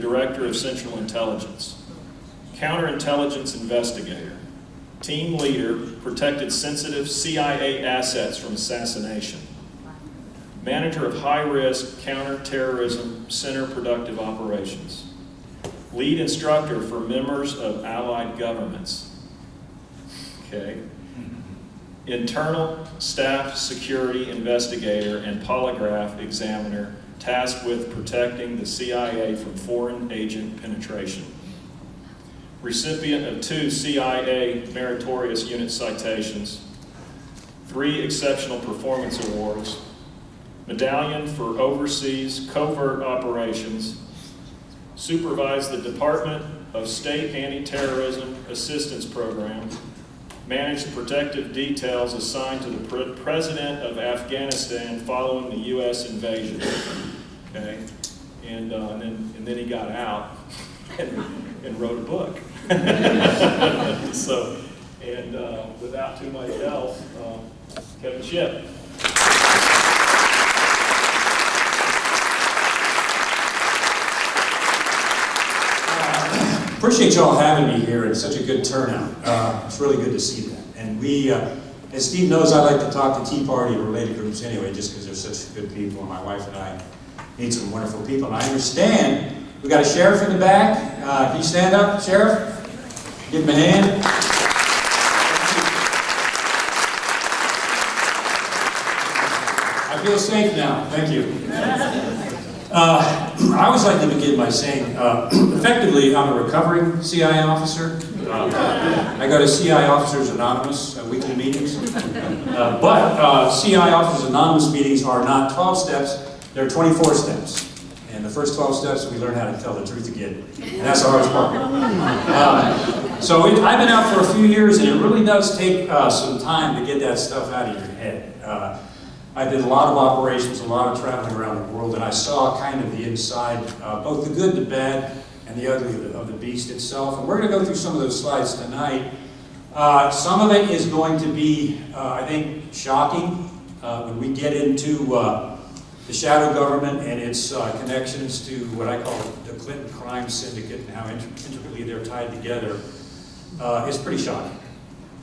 Director of Central Intelligence. Counterintelligence investigator. Team leader, protected sensitive CIA assets from assassination. Manager of high-risk counter-terrorism center productive operations. Lead instructor for members of allied governments. Okay. Internal staff security investigator and polygraph examiner tasked with protecting the CIA from foreign agent penetration. Recipient of 2 CIA Meritorious Unit citations, 3 Exceptional Performance Awards, Medallion for Overseas Covert Operations, supervised the Department of State Anti-Terrorism Assistance Program, managed protective details assigned to the President of Afghanistan following the U.S. invasion. Okay, and then he got out and wrote a book. So, and without too much else, Kevin Shipp. Appreciate y'all having me here. It's such a good turnout. It's really good to see that. And we, as Steve knows, I like to talk to Tea Party and related groups anyway, just because they're such good people. And my wife and I meet some wonderful people. And I understand we got a sheriff in the back. Can you stand up, Sheriff? Give him a hand. I feel safe now. Thank you. I always like to begin by saying, effectively, I'm a recovering CI officer. I go to CI Officers Anonymous weekly meetings. But CI Officers Anonymous meetings are not 12 steps, they're 24 steps. And the first 12 steps, we learn how to tell the truth again. And that's the hardest part. I've been out for a few years, and it really does take some time to get that stuff out of your head. I did a lot of operations, a lot of traveling around the world, and I saw kind of the inside, both the good, the bad, and the ugly of the beast itself. And we're going to go through some of those slides tonight. Some of it is going to be, I think, shocking when we get into the shadow government and its connections to what I call the Clinton crime syndicate and how intricately they're tied together. It's pretty shocking.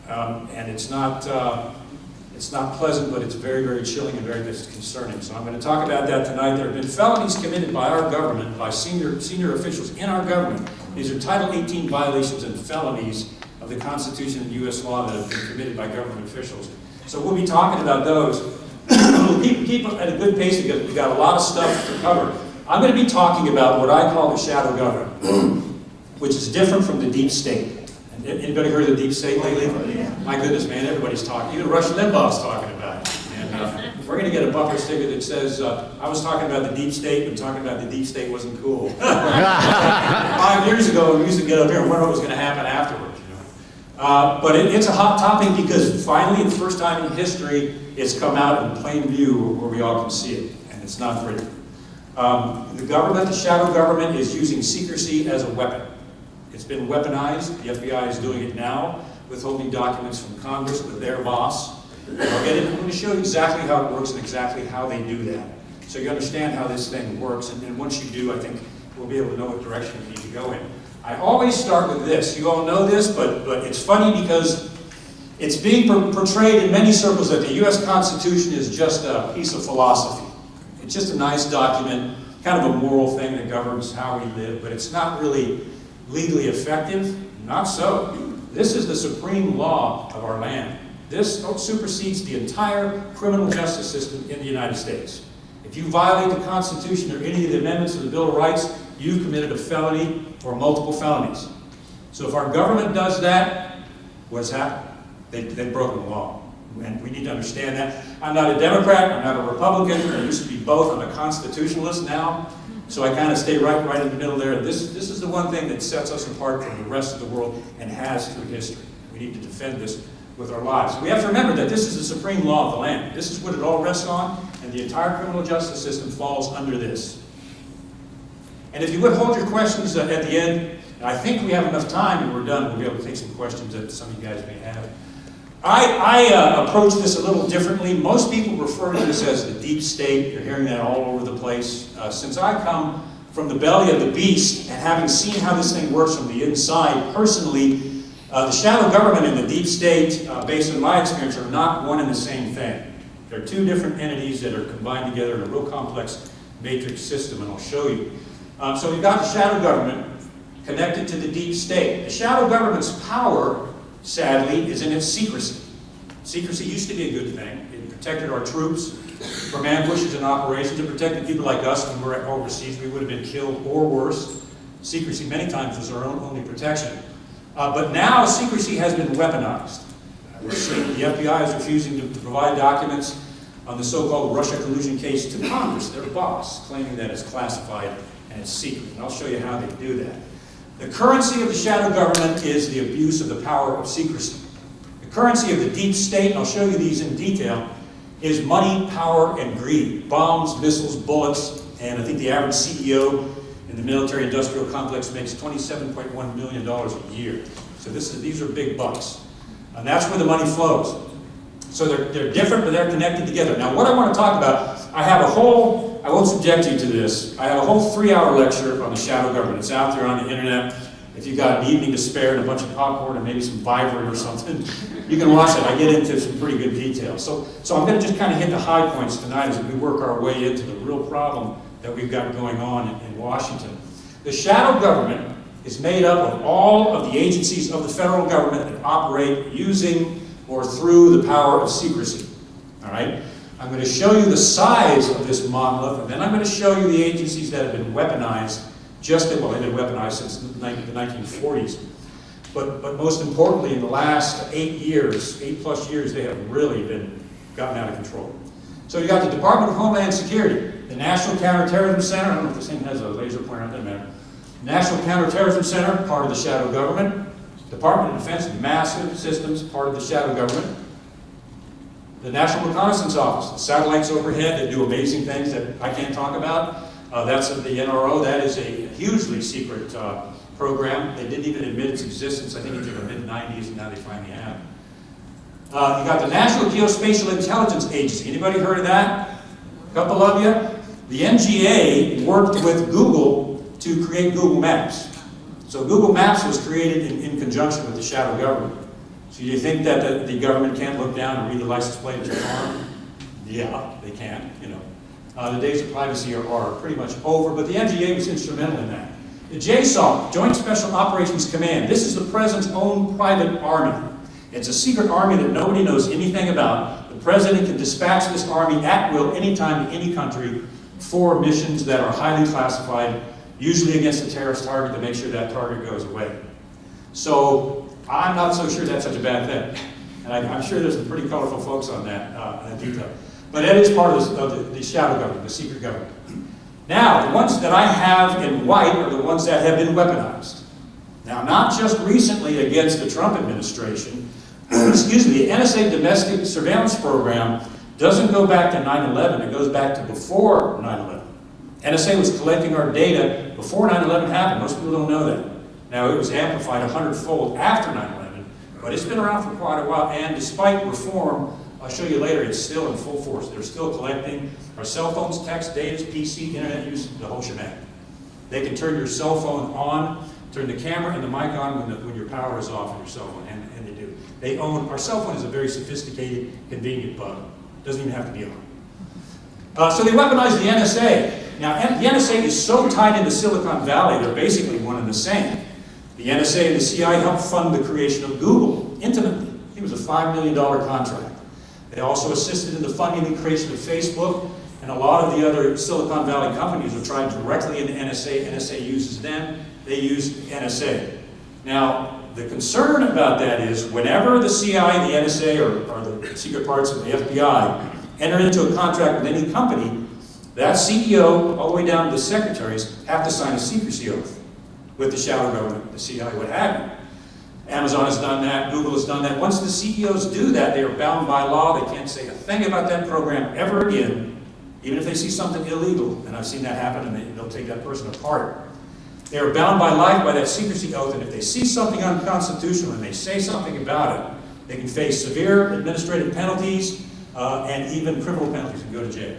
And it's not pleasant, but it's very, very chilling and very concerning. So I'm going to talk about that tonight. There have been felonies committed by our government, by senior officials in our government. These are Title 18 violations and felonies of the Constitution and U.S. law that have been committed by government officials. So we'll be talking about those. We'll keep at a good pace because we've got a lot of stuff to cover. I'm going to be talking about what I call the shadow government, which is different from the deep state. Anybody heard of the deep state lately? My goodness, man, everybody's talking. Even Rush Limbaugh's talking about it. And we're going to get a bumper sticker that says, I was talking about the deep state, but talking about the deep state wasn't cool. 5 years ago, we used to get up here and wonder what was going to happen afterwards. But it's a hot topic because finally, the first time in history, it's come out in plain view where we all can see it. And it's not pretty. The government, the shadow government, is using secrecy as a weapon. It's been weaponized. The FBI is doing it now, withholding documents from Congress with their boss. I'm going to show you exactly how it works and exactly how they do that. So you understand how this thing works, and once you do, I think we'll be able to know what direction we need to go in. I always start with this. You all know this, but it's funny because it's being portrayed in many circles that the U.S. Constitution is just a piece of philosophy. It's just a nice document, kind of a moral thing that governs how we live, but it's not really legally effective? Not so. This is the supreme law of our land. This supersedes the entire criminal justice system in the United States. If you violate the Constitution or any of the amendments of the Bill of Rights, you've committed a felony or multiple felonies. So if our government does that, what's happened? They've broken the law. And we need to understand that. I'm not a Democrat, I'm not a Republican, I used to be both. I'm a constitutionalist now. So I kind of stay right in the middle there. This is the one thing that sets us apart from the rest of the world and has through history. We need to defend this with our lives. We have to remember that this is the supreme law of the land. This is what it all rests on, and the entire criminal justice system falls under this. And if you would hold your questions at the end, and I think we have enough time and we're done, we'll be able to take some questions that some of you guys may have. I approach this a little differently. Most people refer to this as the deep state. You're hearing that all over the place. Since I come from the belly of the beast, and having seen how this thing works from the inside, personally, the shadow government and the deep state, based on my experience, are not one and the same thing. They're two different entities that are combined together in a real complex matrix system, and I'll show you. So we've got the shadow government connected to the deep state. The shadow government's power, sadly, is in its secrecy. Secrecy used to be a good thing. It protected our troops from ambushes and operations. It protected people like us when we were overseas. We would have been killed or worse. Secrecy many times was our only protection. But now secrecy has been weaponized. We're seeing the FBI is refusing to provide documents on the so-called Russia collusion case to Congress, their boss, claiming that it's classified and it's secret. And I'll show you how they do that. The currency of the shadow government is the abuse of the power of secrecy. The currency of the deep state, and I'll show you these in detail, is money, power, and greed. Bombs, missiles, bullets, and I think the average CEO in the military-industrial complex makes $27.1 million a year. So these are big bucks. And that's where the money flows. So they're different, but they're connected together. Now, what I want to talk about, I won't subject you to this, I have a whole 3-hour lecture on the shadow government. It's out there on the internet. If you've got an evening to spare and a bunch of popcorn and maybe some Vibrant or something, you can watch it. I get into some pretty good detail. So I'm going to just kind of hit the high points tonight as we work our way into the real problem that we've got going on in Washington. The shadow government is made up of all of the agencies of the federal government that operate using or through the power of secrecy. All right? I'm going to show you the size of this monolith, and then I'm going to show you the agencies that have been weaponized, they've been weaponized since the 1940s. But most importantly, in the last 8+ years, they have really been gotten out of control. So you got the Department of Homeland Security, the National Counterterrorism Center, I don't know if this thing has a laser pointer, it doesn't matter. National Counterterrorism Center, part of the shadow government. Department of Defense, massive systems, part of the shadow government. The National Reconnaissance Office, the satellites overhead that do amazing things that I can't talk about. That's the NRO. That is a hugely secret program. They didn't even admit its existence, I think, until the mid-90s, and now they finally have. You got the National Geospatial Intelligence Agency. Anybody heard of that? A couple of you? The NGA worked with Google to create Google Maps. So Google Maps was created in conjunction with the shadow government. So you think that the government can't look down and read the license plate at your car? Yeah, they can, you know. The days of privacy are pretty much over, but the NGA was instrumental in that. The JSOC, Joint Special Operations Command, this is the president's own private army. It's a secret army that nobody knows anything about. The president can dispatch this army at will anytime to any country for missions that are highly classified, usually against a terrorist target to make sure that target goes away. So I'm not so sure that's such a bad thing. And I'm sure there's some pretty colorful folks on that detail. But that is part of the shadow government, the secret government. Now, the ones that I have in white are the ones that have been weaponized. Now, not just recently against the Trump administration, excuse me, the NSA domestic surveillance program doesn't go back to 9/11, it goes back to before 9/11. NSA was collecting our data before 9/11 happened. Most people don't know that. Now, it was amplified 100-fold after 9/11, but it's been around for quite a while, and despite reform, I'll show you later, it's still in full force. They're still collecting our cell phones, text, data, PC, internet use, the whole shebang. They can turn your cell phone on, turn the camera and the mic on when your power is off on your cell phone, and they do. They own, our cell phone is a very sophisticated, convenient bug. Doesn't even have to be on. So they weaponized the NSA. Now, the NSA is so tied into Silicon Valley, they're basically one and the same. The NSA and the CIA helped fund the creation of Google, intimately. It was a $5 million contract. They also assisted in the funding and creation of Facebook, and a lot of the other Silicon Valley companies are trying directly into NSA. NSA uses them, they use NSA. Now, the concern about that is whenever the CIA, the NSA, or the secret parts of the FBI enter into a contract with any company, that CEO, all the way down to the secretaries, have to sign a secrecy oath with the shadow government, the CIA, what have you. Amazon has done that, Google has done that. Once the CEOs do that, they are bound by law. They can't say a thing about that program ever again, even if they see something illegal, and I've seen that happen, and they'll take that person apart. They are bound by life by that secrecy oath, and if they see something unconstitutional and they say something about it, they can face severe administrative penalties and even criminal penalties and go to jail.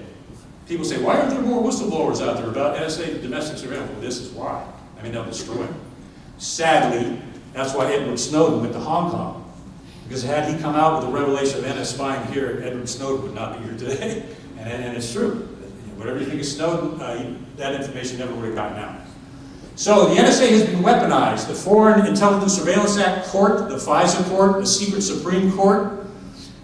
People say, why aren't there more whistleblowers out there about NSA domestic surveillance? Well, this is why. I mean, they'll destroy them. Sadly, that's why Edward Snowden went to Hong Kong. Because had he come out with a revelation of NS spying here, Edward Snowden would not be here today. And it's true. Whatever you think of Snowden, that information never would have gotten out. So the NSA has been weaponized. The Foreign Intelligence Surveillance Act court, the FISA court, the secret Supreme Court,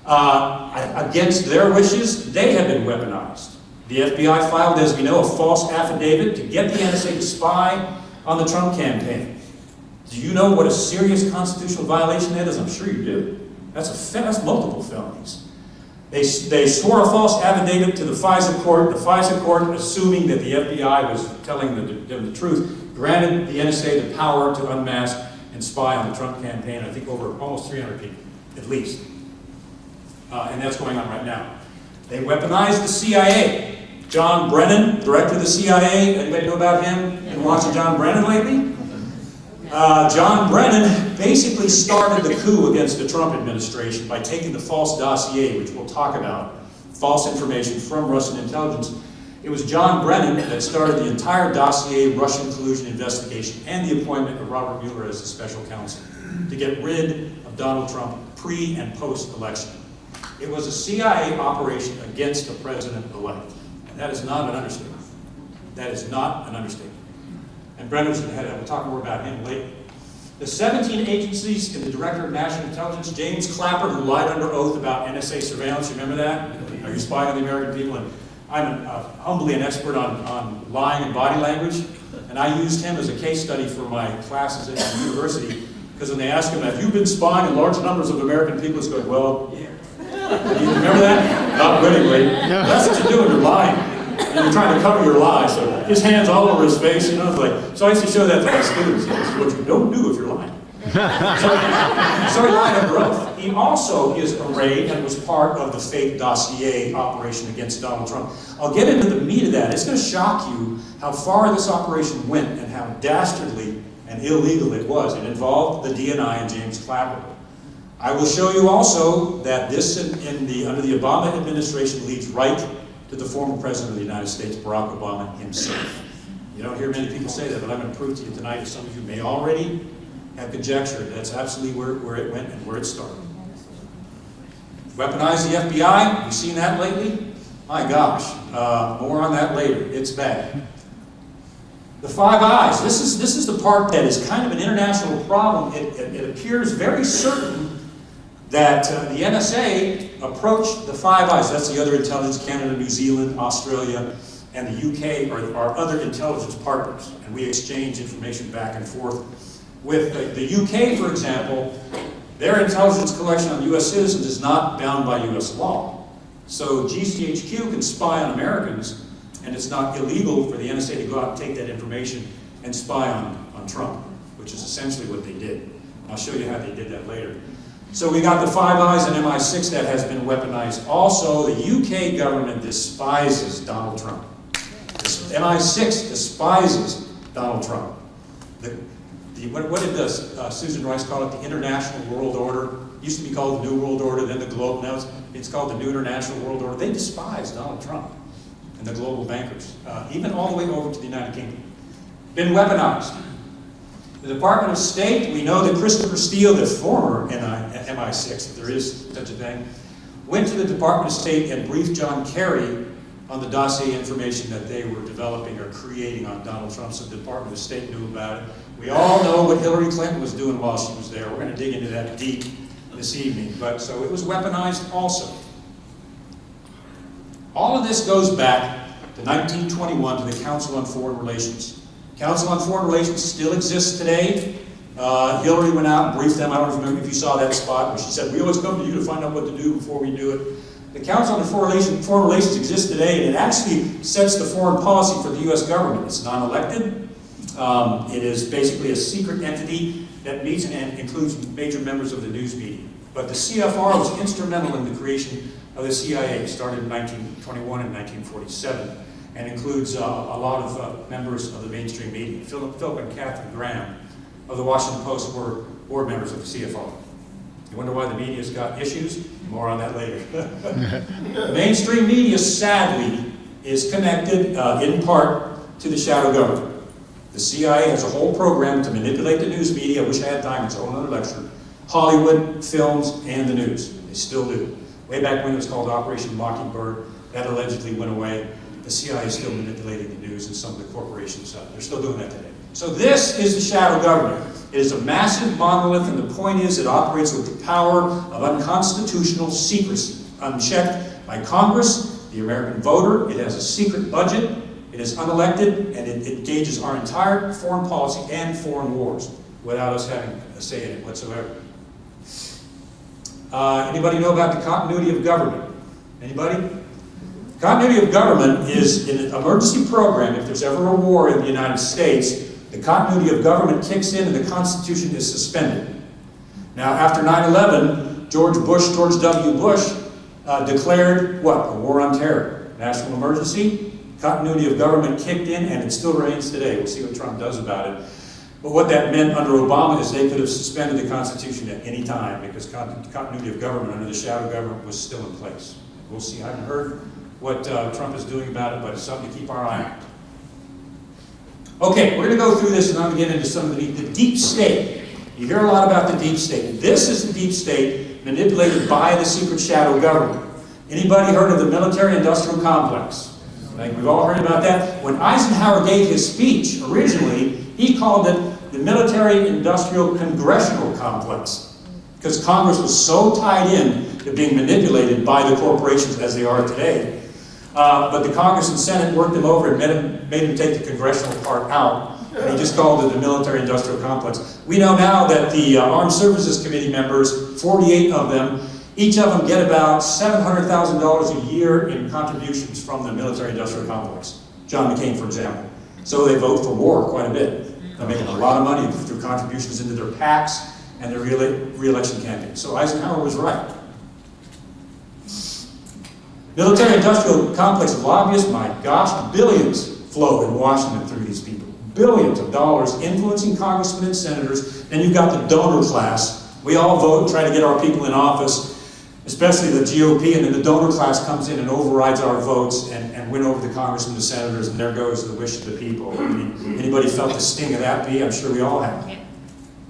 against their wishes, they have been weaponized. The FBI filed, as we know, a false affidavit to get the NSA to spy on the Trump campaign. Do you know what a serious constitutional violation that is? I'm sure you do. That's multiple felonies. They swore a false affidavit to the FISA court. The FISA court, assuming that the FBI was telling them the truth, granted the NSA the power to unmask and spy on the Trump campaign, I think over almost 300 people, at least. And that's going on right now. They weaponized the CIA. John Brennan, director of the CIA, anybody know about him? Been watching John Brennan lately? John Brennan basically started the coup against the Trump administration by taking the false dossier, which we'll talk about, false information from Russian intelligence. It was John Brennan that started the entire dossier Russian collusion investigation and the appointment of Robert Mueller as the special counsel to get rid of Donald Trump pre- and post-election. It was a CIA operation against the president-elect. And that is not an understatement. That is not an understatement. And Brennan was the head of it. We'll talk more about him later. The 17 agencies and the Director of National Intelligence, James Clapper, who lied under oath about NSA surveillance, remember that? Are you spying on the American people? And I'm humbly an expert on lying and body language, and I used him as a case study for my classes at the university, because when they asked him, have you been spying on large numbers of American people, he's going, well, yeah. You remember that? Not wittingly. That's what you do when you're lying. And you're trying to cover your lie. So his hands all over his face, you know, it's like, so I used to show that to my students. This is what you don't do if you're lying. So he lied under oath. He also is arrayed and was part of the fake dossier operation against Donald Trump. I'll get into the meat of that. It's going to shock you how far this operation went and how dastardly and illegal it was. It involved the DNI and James Clapper. I will show you also that this under the Obama administration leads right to the former President of the United States, Barack Obama himself. You don't hear many people say that, but I'm going to prove to you tonight, as some of you may already have conjectured, that's absolutely where it went and where it started. Weaponize the FBI, you've seen that lately? My gosh, more on that later, it's bad. The Five Eyes, this is the part that is kind of an international problem. It appears very certain that the NSA approached the Five Eyes, that's the other intelligence, Canada, New Zealand, Australia, and the UK are our other intelligence partners, and we exchange information back and forth. With the UK, for example, their intelligence collection on US citizens is not bound by US law. So GCHQ can spy on Americans, and it's not illegal for the NSA to go out and take that information and spy on Trump, which is essentially what they did. I'll show you how they did that later. So we got the Five Eyes and MI6 that has been weaponized. Also, the UK government despises Donald Trump. MI6 despises Donald Trump. What did Susan Rice call it? The International World Order. It used to be called the New World Order, then the Global. Now it's called the New International World Order. They despise Donald Trump and the global bankers, even all the way over to the United Kingdom. Been weaponized. The Department of State, we know that Christopher Steele, the former MI6, if there is such a thing, went to the Department of State and briefed John Kerry on the dossier information that they were developing or creating on Donald Trump, so the Department of State knew about it. We all know what Hillary Clinton was doing while she was there. We're going to dig into that deep this evening. But so it was weaponized also. All of this goes back to 1921 to the Council on Foreign Relations. Council on Foreign Relations still exists today. Hillary went out and briefed them. I don't remember if you saw that spot where she said, we always come to you to find out what to do before we do it. The Council on Foreign Relations exists today, and it actually sets the foreign policy for the U.S. government. It's non-elected. It is basically a secret entity that meets and includes major members of the news media. But the CFR was instrumental in the creation of the CIA. It started in 1921 and 1947. And includes a lot of members of the mainstream media. Philip and Catherine Graham of the Washington Post were board members of the CFR. You wonder why the media's got issues? More on that later. The mainstream media, sadly, is connected in part to the shadow government. The CIA has a whole program to manipulate the news media. I wish I had time, it's a whole other lecture. Hollywood, films, and the news. They still do. Way back when it was called Operation Mockingbird, that allegedly went away. The CIA is still manipulating the news and some of the corporations. They're still doing that today. So this is the shadow government. It is a massive monolith, and the point is it operates with the power of unconstitutional secrecy, unchecked by Congress, the American voter. It has a secret budget. It is unelected, and it gauges our entire foreign policy and foreign wars without us having a say in it whatsoever. Anybody know about the continuity of government? Anybody? Continuity of government is an emergency program. If there's ever a war in the United States, the continuity of government kicks in and the Constitution is suspended. Now, after 9/11, George W. Bush declared what? A war on terror. National emergency. Continuity of government kicked in, and it still reigns today. We'll see what Trump does about it. But what that meant under Obama is they could have suspended the Constitution at any time because continuity of government under the shadow government was still in place. We'll see. I haven't heard what Trump is doing about it, but it's something to keep our eye on. Okay, we're going to go through this and I'm going to get into some of the deep state. You hear a lot about the deep state. This is the deep state manipulated by the secret shadow government. Anybody heard of the military-industrial complex? Like we've all heard about that. When Eisenhower gave his speech originally, he called it the military-industrial congressional complex because Congress was so tied in to being manipulated by the corporations as they are today. But the Congress and Senate worked him over and made him take the congressional part out. And he just called it the military-industrial complex. We know now that the Armed Services Committee members, 48 of them, each of them get about $700,000 a year in contributions from the military-industrial complex. John McCain, for example. So they vote for war quite a bit. They're making a lot of money through contributions into their PACs and their re-election campaigns. So Eisenhower was right. Military-industrial complex lobbyists, my gosh, billions flow in Washington through these people. Billions of dollars influencing congressmen and senators. Then you've got the donor class. We all vote and try to get our people in office, especially the GOP, and then the donor class comes in and overrides our votes and win over the congressmen and senators, and there goes the wish of the people. I mean, anybody felt the sting of that bee? I'm sure we all have.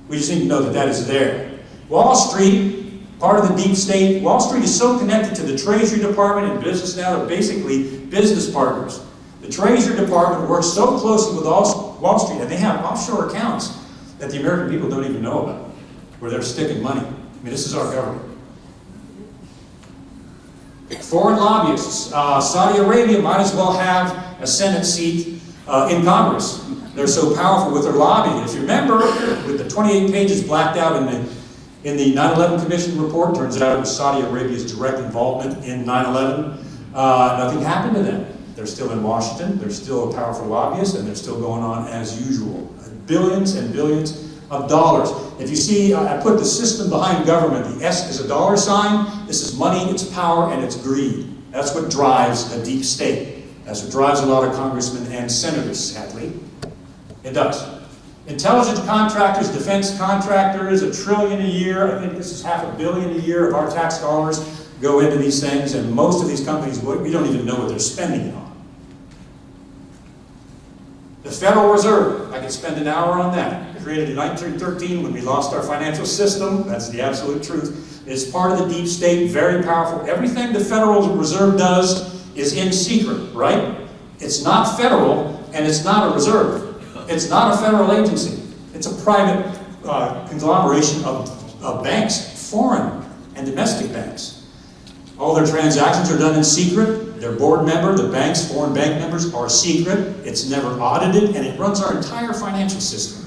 We just need to know that that is there. Wall Street, part of the deep state. Wall Street is so connected to the Treasury Department and business now, they're basically business partners. The Treasury Department works so closely with Wall Street, and they have offshore accounts that the American people don't even know about, where they're sticking money. I mean, this is our government. Foreign lobbyists. Saudi Arabia might as well have a Senate seat in Congress. They're so powerful with their lobbying. If you remember, with the 28 pages blacked out in the 9/11 Commission report, turns out it was Saudi Arabia's direct involvement in 9/11. Nothing happened to them. They're still in Washington, they're still a powerful lobbyist, and they're still going on as usual. Billions and billions of dollars. If you see, I put the system behind government. The S is a dollar sign. This is money, it's power, and it's greed. That's what drives a deep state. That's what drives a lot of congressmen and senators, sadly. It does. Intelligence contractors, defense contractors, $1 trillion a year. I think this is $500 million a year of our tax dollars go into these things, and most of these companies, we don't even know what they're spending it on. The Federal Reserve, I could spend an hour on that. Created in 1913 when we lost our financial system. That's the absolute truth. It's part of the deep state, very powerful. Everything the Federal Reserve does is in secret, right? It's not federal, and it's not a reserve. It's not a federal agency. It's a private conglomeration of banks, foreign and domestic banks. All their transactions are done in secret. Their board member, the bank's foreign bank members are secret. It's never audited, and it runs our entire financial system.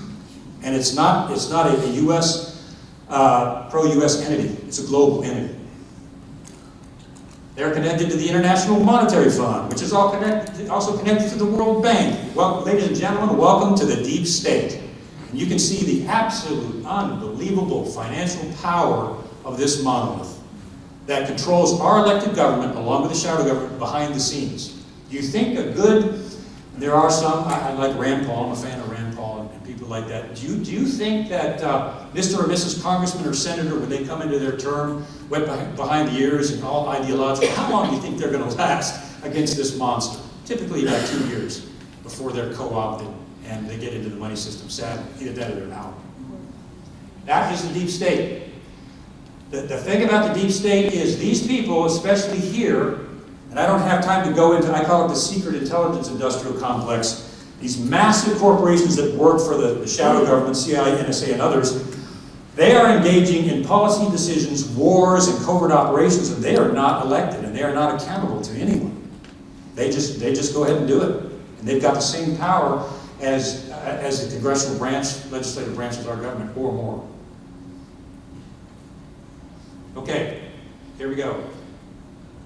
And it's not a U.S. pro-U.S. entity. It's a global entity. They're connected to the International Monetary Fund, which is also connected to the World Bank. Well, ladies and gentlemen, welcome to the deep state. And you can see the absolute, unbelievable financial power of this monolith that controls our elected government along with the shadow government behind the scenes. Do you think there are some, I like Rand Paul, I'm a fan of Rand Paul and people like that. Do you think that Mr. or Mrs. Congressman or Senator, when they come into their term, wet behind the ears and all ideological, how long do you think they're going to last against this monster? typically about 2 years before they're co-opted and they get into the money system. Sadly, either that or they're out. That is the deep state. The thing about the deep state is these people, especially here, and I don't have time to go into, I call it the secret intelligence industrial complex, these massive corporations that work for the shadow government, CIA, NSA, and others, they are engaging in policy decisions, wars, and covert operations, and they are not elected, and they are not accountable to anyone. They just go ahead and do it. And they've got the same power as the congressional branch, legislative branch of our government, or more. Okay, here we go.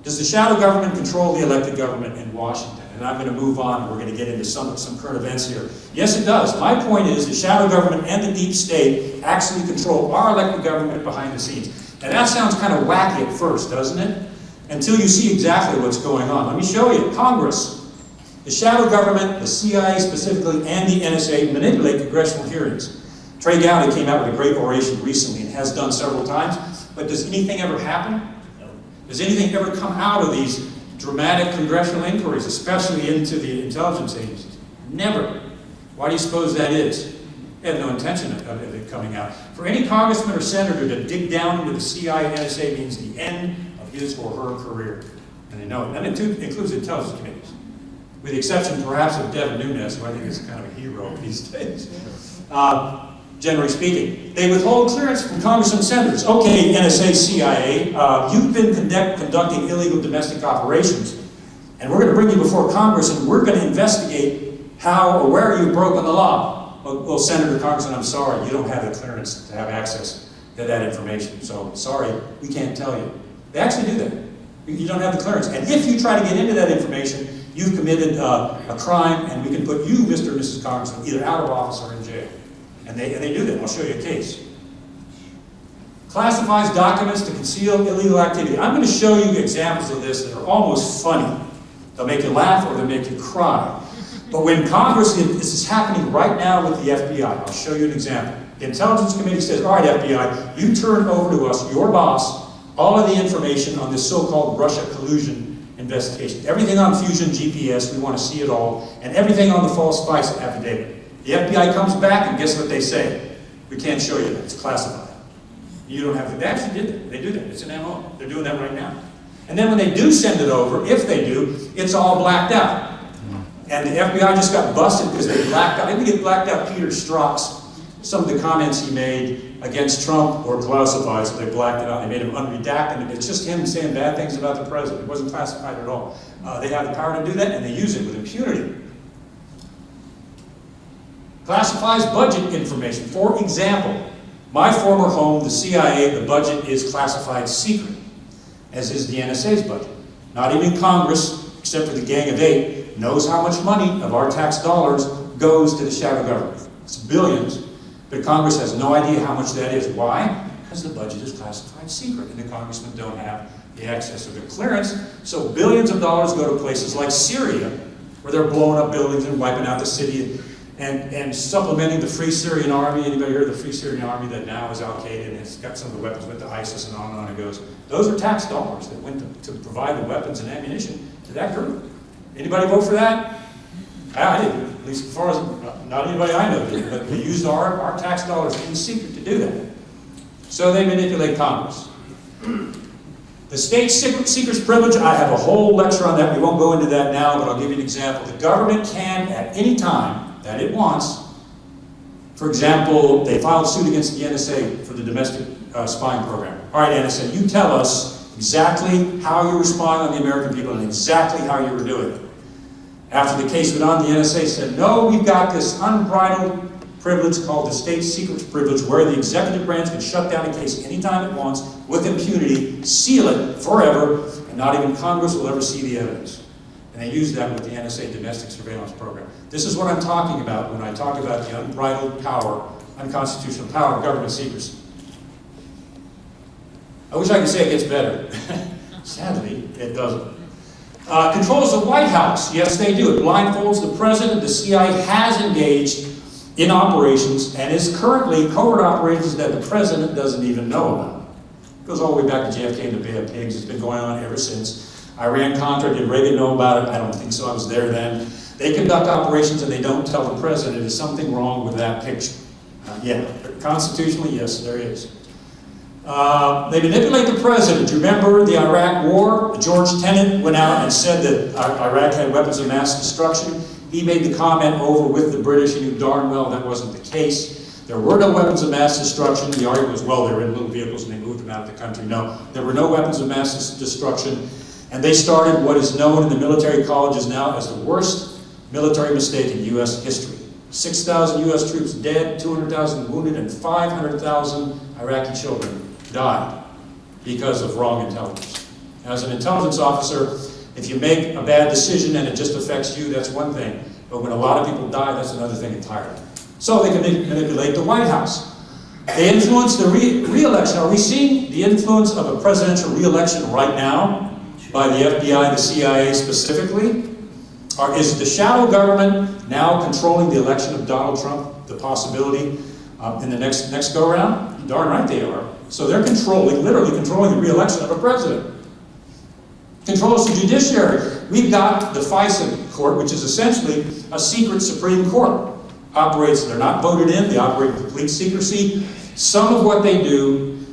Does the shadow government control the elected government in Washington? And I'm going to move on. We're going to get into some current events here. Yes, it does. My point is the shadow government and the deep state actually control our elected government behind the scenes. And that sounds kind of wacky at first, doesn't it? Until you see exactly what's going on. Let me show you. Congress, the shadow government, the CIA specifically, and the NSA manipulate congressional hearings. Trey Gowdy came out with a great oration recently and has done several times. But does anything ever happen? No. Does anything ever come out of these dramatic congressional inquiries, especially into the intelligence agencies? Never. Why do you suppose that is? They have no intention of it coming out. For any congressman or senator to dig down into the CIA, NSA means the end of his or her career. And they know it. That includes intelligence committees. With the exception, perhaps, of Devin Nunes, who I think is kind of a hero these days. Generally speaking. They withhold clearance from congressmen and senators. Okay, NSA, CIA, you've been conducting illegal domestic operations, and we're going to bring you before Congress, and we're going to investigate how or where you've broken the law. Well, Senator, Congressman, I'm sorry, you don't have the clearance to have access to that information. So, sorry, we can't tell you. They actually do that. You don't have the clearance. And if you try to get into that information, you've committed a crime, and we can put you, Mr. and Mrs. Congressman, either out of office or in jail. And they do that. I'll show you a case. Classifies documents to conceal illegal activity. I'm going to show you examples of this that are almost funny. They'll make you laugh or they'll make you cry. But when Congress, this is happening right now with the FBI. I'll show you an example. The Intelligence Committee says, all right, FBI, you turn over to us, your boss, all of the information on this so-called Russia collusion investigation. Everything on Fusion GPS, we want to see it all, and everything on the false spice affidavit. The FBI comes back, and guess what they say? We can't show you that. It's classified. You don't have to. They actually did that. They do that. It's an MO. They're doing that right now. And then when they do send it over, if they do, it's all blacked out. And the FBI just got busted because they blacked out. They didn't get blacked out Peter Strzok's, some of the comments he made against Trump were classified, so they blacked it out. They made him unredacted. It's just him saying bad things about the president. It wasn't classified at all. They have the power to do that, and they use it with impunity. Classifies budget information. For example, my former home, the CIA, the budget is classified secret, as is the NSA's budget. Not even Congress, except for the Gang of Eight, knows how much money of our tax dollars goes to the shadow government. It's billions, but Congress has no idea how much that is. Why? Because the budget is classified secret, and the congressmen don't have the access of the clearance. So billions of dollars go to places like Syria, where they're blowing up buildings and wiping out the city, and supplementing the Free Syrian Army. Anybody heard of the Free Syrian Army that now is Al-Qaeda and has got some of the weapons went to ISIS and on it goes? Those are tax dollars that went to provide the weapons and ammunition to that group. Anybody vote for that? I didn't, at least as far as, not anybody I know did, but we used our tax dollars in secret to do that. So they manipulate Congress. The state secrets privilege, I have a whole lecture on that. We won't go into that now, but I'll give you an example. The government can, at any time that it wants, for example, they filed suit against the NSA for the domestic spying program. All right, NSA, you tell us exactly how you were spying on the American people and exactly how you were doing it. After the case went on, the NSA said, no, we've got this unbridled privilege called the state secrets privilege where the executive branch can shut down a case anytime it wants with impunity, seal it forever, and not even Congress will ever see the evidence. And they use that with the NSA domestic surveillance program. This is what I'm talking about when I talk about the unbridled power, unconstitutional power of government secrecy. I wish I could say it gets better. Sadly, it doesn't. Controls the White House. Yes, they do. It blindfolds the president. The CIA has engaged in operations and is currently covert operations that the president doesn't even know about. It goes all the way back to JFK and the Bay of Pigs. It's been going on ever since. Iran-Contra, did Reagan know about it? I don't think so, I was there then. They conduct operations and they don't tell the president. Is something wrong with that picture? Yeah, but constitutionally, yes, there is. They manipulate the president. Do you remember the Iraq War? George Tenet went out and said that Iraq had weapons of mass destruction. He made the comment over with the British. He knew darn well that wasn't the case. There were no weapons of mass destruction. The argument was, well, they were in little vehicles and they moved them out of the country. No, there were no weapons of mass destruction. And they started what is known in the military colleges now as the worst military mistake in U.S. history. 6,000 U.S. troops dead, 200,000 wounded, and 500,000 Iraqi children died because of wrong intelligence. As an intelligence officer, if you make a bad decision and it just affects you, that's one thing. But when a lot of people die, that's another thing entirely. So they can manipulate the White House. They influence the re-election. Are we seeing the influence of a presidential re-election right now by the FBI, the CIA specifically? Or is the shadow government now controlling the election of Donald Trump, the possibility in the next go-around? Darn right they are. So they're controlling, literally controlling the re-election of a president. Controls the judiciary. We've got the FISA court, which is essentially a secret Supreme Court. Operates, they're not voted in, they operate with complete secrecy. Some of what they do,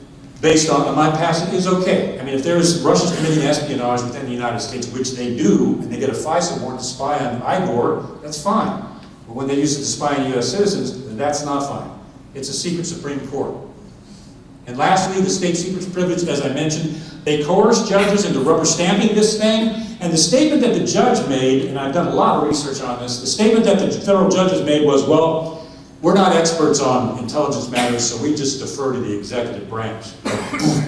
based on my past, is okay. I mean, if there's Russia's committing espionage within the United States, which they do, and they get a FISA warrant to spy on Igor, that's fine. But when they use it to spy on U.S. citizens, then that's not fine. It's a secret Supreme Court. And lastly, the state secrets privilege, as I mentioned, they coerce judges into rubber stamping this thing. And the statement that the judge made, and I've done a lot of research on this, the statement that the federal judges made was, well, we're not experts on intelligence matters, so we just defer to the executive branch.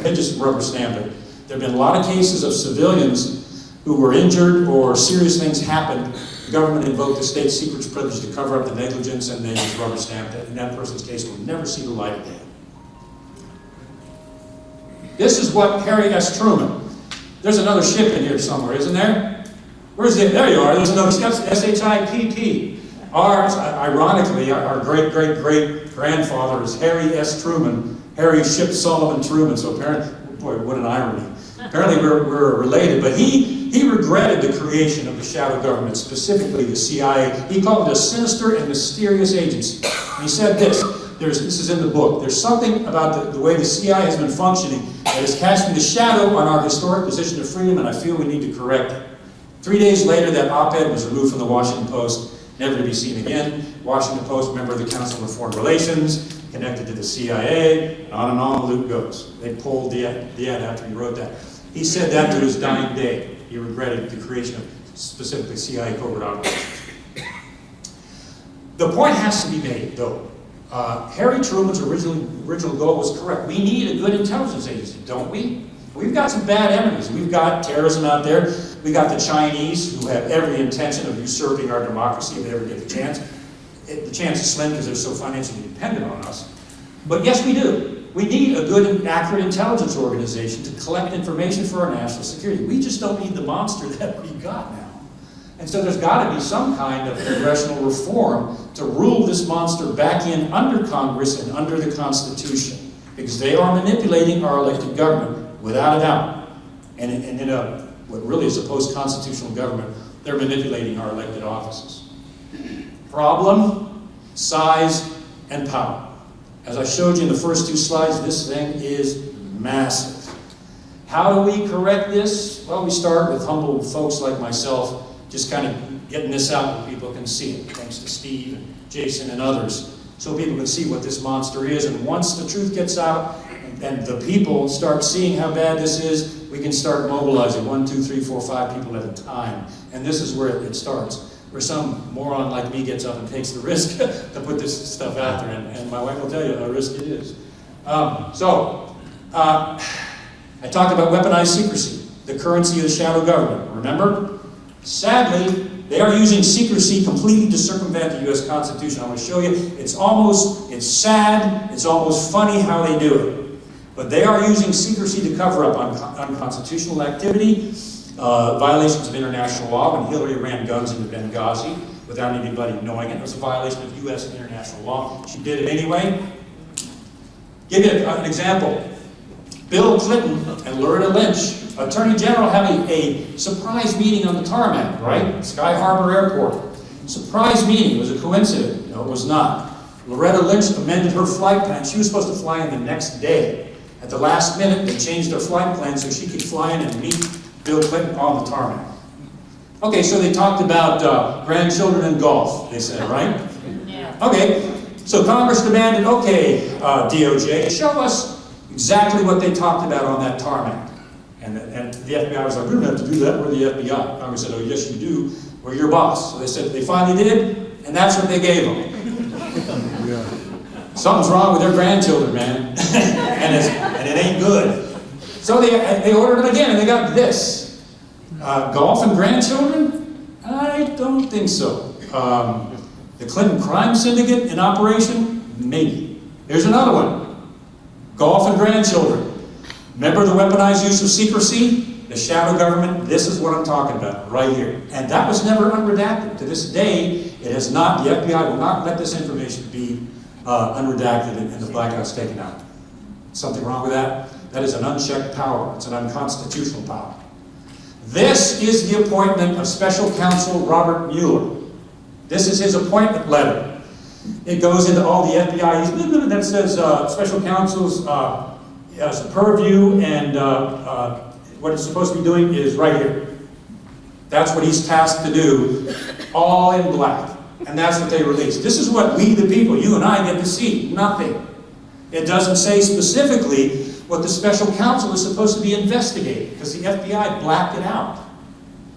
They just rubber stamp it. There have been a lot of cases of civilians who were injured or serious things happened. The government invoked the state secrets privilege to cover up the negligence, and they just rubber stamped it. And that person's case will never see the light of day. This is what Harry S. Truman. There's another Shipp in here somewhere, isn't there? Where's it? There you are. There's another S-H-I-P-P. Ironically, our great-great-great-grandfather is Harry S. Truman, Harry Shipp Sullivan Truman. So apparently, boy, what an irony. Apparently we're related, but he regretted the creation of the shadow government, specifically the CIA. He called it a sinister and mysterious agency. And he said this. This is in the book. There's something about the way the CIA has been functioning that is casting a shadow on our historic position of freedom, and I feel we need to correct it. 3 days later, that op-ed was removed from the Washington Post, never to be seen again. Washington Post, member of the Council on Foreign Relations, connected to the CIA, and on the loop goes. They pulled the ad after he wrote that. He said that to his dying day. He regretted the creation of specifically CIA covert operations. The point has to be made, though. Harry Truman's original goal was correct. We need a good intelligence agency, don't we? We've got some bad enemies. We've got terrorism out there. We've got the Chinese, who have every intention of usurping our democracy if they ever get the chance. The chance is slim because they're so financially dependent on us. But yes, we do. We need a good and accurate intelligence organization to collect information for our national security. We just don't need the monster that we got now. And so there's got to be some kind of congressional reform to rule this monster back in under Congress and under the Constitution, because they are manipulating our elected government, without a doubt. And in what really is a post-constitutional government, they're manipulating our elected offices. Problem, size, and power. As I showed you in the first 2 slides, this thing is massive. How do we correct this? Well, we start with humble folks like myself, just kind of getting this out where people can see it, thanks to Steve and Jason and others, so people can see what this monster is. And once the truth gets out and the people start seeing how bad this is, we can start mobilizing 1, 2, 3, 4, 5 people at a time. And this is where it starts, where some moron like me gets up and takes the risk to put this stuff out there. And my wife will tell you a risk it is. I talked about weaponized secrecy, the currency of the shadow government. Remember? Sadly, they are using secrecy completely to circumvent the U.S. Constitution. I want to show you, it's sad, it's almost funny how they do it. But they are using secrecy to cover up unconstitutional activity, violations of international law. When Hillary ran guns into Benghazi without anybody knowing it, it was a violation of U.S. and international law. She did it anyway. Give you an example. Bill Clinton and Loretta Lynch, Attorney General, having a surprise meeting on the tarmac, right? Sky Harbor Airport. Surprise meeting. Was a coincidence? No, it was not. Loretta Lynch amended her flight plan. She was supposed to fly in the next day. At the last minute, they changed their flight plan so she could fly in and meet Bill Clinton on the tarmac. Okay, so they talked about grandchildren and golf, they said, right? Yeah. Okay, so Congress demanded, okay, DOJ, show us exactly what they talked about on that tarmac. And the FBI was like, we don't have to do that, we're the FBI. Congress said, oh yes you do, we're your boss. So they said they finally did, and that's what they gave them. Something's wrong with their grandchildren, man. and it ain't good. So they ordered them again, and they got this. Golf and grandchildren? I don't think so. The Clinton crime syndicate in operation? Maybe. Here's another one. Golf and grandchildren. Remember the weaponized use of secrecy? The shadow government? This is what I'm talking about right here. And that was never unredacted. To this day, it has not, the FBI will not let this information be unredacted and the blackouts taken out. Something wrong with that? That is an unchecked power. It's an unconstitutional power. This is the appointment of Special Counsel Robert Mueller. This is his appointment letter. It goes into all the FBI, that says Special Counsel's purview, and what it's supposed to be doing is right here. That's what he's tasked to do, all in black. And that's what they released. This is what we, the people, you and I, get to see. Nothing. It doesn't say specifically what the special counsel is supposed to be investigating, because the FBI blacked it out.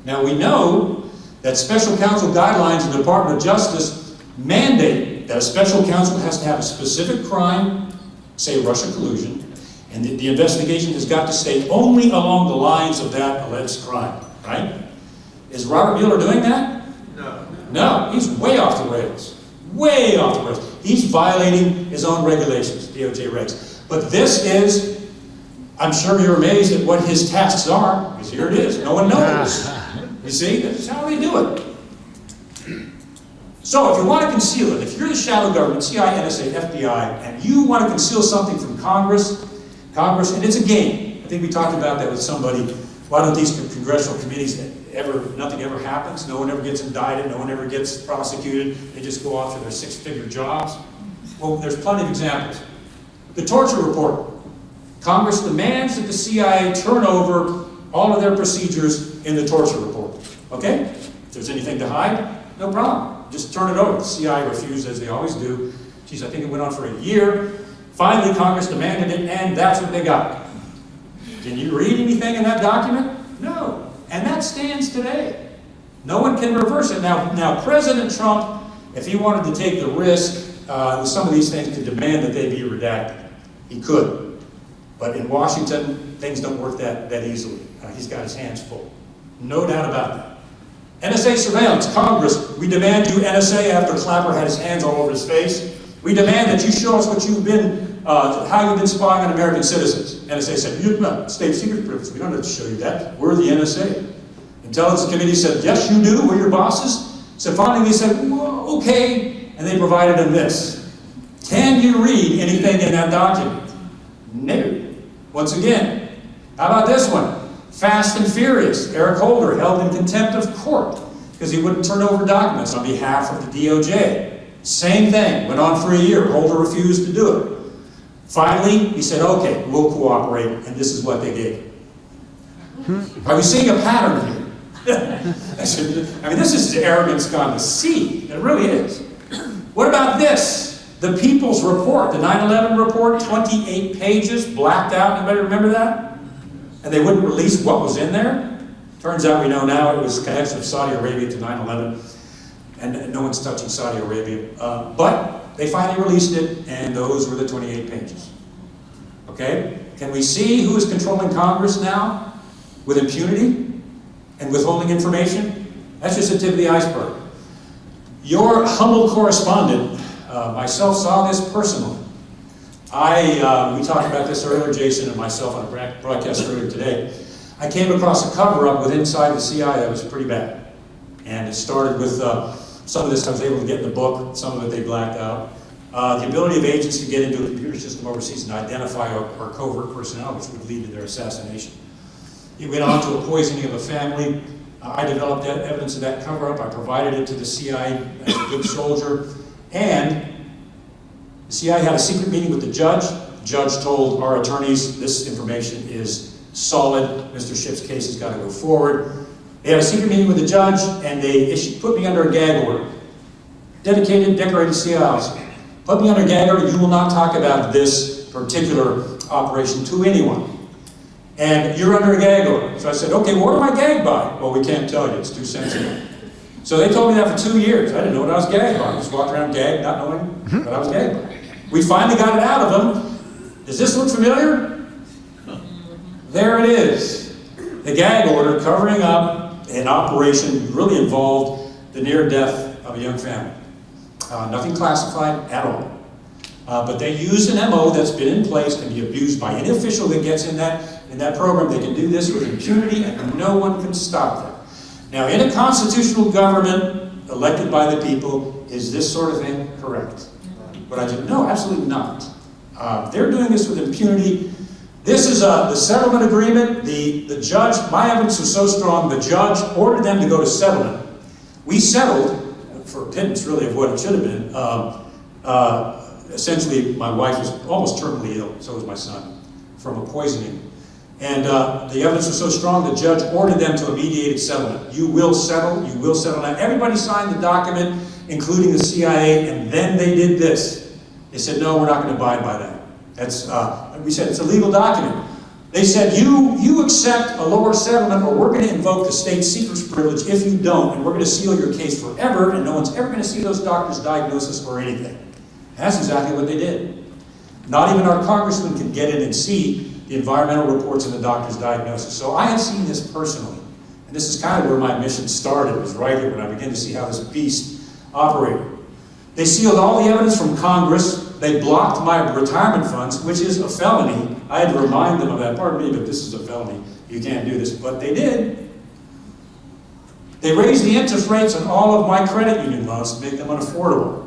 Now we know that special counsel guidelines in the Department of Justice mandate that a special counsel has to have a specific crime, say Russia collusion, and the investigation has got to stay only along the lines of that alleged crime, right? Is Robert Mueller doing that? No. No, he's way off the rails. Way off the rails. He's violating his own regulations, DOJ regs. But this is, I'm sure you're amazed at what his tasks are, because here it is. No one knows. You see, that's how they do it. So if you want to conceal it, if you're the shadow government, CIA, NSA, FBI, and you want to conceal something from Congress, and it's a game. I think we talked about that with somebody. Why don't these congressional committees nothing ever happens, no one ever gets indicted, no one ever gets prosecuted, they just go off to their six-figure jobs? Well, there's plenty of examples. The torture report. Congress demands that the CIA turn over all of their procedures in the torture report. Okay? If there's anything to hide, no problem. Just turn it over. The CIA refused, as they always do. Geez, I think it went on for a year. Finally, Congress demanded it, and that's what they got. Can you read anything in that document? No. And that stands today. No one can reverse it. Now President Trump, if he wanted to take the risk with some of these things to demand that they be redacted, he could. But in Washington, things don't work that easily. He's got his hands full. No doubt about that. NSA surveillance. Congress, we demand you, NSA, after Clapper had his hands all over his face, we demand that you show us what you've been, how you've been spying on American citizens. NSA said, you're not state secret privilege. We don't have to show you that. We're the NSA. Intelligence Committee said, yes, you do. We're your bosses. So finally they said, well, okay. And they provided them this. Can you read anything in that document? No. Once again, how about this one? Fast and Furious. Eric Holder held in contempt of court because he wouldn't turn over documents on behalf of the DOJ. Same thing. Went on for a year. Holder refused to do it. Finally, he said, okay, we'll cooperate, and this is what they gave. Are we seeing a pattern here? I mean, this is arrogance gone to seed. It really is. What about this? The People's Report, the 9/11 report, 28 pages, blacked out. Anybody remember that? And they wouldn't release what was in there. Turns out we know now it was a connection of Saudi Arabia to 9/11, and no one's touching Saudi Arabia. But they finally released it, and those were the 28 pages. Okay? Can we see who is controlling Congress now with impunity and withholding information? That's just the tip of the iceberg. Your humble correspondent, myself, saw this personally. We talked about this earlier, Jason and myself, on a broadcast earlier today. I came across a cover-up with Inside the CIA that was pretty bad. And it started with some of this I was able to get in the book, some of it they blacked out. the ability of agents to get into a computer system overseas and identify our covert personnel, which would lead to their assassination. He went on to a poisoning of a family. I developed evidence of that cover-up. I provided it to the CIA as a good soldier. And the CIA had a secret meeting with the judge. The judge told our attorneys, this information is solid. Mr. Shipp's case has got to go forward. They had a secret meeting with the judge, and they put me under a gag order. Dedicated, decorated CIA officer. Put me under gag order. You will not talk about this particular operation to anyone. And you're under a gag order. So I said, okay, what am I gagged by? Well, we can't tell you. It's too sensitive. So they told me that for 2 years. I didn't know what I was gagged by. I just walked around gagged, not knowing what I was gagged by. We finally got it out of them. Does this look familiar? There it is. The gag order covering up an operation really involved the near death of a young family. Nothing classified at all. But they use an MO that's been in place, can be abused by any official that gets in that program. They can do this with impunity, and no one can stop them. Now, in a constitutional government elected by the people, is this sort of thing correct? But I said, no, absolutely not. They're doing this with impunity. This is the settlement agreement. The judge, my evidence was so strong, the judge ordered them to go to settlement. We settled, for a pittance really of what it should have been. Essentially, my wife was almost terminally ill, so was my son, from a poisoning. And the evidence was so strong, the judge ordered them to a mediated settlement. You will settle, you will settle. Now, everybody signed the document, including the CIA, and then they did this. They said, no, we're not going to abide by that. We said, it's a legal document. They said, you accept a lower settlement, or we're going to invoke the state secrets privilege if you don't, and we're going to seal your case forever, and no one's ever going to see those doctors' diagnosis or anything. That's exactly what they did. Not even our congressman can get in and see the environmental reports and the doctor's diagnosis. So I have seen this personally. And this is kind of where my mission started, was right here when I began to see how this beast operated. They sealed all the evidence from Congress. They blocked my retirement funds, which is a felony. I had to remind them of that. Pardon me, but this is a felony. You can't do this. But they did. They raised the interest rates on all of my credit union loans to make them unaffordable.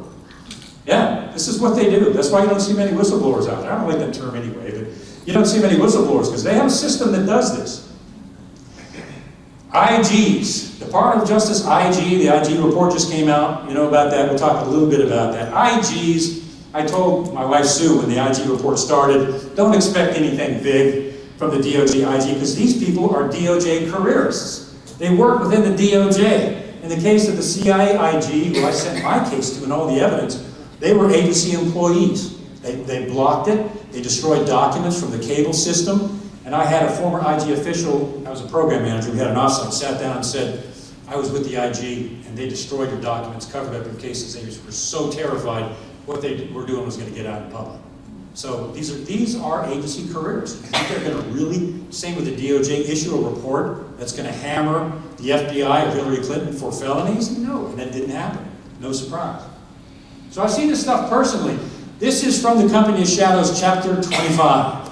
Yeah, this is what they do. That's why you don't see many whistleblowers out there. I don't like that term anyway, but you don't see many whistleblowers because they have a system that does this. IGs, Department of Justice IG, the IG report just came out. You know about that. We'll talk a little bit about that. IGs, I told my wife Sue when the IG report started, don't expect anything big from the DOJ IG because these people are DOJ careerists. They work within the DOJ. In the case of the CIA IG, who I sent my case to and all the evidence, they were agency employees. They blocked it. They destroyed documents from the cable system. And I had a former IG official, I was a program manager, we had an offsite, sat down and said, I was with the IG and they destroyed your documents, covered up your cases. They were so terrified what they were doing was going to get out in public. So these are agency careers. You think they're going to really, same with the DOJ, issue a report that's going to hammer the FBI or Hillary Clinton for felonies? No, and that didn't happen. No surprise. So I've seen this stuff personally. This is from the Company of Shadows, chapter 25,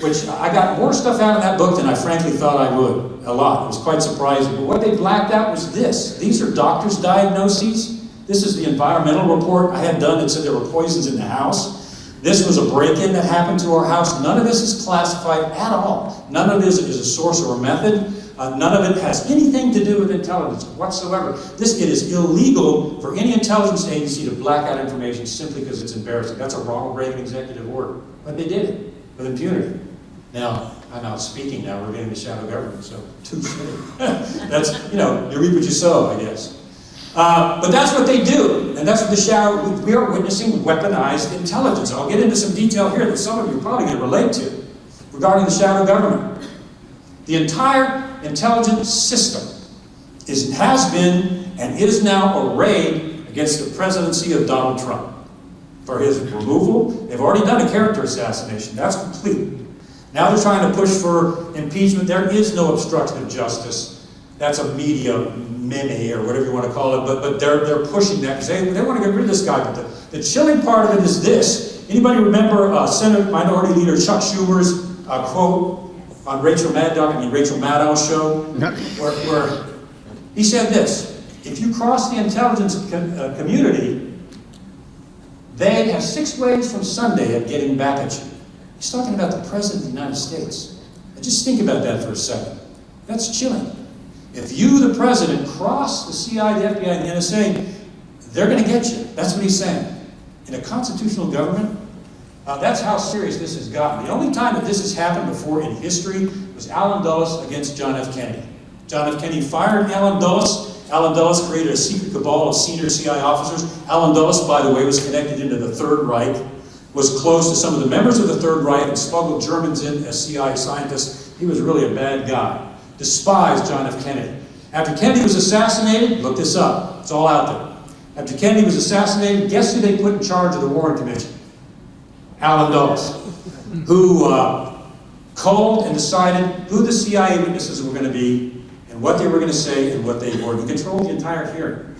which I got more stuff out of that book than I frankly thought I would. A lot. It was quite surprising. But what they blacked out was this. These are doctors' diagnoses. This is the environmental report I had done that said there were poisons in the house. This was a break-in that happened to our house. None of this is classified at all. None of this is a source or a method. None of it has anything to do with intelligence whatsoever. It is illegal for any intelligence agency to black out information simply because it's embarrassing. That's a Ronald Reagan executive order. But they did it with impunity. Now, I'm out speaking now. We're getting the shadow government, so too soon. That's, you reap what you sow, I guess. But that's what they do. And that's what the shadow, we are witnessing weaponized intelligence. I'll get into some detail here that some of you are probably going to relate to regarding the shadow government. The entire intelligence system has been and is now arrayed against the presidency of Donald Trump. For his removal, they've already done a character assassination. That's complete. Now they're trying to push for impeachment. There is no obstruction of justice. That's a media meme or whatever you want to call it, but they're pushing that because they want to get rid of this guy. But the chilling part of it is this. Anybody remember Senate Minority Leader Chuck Schumer's quote on Rachel Maddow's show, where he said this: if you cross the intelligence community, They have 6 ways from Sunday of getting back at you. He's talking about the President of the United States. Now just think about that for a second. That's chilling. If you, the President, cross the CIA, the FBI, and the NSA, they're going to get you. That's what he's saying. In a constitutional government, that's how serious this has gotten. The only time that this has happened before in history was Allen Dulles against John F. Kennedy. John F. Kennedy fired Allen Dulles. Allen Dulles created a secret cabal of senior CIA officers. Allen Dulles, by the way, was connected into the Third Reich, was close to some of the members of the Third Reich and smuggled Germans in as CIA scientists. He was really a bad guy. Despised John F. Kennedy. After Kennedy was assassinated, look this up, it's all out there. After Kennedy was assassinated, guess who they put in charge of the Warren Commission? Allen Dulles, who called and decided who the CIA witnesses were going to be and what they were going to say and what they were. He controlled the entire hearing.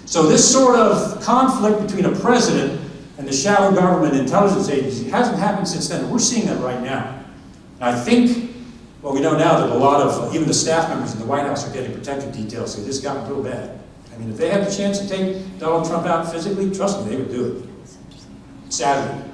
So this sort of conflict between a president and the shadow government intelligence agency hasn't happened since then. We're seeing that right now. And I think, well, we know now that a lot of, even the staff members in the White House are getting protective details, so this got real bad. I mean, if they had the chance to take Donald Trump out physically, trust me, they would do it. Sadly.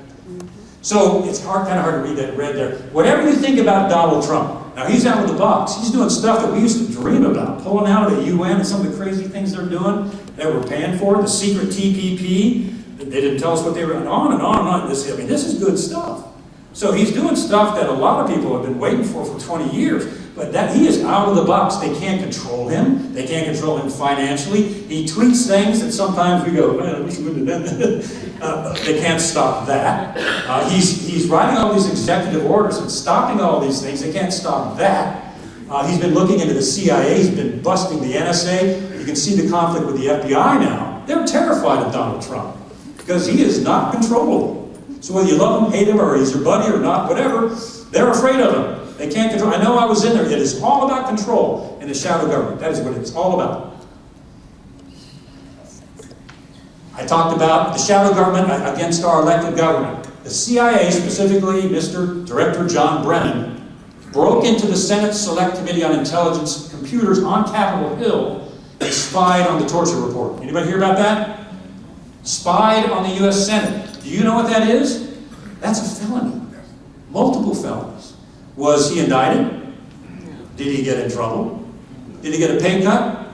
So it's kind of hard to read that red there. Whatever you think about Donald Trump, now he's out of the box. He's doing stuff that we used to dream about, pulling out of the UN and some of the crazy things they're doing that we're paying for, the secret TPP. They didn't tell us what they were, and on and on and on. This is good stuff. So he's doing stuff that a lot of people have been waiting for 20 years, but that he is out of the box. They can't control him. They can't control him financially. He tweets things that sometimes we go, man, I wish we would have done that. They can't stop that. He's writing all these executive orders and stopping all these things. They can't stop that. He's been looking into the CIA. He's been busting the NSA. You can see the conflict with the FBI now. They're terrified of Donald Trump because he is not controllable. So whether you love him, hate him, or he's your buddy or not, whatever, they're afraid of him. They can't control. I know I was in there. It is all about control in the shadow government. That is what it's all about. I talked about the shadow government against our elected government. The CIA, specifically Mr. Director John Brennan, broke into the Senate Select Committee on Intelligence computers on Capitol Hill and spied on the torture report. Anybody hear about that? Spied on the U.S. Senate. Do you know what that is? That's a felony. Multiple felonies. Was he indicted? Did he get in trouble? Did he get a pay cut?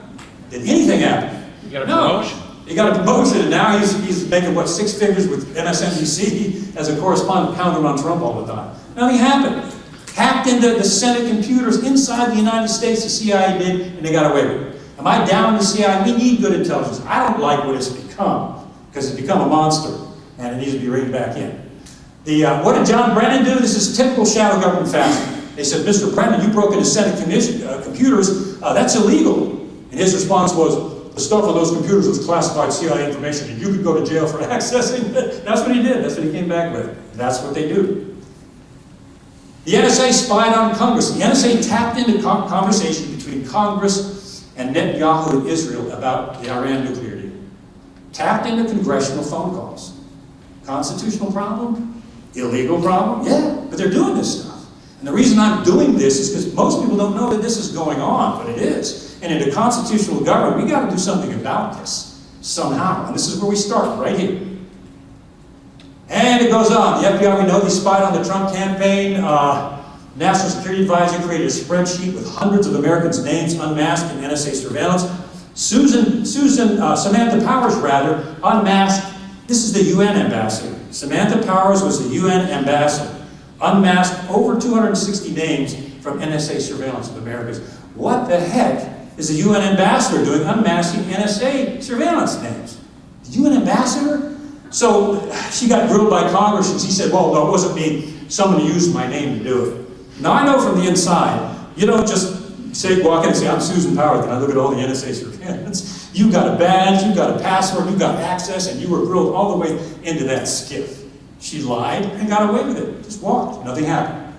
Did anything happen? You got a promotion. He got a promotion, and now he's making, what, 6 figures with MSNBC as a correspondent, pounding on Trump all the time. Nothing happened. Hacked into the Senate computers inside the United States, the CIA did, and they got away with it. Am I down with the CIA? We need good intelligence. I don't like what it's become, because it's become a monster, and it needs to be reined back in. What did John Brennan do? This is typical shadow government fashion. They said, Mr. Brennan, you broke into Senate computers. That's illegal. And his response was, the stuff on those computers was classified CIA information, and you could go to jail for accessing it. That's what he did. That's what he came back with. That's what they do. The NSA spied on Congress. The NSA tapped into conversation between Congress and Netanyahu and Israel about the Iran nuclear deal. Tapped into congressional phone calls. Constitutional problem? Illegal problem? Yeah, but they're doing this stuff. And the reason I'm doing this is because most people don't know that this is going on, but it is. And in a constitutional government, we got to do something about this somehow. And this is where we start, right here. And it goes on. The FBI, we know, they spied on the Trump campaign. National Security Advisor created a spreadsheet with hundreds of Americans' names unmasked in NSA surveillance. Samantha Powers, unmasked. This is the UN ambassador. Samantha Powers was the UN ambassador. Unmasked over 260 names from NSA surveillance of Americans. What the heck is the UN ambassador doing unmasking NSA surveillance names? The UN ambassador? So she got grilled by Congress and she said, well, no, it wasn't me. Someone used my name to do it. Now I know from the inside, you don't just walk in and say, I'm Susan Powers, and I look at all the NSA surveillance. You got a badge, you got a password, you got access, and you were grilled all the way into that skiff. She lied and got away with it. Just walked. Nothing happened.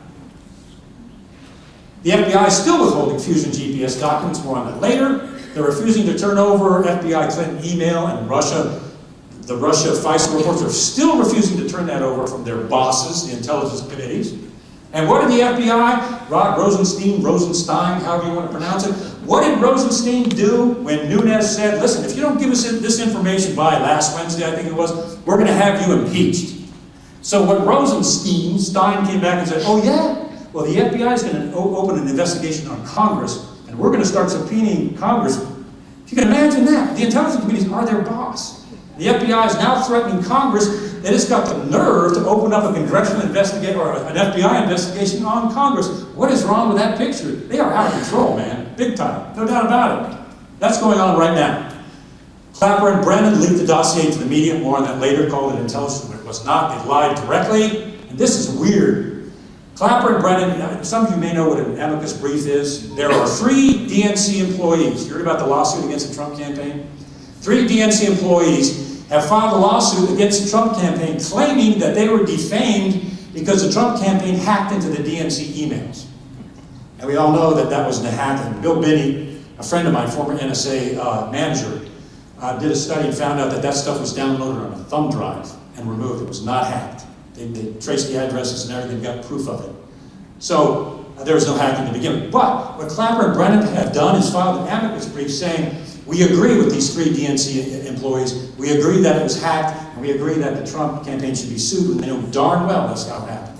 The FBI is still withholding Fusion GPS documents. More on that later. They're refusing to turn over FBI Clinton email and the Russia FISA reports are still refusing to turn that over from their bosses, the intelligence committees. And what did the FBI, Rod Rosenstein, however you want to pronounce it, what did Rosenstein do when Nunes said, listen, if you don't give us this information by last Wednesday, I think it was, we're going to have you impeached. So when Stein came back and said, oh yeah, well the FBI is going to open an investigation on Congress, and we're going to start subpoenaing Congress. If you can imagine that, the intelligence committees are their boss. The FBI is now threatening Congress that it's got the nerve to open up a congressional investigation or an FBI investigation on Congress. What is wrong with that picture? They are out of control, man. Big time. No doubt about it. That's going on right now. Clapper and Brennan leaked the dossier to the media, more on that later, called it intelligence, but it was not. They lied directly. And this is weird. Clapper and Brennan, some of you may know what an amicus brief is. There are 3 DNC employees. You heard about the lawsuit against the Trump campaign? 3 DNC employees have filed a lawsuit against the Trump campaign claiming that they were defamed because the Trump campaign hacked into the DNC emails. And we all know that that wasn't a hacking. Bill Binney, a friend of mine, former NSA manager, did a study and found out that that stuff was downloaded on a thumb drive and removed. It was not hacked. They traced the addresses and everything, got proof of it. So there was no hacking to begin with. But what Clapper and Brennan have done is filed an amicus brief saying, we agree with these 3 DNC employees. We agree that it was hacked, and we agree that the Trump campaign should be sued, and they know darn well that's how it happened.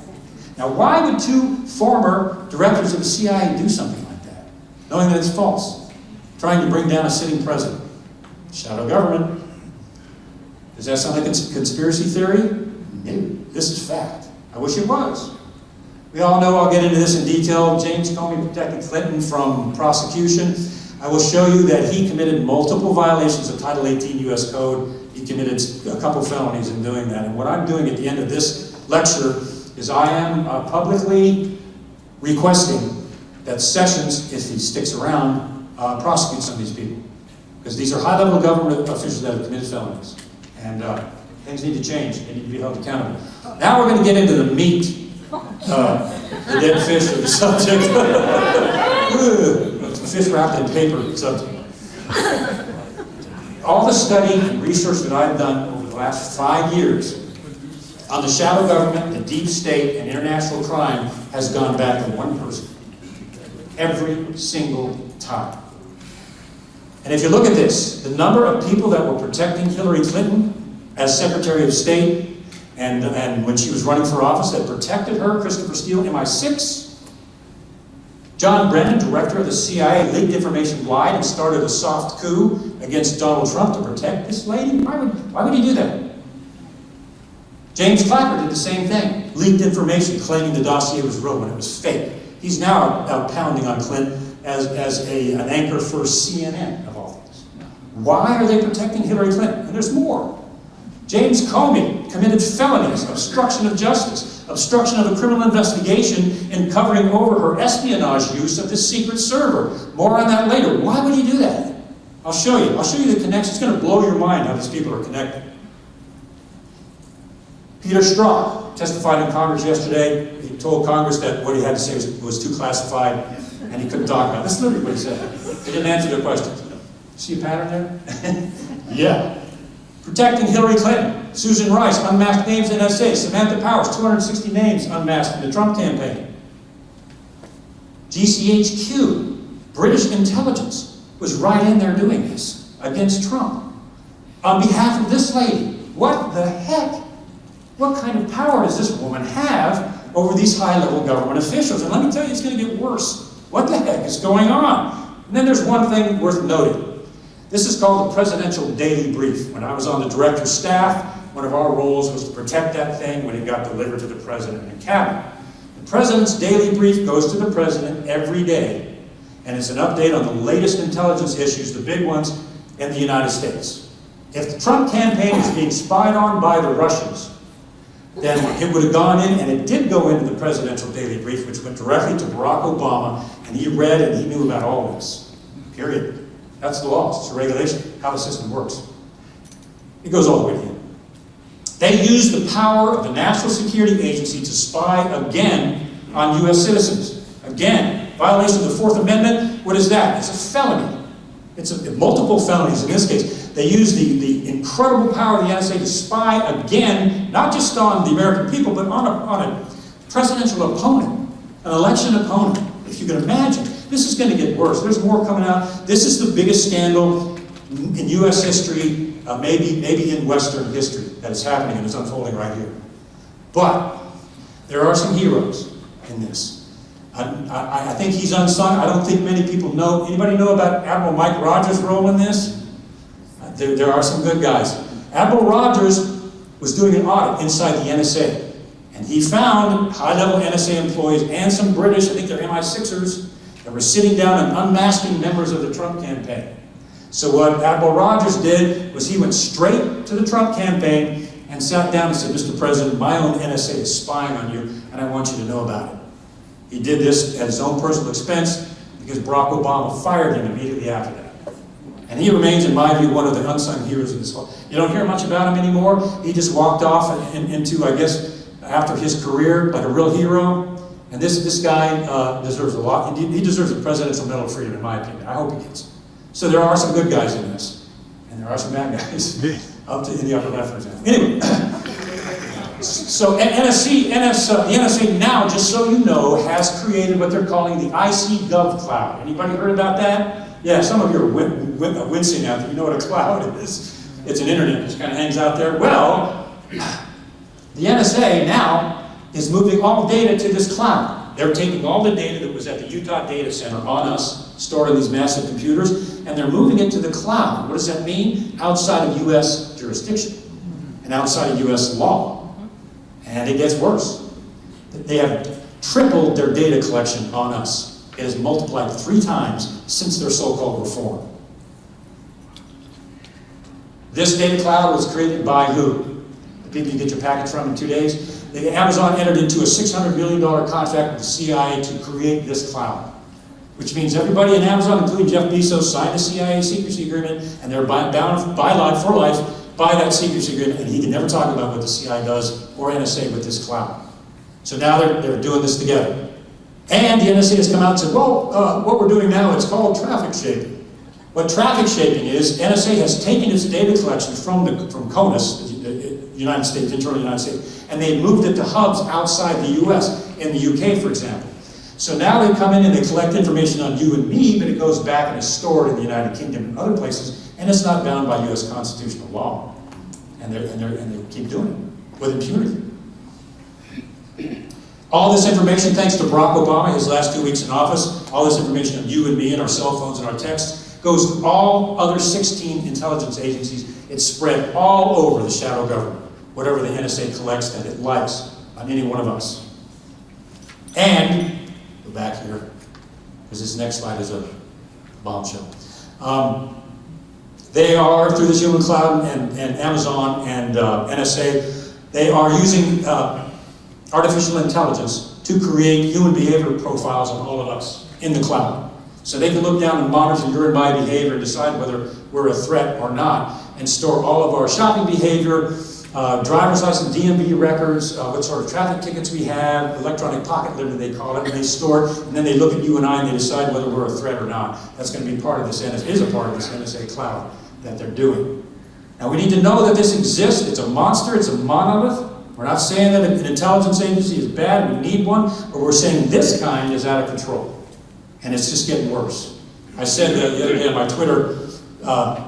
Now, why would 2 former directors of the CIA do something like that, knowing that it's false, trying to bring down a sitting president? Shadow government. Does that sound like a conspiracy theory? No, this is fact. I wish it was. We all know, I'll get into this in detail, James Comey protected Clinton from prosecution. I will show you that he committed multiple violations of Title 18 U.S. Code. He committed a couple felonies in doing that. And what I'm doing at the end of this lecture is I am publicly requesting that Sessions, if he sticks around, prosecute some of these people. Because these are high-level government officials that have committed felonies. And things need to change. They need to be held accountable. Now we're going to get into the meat, the dead fish of the subject. The fish wrapped in paper subject. All the study and research that I've done over the last 5 years on the shadow government, the deep state, and international crime has gone back to one person. Every single time. And if you look at this, the number of people that were protecting Hillary Clinton as Secretary of State and when she was running for office that protected her, Christopher Steele, MI6, John Brennan, director of the CIA, leaked information, lied, and started a soft coup against Donald Trump to protect this lady? Why would he do that? James Clapper did the same thing. Leaked information claiming the dossier was real when it was fake. He's now out pounding on Clinton as an anchor for CNN, of all things. Why are they protecting Hillary Clinton? And there's more. James Comey committed felonies, obstruction of justice, obstruction of a criminal investigation, and covering over her espionage use of the secret server. More on that later. Why would he do that? I'll show you. I'll show you the connection. It's going to blow your mind how these people are connected. Peter Strzok testified in Congress yesterday. He told Congress that what he had to say was too classified, and he couldn't talk about it. That's literally what he said. He didn't answer their questions. See a pattern there? Yeah. Protecting Hillary Clinton, Susan Rice, unmasked names in NSA, Samantha Powers, 260 names unmasked in the Trump campaign. GCHQ, British intelligence, was right in there doing this against Trump. On behalf of this lady, what the heck? What kind of power does this woman have over these high-level government officials? And let me tell you, it's going to get worse. What the heck is going on? And then there's one thing worth noting. This is called the Presidential Daily Brief. When I was on the director's staff, one of our roles was to protect that thing when it got delivered to the president and cabinet. The president's daily brief goes to the president every day, and it's an update on the latest intelligence issues, the big ones, in the United States. If the Trump campaign was being spied on by the Russians, then it would have gone in, and it did go into the Presidential Daily Brief, which went directly to Barack Obama, and he read and he knew about all this, period. That's the law. It's a regulation, how the system works. It goes all the way to him. They use the power of the National Security Agency to spy again on U.S. citizens. Again, violation of the Fourth Amendment. What is that? It's a felony. It's multiple felonies in this case. They use the incredible power of the NSA to spy again, not just on the American people, but on a presidential opponent. An election opponent, if you can imagine. This is going to get worse. There's more coming out. This is the biggest scandal in U.S. history, maybe in Western history, that is happening and is unfolding right here. But there are some heroes in this. I think he's unsung. I don't think many people know. Anybody know about Admiral Mike Rogers' role in this? There are some good guys. Admiral Rogers was doing an audit inside the NSA, and he found high-level NSA employees and some British, I think they're MI6ers, that were sitting down and unmasking members of the Trump campaign. So what Admiral Rogers did was he went straight to the Trump campaign and sat down and said, Mr. President, my own NSA is spying on you, and I want you to know about it. He did this at his own personal expense because Barack Obama fired him immediately after that. And he remains, in my view, one of the unsung heroes of this whole. You don't hear much about him anymore. He just walked off into, I guess, after his career, like a real hero. And this guy deserves a lot. He deserves a Presidential Medal of Freedom, in my opinion. I hope he gets. So there are some good guys in this. And there are some bad guys up to in the upper left, for example. Anyway. So the NSA now, just so you know, has created what they're calling the IC-Gov cloud. Anybody heard about that? Yeah, some of you are wincing out there. You know what a cloud is. It's an internet that just kind of hangs out there. Well, the NSA now is moving all data to this cloud. They're taking all the data that was at the Utah data center on us, stored in these massive computers, and they're moving it to the cloud. What does that mean? Outside of U.S. jurisdiction and outside of U.S. law. And it gets worse. They have tripled their data collection on us. It has multiplied 3 times since their so-called reform. This data cloud was created by who? The people you get your package from in 2 days? Amazon entered into a $600 million contract with the CIA to create this cloud. Which means everybody in Amazon, including Jeff Bezos, signed a CIA secrecy agreement, and they're bound by life, for life, by that secrecy agreement, and he can never talk about what the CIA does or NSA with this cloud. So now they're doing this together. And the NSA has come out and said, well, what we're doing now, it's called traffic shaping. What traffic shaping is, NSA has taken its data collection from CONUS, the United States, internal United States, and they moved it to hubs outside the US, in the UK, for example. So now they come in and they collect information on you and me, but it goes back and is stored in the United Kingdom and other places, and it's not bound by US constitutional law. And they keep doing it with impunity. All this information, thanks to Barack Obama, his last 2 weeks in office, all this information of you and me and our cell phones and our texts goes to all other 16 intelligence agencies. It's spread all over the shadow government, whatever the NSA collects that it likes on any one of us. And, go back here, because this next slide is a bombshell. They are, through this human cloud and Amazon and NSA, they are using artificial intelligence to create human behavior profiles of all of us in the cloud. So they can look down and monitor your and my behavior and decide whether we're a threat or not, and store all of our shopping behavior, driver's license, DMV records, what sort of traffic tickets we have, electronic pocket limit they call it, and they store it, and then they look at you and I and they decide whether we're a threat or not. That's going to be part of this NSA, is a part of this NSA cloud that they're doing. Now we need to know that this exists. It's a monster, it's a monolith. We're not saying that an intelligence agency is bad, we need one, but we're saying this kind is out of control. And it's just getting worse. I said the other day on my Twitter,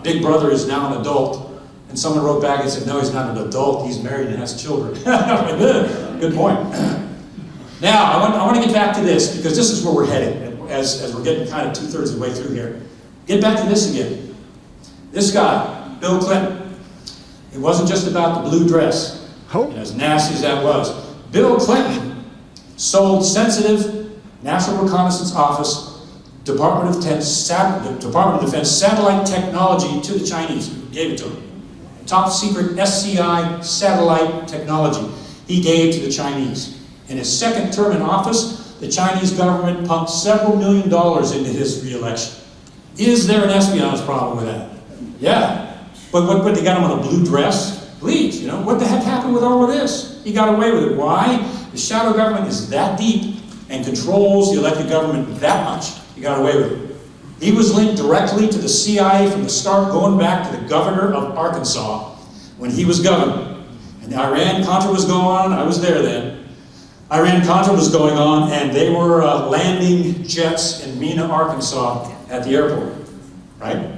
Big Brother is now an adult. And someone wrote back and said, no, he's not an adult, he's married and has children. Good point. Now, I want to get back to this, because this is where we're headed, as we're getting kind of 2/3 of the way through here. Get back to this again. This guy, Bill Clinton, it wasn't just about the blue dress, as nasty as that was. Bill Clinton sold sensitive National Reconnaissance Office, Department of Defense satellite technology to the Chinese. Gave it to them. Top secret SCI satellite technology he gave to the Chinese. In his second term in office, the Chinese government pumped several $1 million into his re-election. Is there an espionage problem with that? Yeah. But what they got him on a blue dress? Please, you know, what the heck happened with all of this? He got away with it. Why? The shadow government is that deep and controls the elected government that much. He got away with it. He was linked directly to the CIA from the start, going back to the governor of Arkansas when he was governor. And the Iran-Contra was going on. I was there then. Iran-Contra was going on, and they were landing jets in Mena, Arkansas at the airport, right?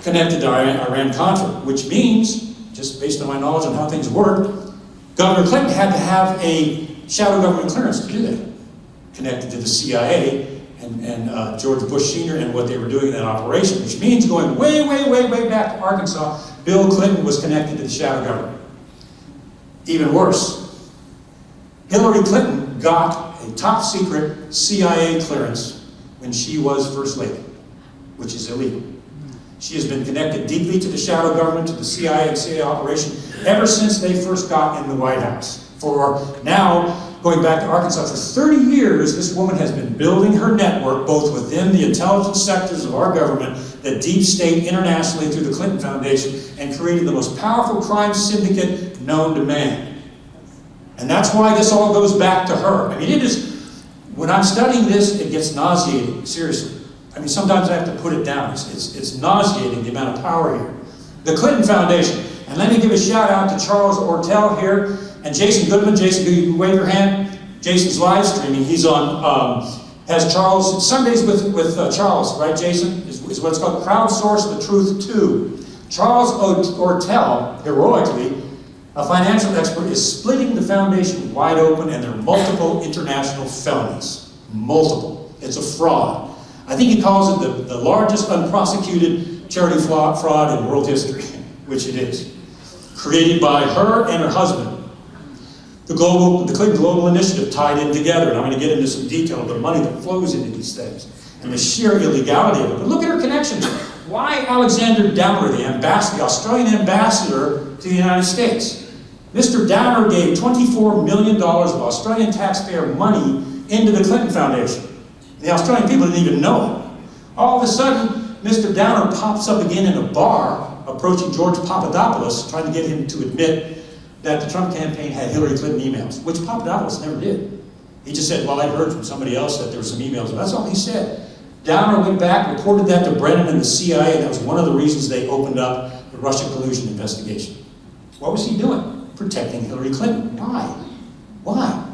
Connected to Iran-Contra, which means, just based on my knowledge on how things work, Governor Clinton had to have a shadow government clearance to do that, connected to the CIA and George Bush Sr. and what they were doing in that operation, which means going way, way, way, way back to Arkansas, Bill Clinton was connected to the shadow government. Even worse, Hillary Clinton got a top secret CIA clearance when she was First Lady, which is illegal. She has been connected deeply to the shadow government, to the CIA and CIA operation, ever since they first got in the White House. For now, going back to Arkansas, for 30 years, this woman has been building her network, both within the intelligence sectors of our government, the deep state internationally through the Clinton Foundation, and created the most powerful crime syndicate known to man. And that's why this all goes back to her. I mean, it is, when I'm studying this, it gets nauseating, seriously. I mean, sometimes I have to put it down. It's nauseating, the amount of power here. The Clinton Foundation. And let me give a shout out to Charles Ortel here, and Jason Goodman. Jason, you can wave your hand. Jason's live streaming. He's on, has Charles, Sundays with Charles, right, Jason? Is what it's called, Crowdsource the Truth 2. Charles Ortel, heroically, a financial expert, is splitting the foundation wide open, and there are multiple international felonies. Multiple. It's a fraud. I think he calls it the largest unprosecuted charity fraud in world history, which it is. Created by her and her husband. The Clinton Global Initiative tied in together, and I'm going to get into some detail of the money that flows into these things, and the sheer illegality of it. But look at her connections. Why Alexander Downer, the Australian ambassador to the United States? Mr. Downer gave $24 million of Australian taxpayer money into the Clinton Foundation. The Australian people didn't even know it. All of a sudden, Mr. Downer pops up again in a bar, approaching George Papadopoulos, trying to get him to admit that the Trump campaign had Hillary Clinton emails, which Papadopoulos never did. He just said, well, I heard from somebody else that there were some emails. That's all he said. Downer went back, reported that to Brennan and the CIA, and that was one of the reasons they opened up the Russia collusion investigation. What was he doing? Protecting Hillary Clinton. Why? Why?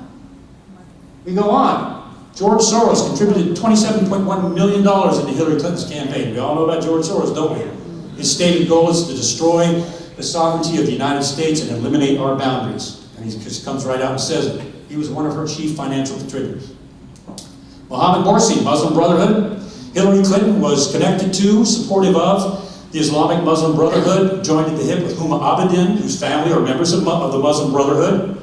We go on. George Soros contributed $27.1 million into Hillary Clinton's campaign. We all know about George Soros, don't we? His stated goal is to destroy the sovereignty of the United States and eliminate our boundaries. And he just comes right out and says it. He was one of her chief financial contributors. Mohammed Morsi, Muslim Brotherhood. Hillary Clinton was connected to, supportive of, the Islamic Muslim Brotherhood, joined at the hip with Huma Abedin, whose family are members of the Muslim Brotherhood.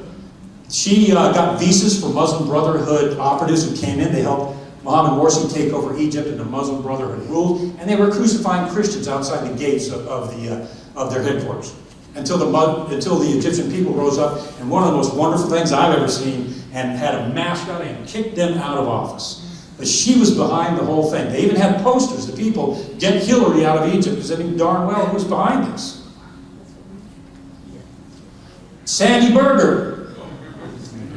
She got visas for Muslim Brotherhood operatives who came in. They helped Mohammed Morsi take over Egypt, and the Muslim Brotherhood ruled. And they were crucifying Christians outside the gates of their headquarters until the Egyptian people rose up. And one of the most wonderful things I've ever seen, and had a mass rally and kicked them out of office. But she was behind the whole thing. They even had posters. The people, get Hillary out of Egypt, because they knew darn well who was behind this. Sandy Berger.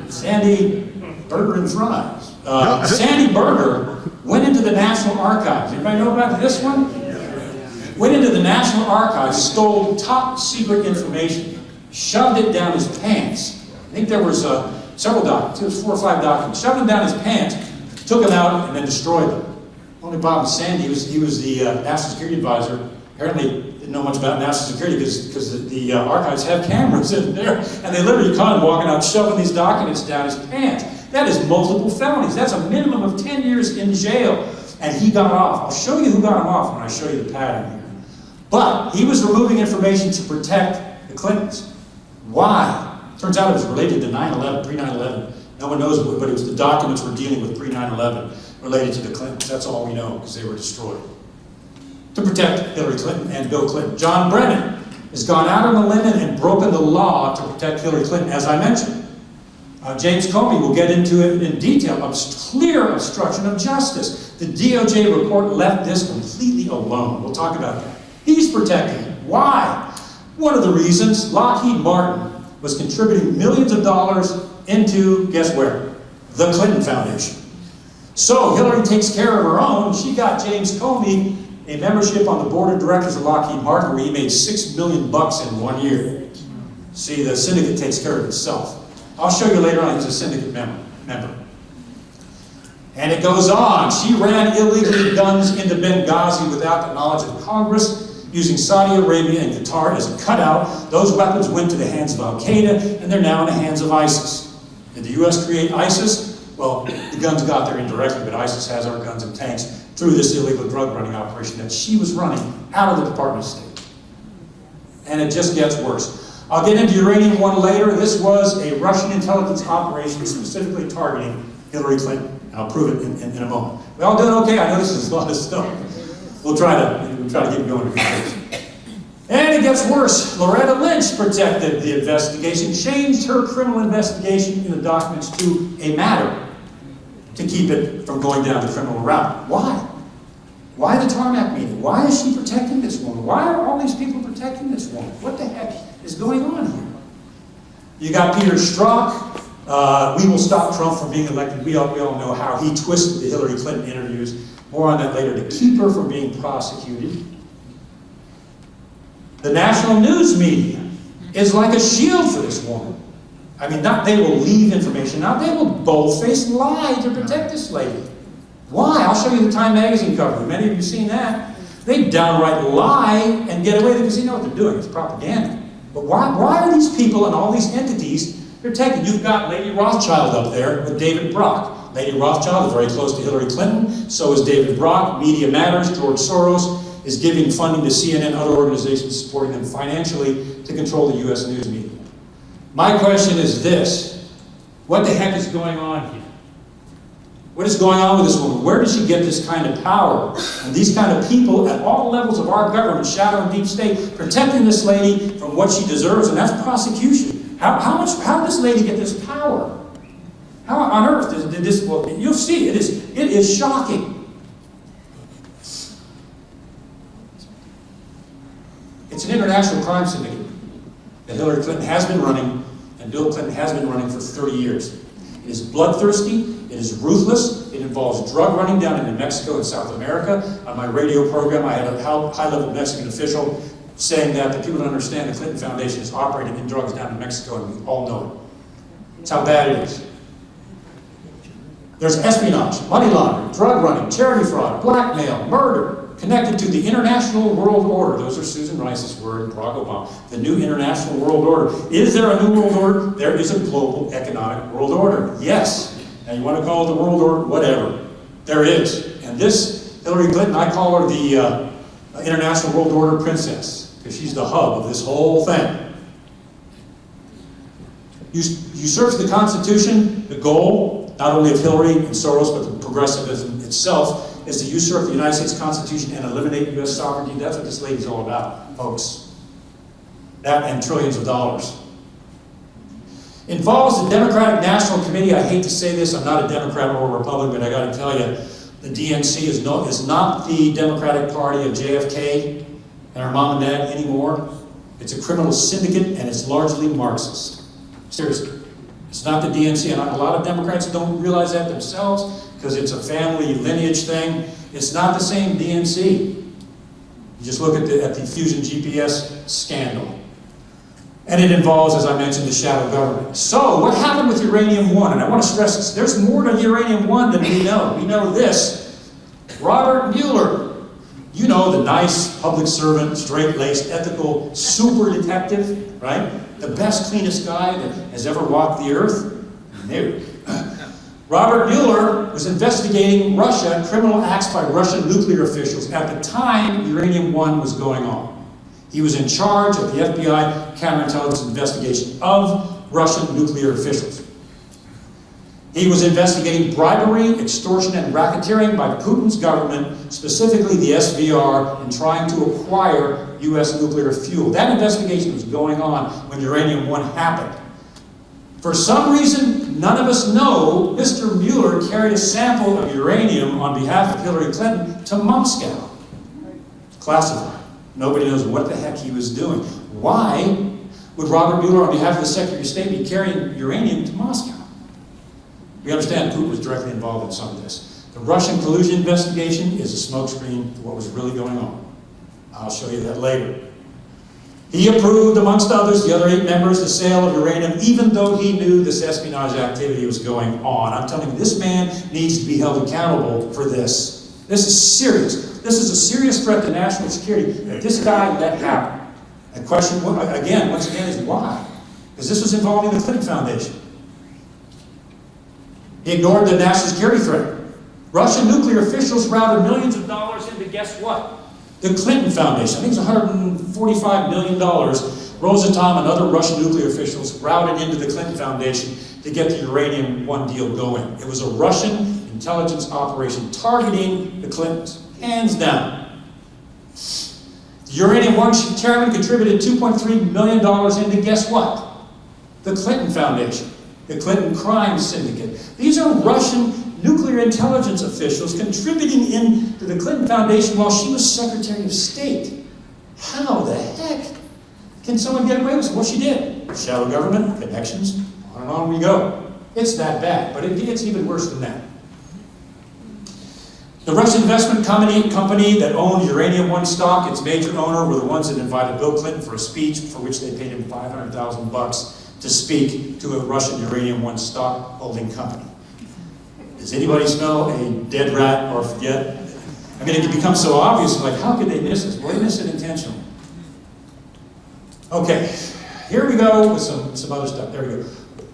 Sandy Berger and Fries. Sandy Berger went into the National Archives. Anybody know about this one? Went into the National Archives, stole top secret information, shoved it down his pants. I think there was several documents, it was 4 or 5 documents, shoved them down his pants, took them out, and then destroyed them. Only problem with Sandy, he was the National Security Advisor. Apparently didn't know much about national security because the archives have cameras in there, and they literally caught him walking out shoving these documents down his pants. That is multiple felonies. That's a minimum of 10 years in jail, and he got off. I'll show you who got him off when I show you the pattern here. But he was removing information to protect the Clintons. Why? Turns out it was related to 9/11, pre-9/11. No one knows, but it was the documents we're dealing with pre-9/11 related to the Clintons. That's all we know, because they were destroyed. To protect Hillary Clinton and Bill Clinton. John Brennan has gone out on a limb and broken the law to protect Hillary Clinton, as I mentioned. James Comey will get into it in detail. Clear obstruction of justice. The DOJ report left this completely alone. We'll talk about that. He's protecting it. Why? One of the reasons, Lockheed Martin was contributing millions of dollars into, guess where? The Clinton Foundation. So Hillary takes care of her own. She got James Comey a membership on the board of directors of Lockheed Martin, where he made $6 million in 1 year. See, the syndicate takes care of itself. I'll show you later on, he's a syndicate member. member. And it goes on. She ran illegally guns into Benghazi without the knowledge of Congress, using Saudi Arabia and Qatar as a cutout. Those weapons went to the hands of Al-Qaeda, and they're now in the hands of ISIS. Did the U.S. create ISIS? Well, the guns got there indirectly, but ISIS has our guns and tanks through this illegal drug running operation that she was running out of the Department of State. And it just gets worse. I'll get into Uranium One later. This was a Russian intelligence operation specifically targeting Hillary Clinton. I'll prove it in a moment. We all doing okay? I know this is a lot of stuff. We'll try to keep going. And it gets worse. Loretta Lynch protected the investigation, changed her criminal investigation in the documents to a matter to keep it from going down the criminal route. Why? Why the tarmac meeting? Why is she protecting this woman? Why are all these people protecting this woman? What the heck is going on here? You got Peter Strzok. We will stop Trump from being elected. We all know how he twisted the Hillary Clinton interviews. More on that later. To keep her from being prosecuted. The national news media is like a shield for this woman. I mean, not they will leave information out, they will bold-faced lie to protect this lady. Why? I'll show you the Time magazine cover. Many of you have seen that. They downright lie and get away with it because they know what they're doing. It's propaganda. But why are these people and all these entities protected? You've got Lady Rothschild up there with David Brock. Lady Rothschild is very close to Hillary Clinton. So is David Brock. Media Matters. George Soros is giving funding to CNN and other organizations supporting them financially to control the U.S. news media. My question is this. What the heck is going on here? What is going on with this woman? Where did she get this kind of power? And these kind of people at all levels of our government, shadow and deep state, protecting this lady from what she deserves, and that's prosecution. How did this lady get this power? How on earth did this, well, you'll see, it is shocking. It's an international crime syndicate that Hillary Clinton has been running and Bill Clinton has been running for 30 years. It is bloodthirsty, it is ruthless, it involves drug running down into Mexico and South America. On my radio program, I had a high-level Mexican official saying that the people don't understand the Clinton Foundation is operating in drugs down in Mexico, and we all know it. It's how bad it is. There's espionage, money laundering, drug running, charity fraud, blackmail, murder, connected to the international world order. Those are Susan Rice's word and Barack Obama. The new international world order. Is there a new world order? There is a global economic world order. Yes. Now you want to call it the world order? Whatever. There is. And this, Hillary Clinton, I call her the international world order princess, because she's the hub of this whole thing. Usurps the Constitution, the goal, not only of Hillary and Soros, but the progressivism itself, is to usurp the United States Constitution and eliminate U.S. sovereignty. That's what this lady's all about, folks. That and trillions of dollars. Involves the Democratic National Committee. I hate to say this, I'm not a Democrat or a Republican, but I got to tell you, the DNC is not the Democratic Party of JFK and our mom and dad anymore. It's a criminal syndicate, and it's largely Marxist. Seriously. It's not the DNC, and a lot of Democrats don't realize that themselves, because it's a family lineage thing. It's not the same DNC. You just look at the Fusion GPS scandal. And it involves, as I mentioned, the shadow government. So, what happened with Uranium One? And I want to stress this. There's more to Uranium One than we know. We know this. Robert Mueller, you know, the nice public servant, straight-laced, ethical, super detective, right? The best, cleanest guy that has ever walked the earth? No. Robert Mueller was investigating Russia and criminal acts by Russian nuclear officials at the time Uranium One was going on. He was in charge of the FBI counterintelligence investigation of Russian nuclear officials. He was investigating bribery, extortion, and racketeering by Putin's government, specifically the SVR, in trying to acquire U.S. nuclear fuel. That investigation was going on when Uranium One happened. For some reason, none of us know, Mr. Mueller carried a sample of uranium on behalf of Hillary Clinton to Moscow. Classified. Nobody knows what the heck he was doing. Why would Robert Mueller, on behalf of the Secretary of State, be carrying uranium to Moscow? We understand Putin was directly involved in some of this. The Russian collusion investigation is a smokescreen for what was really going on. I'll show you that later. He approved, amongst others, the other 8 members, the sale of uranium, even though he knew this espionage activity was going on. I'm telling you, this man needs to be held accountable for this. This is serious. This is a serious threat to national security that this guy let happen. The question, again, once again, is why? Because this was involving the Clinton Foundation. He ignored the national security threat. Russian nuclear officials routed millions of dollars into, guess what? The Clinton Foundation. I think it's $145 million. Rosatom and other Russian nuclear officials routed into the Clinton Foundation to get the Uranium One deal going. It was a Russian intelligence operation targeting the Clintons. Hands down. The Uranium One chairman contributed $2.3 million into, guess what? The Clinton Foundation. The Clinton crime syndicate. These are Russian nuclear intelligence officials contributing into the Clinton Foundation while she was Secretary of State. How the heck can someone get away with it? Well, she did. Shadow government, connections, on and on we go. It's that bad, but it's even worse than that. The Russian investment company that owned Uranium One stock, its major owner, were the ones that invited Bill Clinton for a speech for which they paid him $500,000 to speak to a Russian Uranium One stock holding company. Does anybody smell a dead rat or forget? I mean, it becomes so obvious, like, how could they miss this? Well, they missed it intentionally. Okay, here we go with some other stuff. There we go.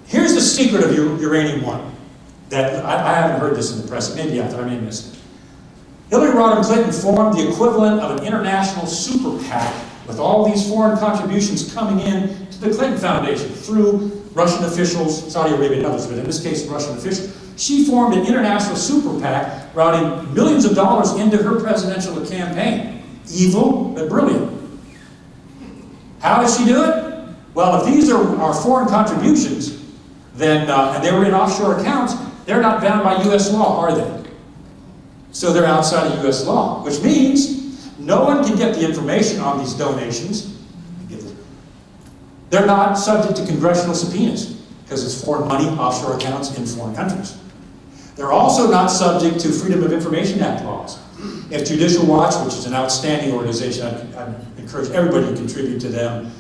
Here's the secret of Uranium One. That I haven't heard this in the press. Maybe I may have missed it. Hillary Rodham Clinton formed the equivalent of an international super PAC with all these foreign contributions coming in to the Clinton Foundation through Russian officials, Saudi Arabia and others, but in this case, Russian officials. She formed an international super PAC routing millions of dollars into her presidential campaign. Evil, but brilliant. How does she do it? Well, if these are foreign contributions, then, and they were in offshore accounts, they're not bound by U.S. law, are they? So they're outside of U.S. law, which means no one can get the information on these donations. They're not subject to congressional subpoenas because it's foreign money, offshore accounts in foreign countries. They're also not subject to Freedom of Information Act laws. If Judicial Watch, which is an outstanding organization, I encourage everybody to contribute to them,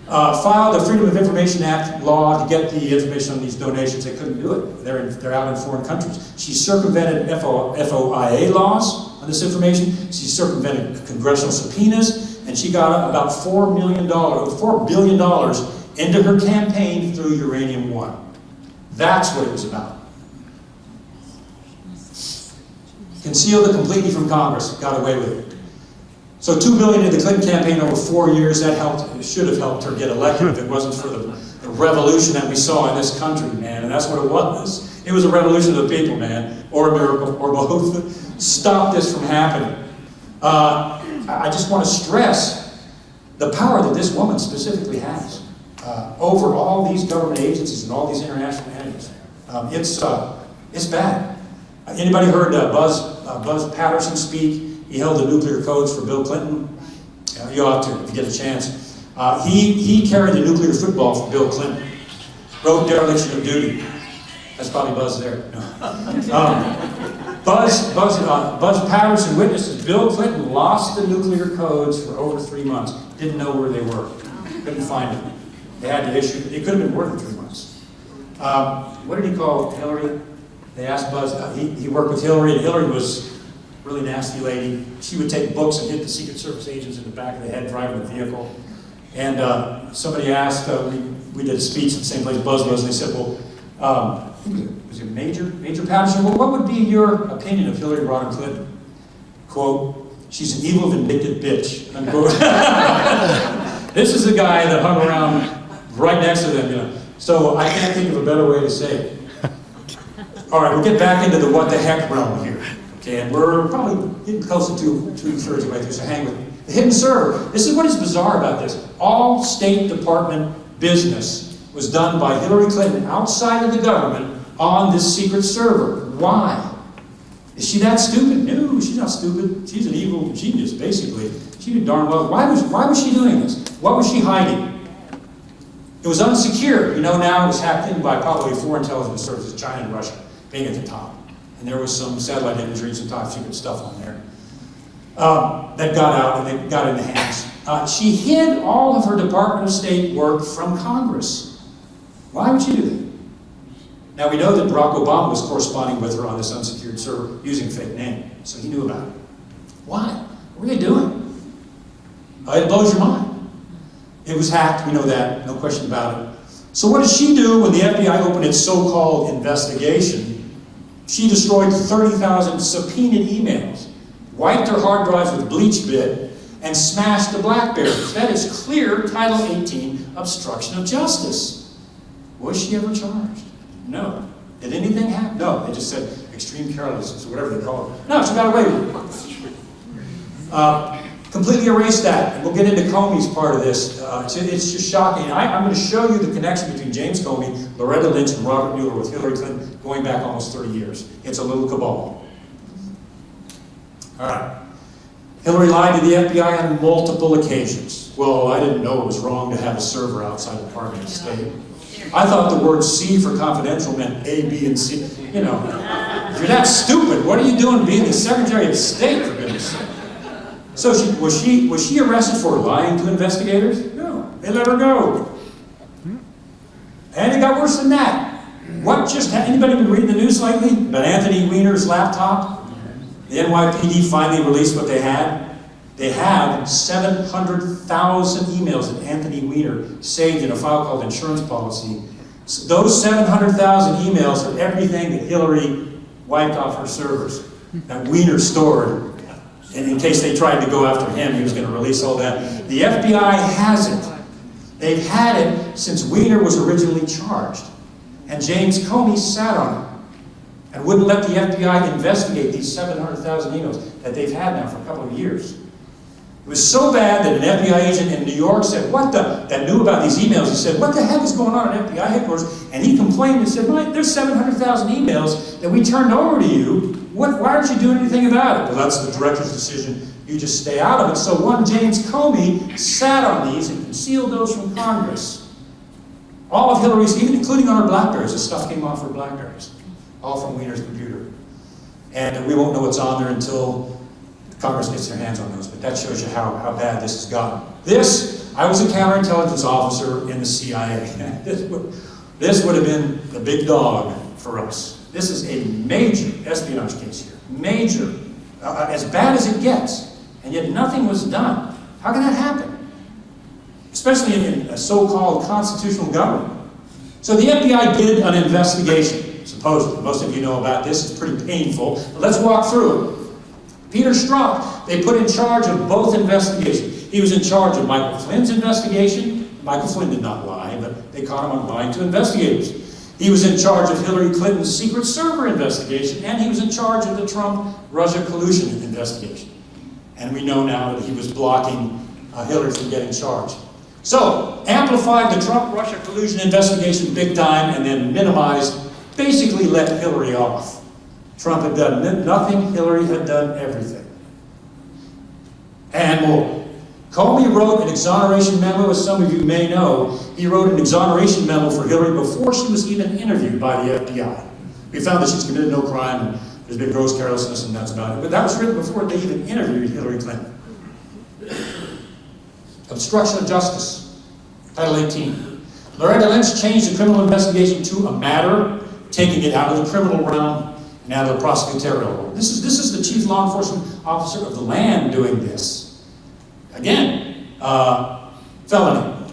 filed a Freedom of Information Act law to get the information on these donations, they couldn't do it. They're out in foreign countries. She circumvented FOIA laws on this information. She circumvented congressional subpoenas, and she got about $4 billion into her campaign through Uranium One. That's what it was about. Concealed it completely from Congress, got away with it. So $2 billion in the Clinton campaign over 4 years, that helped, it should have helped her get elected if it wasn't for the revolution that we saw in this country, man, and that's what it was. It was a revolution of the people, man, or a miracle, or both. Stop this from happening. I just want to stress the power that this woman specifically has over all these government agencies and all these international entities. It's bad. Anybody heard Buzz Patterson speak? He held the nuclear codes for Bill Clinton. You ought to, if you get a chance. He carried the nuclear football for Bill Clinton. Wrote Dereliction of Duty. That's probably Buzz there. No. Buzz Patterson witnesses Bill Clinton lost the nuclear codes for over 3 months. Didn't know where they were. Couldn't find them. They had to issue. It could have been more than 3 months. What did he call Hillary? They asked Buzz. He worked with Hillary, and Hillary was a really nasty lady. She would take books and hit the Secret Service agents in the back of the head driving the vehicle. And somebody asked, we did a speech in the same place Buzz was, and they said, well, was it Major Patterson? Well, what would be your opinion of Hillary Rodham Clinton? Quote, she's an evil, vindictive bitch, unquote. This is the guy that hung around right next to them, you know. So I can't think of a better way to say it. All right, we'll get back into the what the heck realm here. Okay, and we're probably getting closer to 2/3 of the way through, so hang with me. The hidden server. This is what is bizarre about this. All State Department business was done by Hillary Clinton outside of the government on this secret server. Why? Is she that stupid? No, she's not stupid. She's an evil genius, basically. She did darn well. Why was she doing this? What was she hiding? It was unsecure. You know, now it was hacked in by probably 4 intelligence services, China and Russia, being at the top. And there was some satellite imagery and some top secret stuff on there that got out and they got in the hands She hid all of her Department of State work from Congress. Why would she do that? Now we know that Barack Obama was corresponding with her on this unsecured server using a fake name, so he knew about it. Why? What were they doing? It blows your mind. It was hacked, we know that, no question about it. So what did she do when the FBI opened its so-called investigation? She destroyed 30,000 subpoenaed emails, wiped her hard drives with bleach bit, and smashed the BlackBerries. That is clear Title 18 obstruction of justice. Was she ever charged? No. Did anything happen? No. They just said extreme carelessness, or whatever they call it. No, she got away with it. Completely erased that. And we'll get into Comey's part of this. It's just shocking. I'm going to show you the connection between James Comey, Loretta Lynch, and Robert Mueller with Hillary Clinton going back almost 30 years. It's a little cabal. All right. Hillary lied to the FBI on multiple occasions. Well, I didn't know it was wrong to have a server outside the Department of State. I thought the word C for confidential meant A, B, and C. You know, if you're that stupid, what are you doing being the Secretary of State, for goodness sake? So was she arrested for lying to investigators? No, they let her go. And it got worse than that. What just happened? Anybody been reading the news lately about Anthony Weiner's laptop? The NYPD finally released what they had. They have 700,000 emails that Anthony Weiner saved in a file called insurance policy. So those 700,000 emails are everything that Hillary wiped off her servers, that Weiner stored. And in case they tried to go after him, he was going to release all that. The FBI has it. They've had it since Weiner was originally charged. And James Comey sat on it and wouldn't let the FBI investigate these 700,000 emails that they've had now for a couple of years. It was so bad that an FBI agent in New York said, that knew about these emails, he said, what the heck is going on at FBI headquarters? And he complained and said, there's 700,000 emails that we turned over to you. Why aren't you doing anything about it? Well, that's the director's decision. You just stay out of it. So one James Comey sat on these and concealed those from Congress. All of Hillary's, even including on her BlackBerries, the stuff came off her BlackBerries. All from Weiner's computer. And we won't know what's on there until Congress gets their hands on those. But that shows you how bad this has gotten. I was a counterintelligence officer in the CIA. This would have been the big dog for us. This is a major espionage case here. Major. As bad as it gets. And yet nothing was done. How can that happen? Especially in a so-called constitutional government. So the FBI did an investigation, supposedly. Most of you know about this. It's pretty painful. But let's walk through it. Peter Strzok, they put in charge of both investigations. He was in charge of Michael Flynn's investigation. Michael Flynn did not lie, but they caught him on lying to investigators. He was in charge of Hillary Clinton's secret server investigation, and he was in charge of the Trump-Russia collusion investigation. And we know now that he was blocking Hillary from getting charged. So, amplified the Trump-Russia collusion investigation big time, and then minimized, basically let Hillary off. Trump had done nothing, Hillary had done everything. And more. Comey wrote an exoneration memo, as some of you may know. He wrote an exoneration memo for Hillary before she was even interviewed by the FBI. We found that she's committed no crime, and there's been gross carelessness, and that's about it. But that was written before they even interviewed Hillary Clinton. Obstruction of justice, Title 18. Loretta Lynch changed the criminal investigation to a matter, taking it out of the criminal realm and out of the prosecutorial realm. This is the chief law enforcement officer of the land doing this. Again, felony.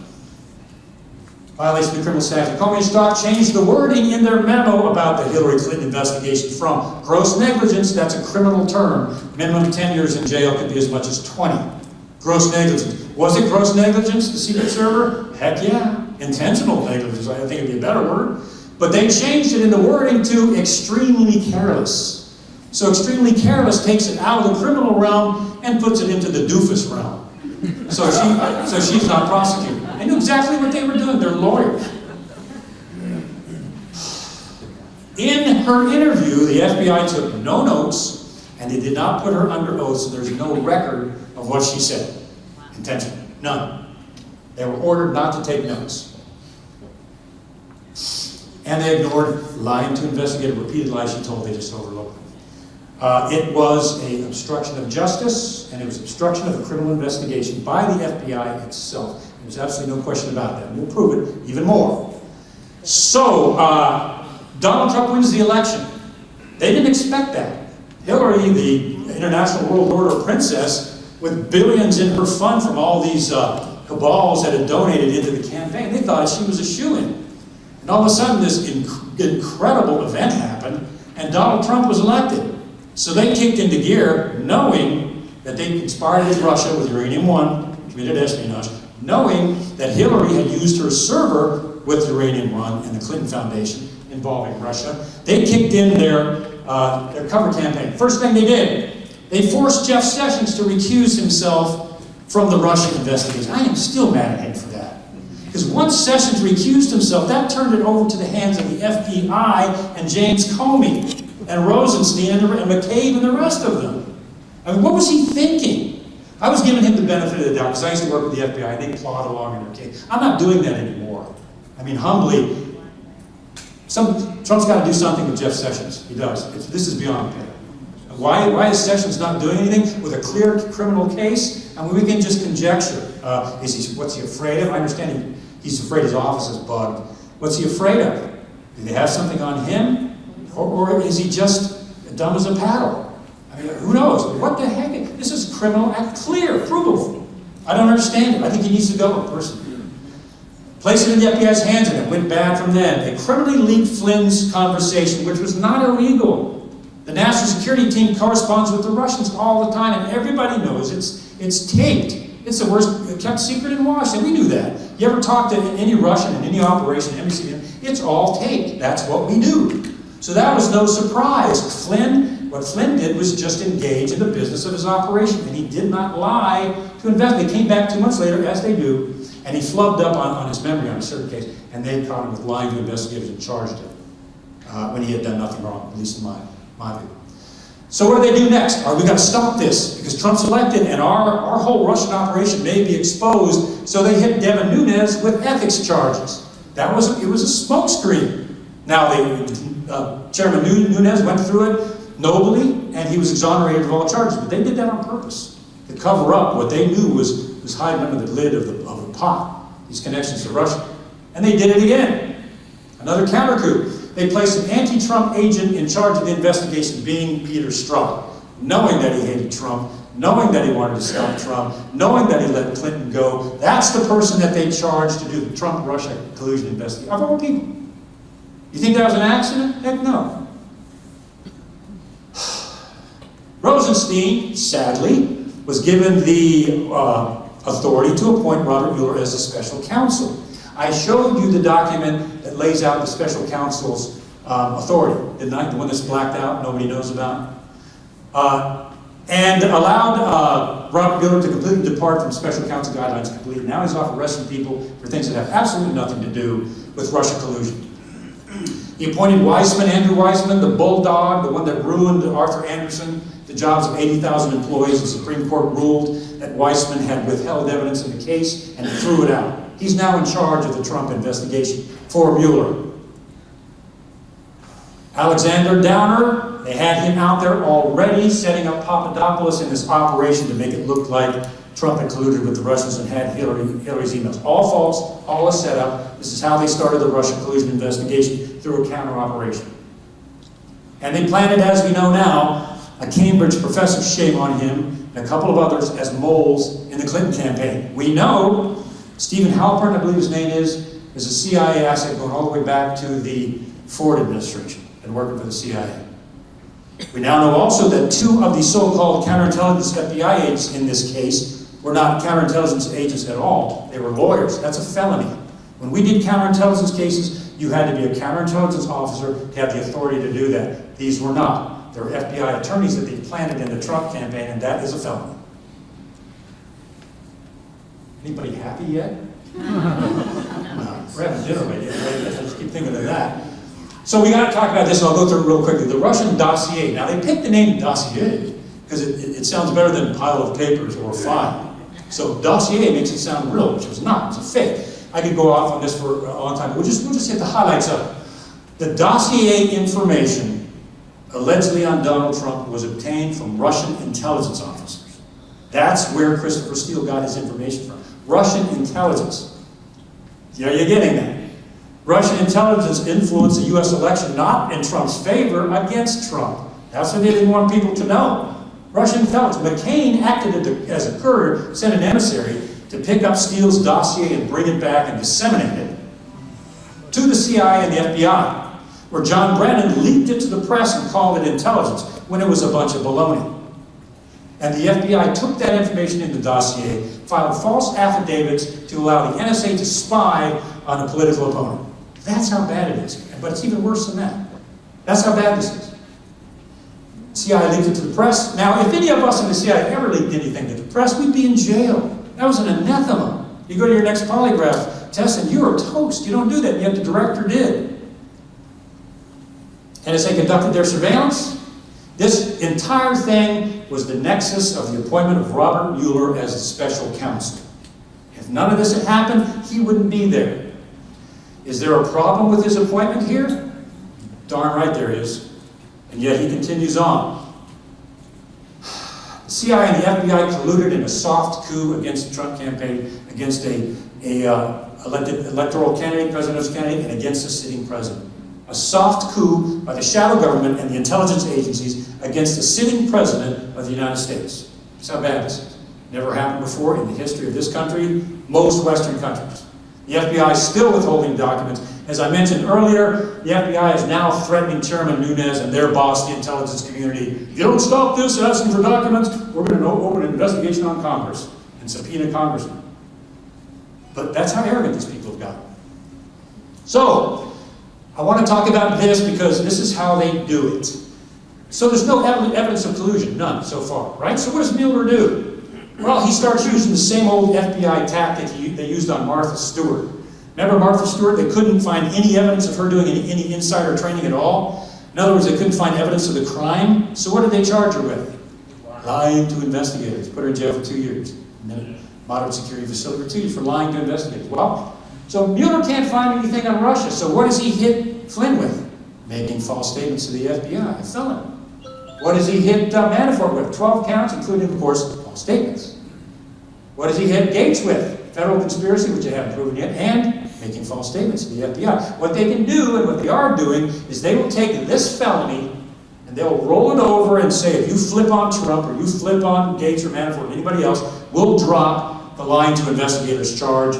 Violation of the criminal statute. Comey and Strzok changed the wording in their memo about the Hillary Clinton investigation from gross negligence, that's a criminal term, minimum 10 years in jail, could be as much as 20. Gross negligence. Was it gross negligence, the secret server? Heck yeah. Intentional negligence, I think it'd be a better word. But they changed it in the wording to extremely careless. So extremely careless takes it out of the criminal realm and puts it into the doofus realm. So she's not prosecuted. They knew exactly what they were doing. They're lawyers. In her interview, the FBI took no notes, and they did not put her under oath, so there's no record of what she said. Intentionally. None. They were ordered not to take notes. And they ignored lying to investigate, repeated lies she told, they just overlooked them. It was an obstruction of justice, and it was obstruction of a criminal investigation by the FBI itself. There's absolutely no question about that. And we'll prove it even more. So, Donald Trump wins the election. They didn't expect that. Hillary, the international world order princess, with billions in her fund from all these cabals that had donated into the campaign, they thought she was a shoo-in. And all of a sudden, this incredible event happened, and Donald Trump was elected. So they kicked into gear, knowing that they conspired with Russia with Uranium One, committed espionage, knowing that Hillary had used her server with Uranium One and the Clinton Foundation involving Russia. They kicked in their cover campaign. First thing they did, they forced Jeff Sessions to recuse himself from the Russian investigation. I am still mad at him for that. Because once Sessions recused himself, that turned it over to the hands of the FBI and James Comey and Rosenstein and McCabe and the rest of them. I mean, what was he thinking? I was giving him the benefit of the doubt because I used to work with the FBI and they plod along in their case. I'm not doing that anymore. I mean, humbly, Trump's got to do something with Jeff Sessions. He does. This is beyond repair. Why is Sessions not doing anything with a clear criminal case? I mean, we can just conjecture. What's he afraid of? I understand he's afraid his office is bugged. What's he afraid of? Do they have something on him? Or is he just dumb as a paddle? I mean, who knows? What the heck? This is criminal act, clear, provable. I don't understand it. I think he needs to go, personally. Place it in the FBI's hands, and it went bad from then. They criminally leaked Flynn's conversation, which was not illegal. The National Security Team corresponds with the Russians all the time, and everybody knows it's taped. It's the worst kept secret in Washington. We knew that. You ever talk to any Russian in any operation, it's all taped. That's what we do. So that was no surprise. What Flynn did was just engage in the business of his operation, and he did not lie to investigate. They came back 2 months later, as they do, and he flubbed up on his memory on a certain case, and they caught him with lying to investigators and charged him when he had done nothing wrong, at least in my view. So what do they do next? We've got to stop this, because Trump's elected, and our whole Russian operation may be exposed, so they hit Devin Nunes with ethics charges. It was a smokescreen. Now, Chairman Nunes went through it nobly, and he was exonerated of all charges, but they did that on purpose. To cover up what they knew was hiding under the lid of the pot, these connections to Russia. And they did it again. Another counter coup. They placed an anti-Trump agent in charge of the investigation, being Peter Strzok, knowing that he hated Trump, knowing that he wanted to stop Trump, knowing that he let Clinton go. That's the person that they charged to do the Trump-Russia collusion investigation. Of all people. You think that was an accident? Heck no. Rosenstein, sadly, was given the authority to appoint Robert Mueller as a special counsel. I showed you the document that lays out the special counsel's authority, didn't I? The one that's blacked out, nobody knows about. And allowed Robert Mueller to completely depart from special counsel guidelines completely. Now he's off arresting people for things that have absolutely nothing to do with Russia collusion. He appointed Andrew Weissman, the bulldog, the one that ruined Arthur Anderson, the jobs of 80,000 employees. The Supreme Court ruled that Weissman had withheld evidence in the case and threw it out. He's now in charge of the Trump investigation for Mueller. Alexander Downer, they had him out there already setting up Papadopoulos in this operation to make it look like Trump had colluded with the Russians and had Hillary's emails. All false, all a setup. This is how they started the Russian collusion investigation, through a counter-operation. And they planned it, as we know now, a Cambridge professor, shame on him, and a couple of others as moles in the Clinton campaign. We know Stephen Halpern, I believe his name is a CIA asset going all the way back to the Ford administration and working for the CIA. We now know also that 2 of the so-called counterintelligence FBI agents in this case were not counterintelligence agents at all. They were lawyers. That's a felony. When we did counterintelligence cases, you had to be a counterintelligence officer to have the authority to do that. These were not. They were FBI attorneys that they planted in the Trump campaign, and that is a felony. Anybody happy yet? No. We're having dinner later. I just keep thinking of that. So we got to talk about this, and I'll go through it real quickly. The Russian dossier. Now, they picked the name dossier because it sounds better than pile of papers or file. So dossier makes it sound real, which was not. It's a fake. I could go off on this for a long time, but we'll just hit the highlights of it. The dossier information allegedly on Donald Trump was obtained from Russian intelligence officers. That's where Christopher Steele got his information from. Russian intelligence. Are you getting that? Russian intelligence influenced the U.S. election not in Trump's favor, against Trump. That's what they didn't want people to know. Russian intelligence. McCain acted as a courier, sent an emissary to pick up Steele's dossier and bring it back and disseminate it to the CIA and the FBI, where John Brennan leaked it to the press and called it intelligence when it was a bunch of baloney. And the FBI took that information in the dossier, filed false affidavits to allow the NSA to spy on a political opponent. That's how bad it is. But it's even worse than that. That's how bad this is. CIA leaked it to the press. Now, if any of us in the CIA ever leaked anything to the press, we'd be in jail. That was an anathema. You go to your next polygraph test and you're toast. You don't do that, and yet the director did. NSA conducted their surveillance. This entire thing was the nexus of the appointment of Robert Mueller as the special counsel. If none of this had happened, he wouldn't be there. Is there a problem with his appointment here? Darn right there is. And yet he continues on. The CIA and the FBI colluded in a soft coup against the Trump campaign, against a elected electoral candidate, presidential candidate, and against the sitting president. A soft coup by the shadow government and the intelligence agencies against the sitting president of the United States. That's how bad this is. Never happened before in the history of this country, most Western countries. The FBI is still withholding documents. As I mentioned earlier, the FBI is now threatening Chairman Nunes and their boss, the intelligence community. If you don't stop this asking for documents, we're going to open an investigation on Congress and subpoena congressmen. But that's how arrogant these people have gotten. So, I want to talk about this because this is how they do it. So there's no evidence of collusion, none so far, right? So what does Mueller do? Well, he starts using the same old FBI tactic they used on Martha Stewart. Remember Martha Stewart? They couldn't find any evidence of her doing any insider training at all. In other words, they couldn't find evidence of the crime. So what did they charge her with? Lying to investigators. Put her in jail for 2 years. And then a moderate security facility for 2 years for lying to investigators. Well, so Mueller can't find anything on Russia. So what does he hit Flynn with? Making false statements to the FBI, a felony. What does he hit Manafort with? 12 counts, including, of course, false statements. What does he hit Gates with? Federal conspiracy, which they haven't proven yet, and making false statements to the FBI. What they can do, and what they are doing, is they will take this felony and they'll roll it over and say, if you flip on Trump or you flip on Gates or Manafort or anybody else, we'll drop the lying to investigators charge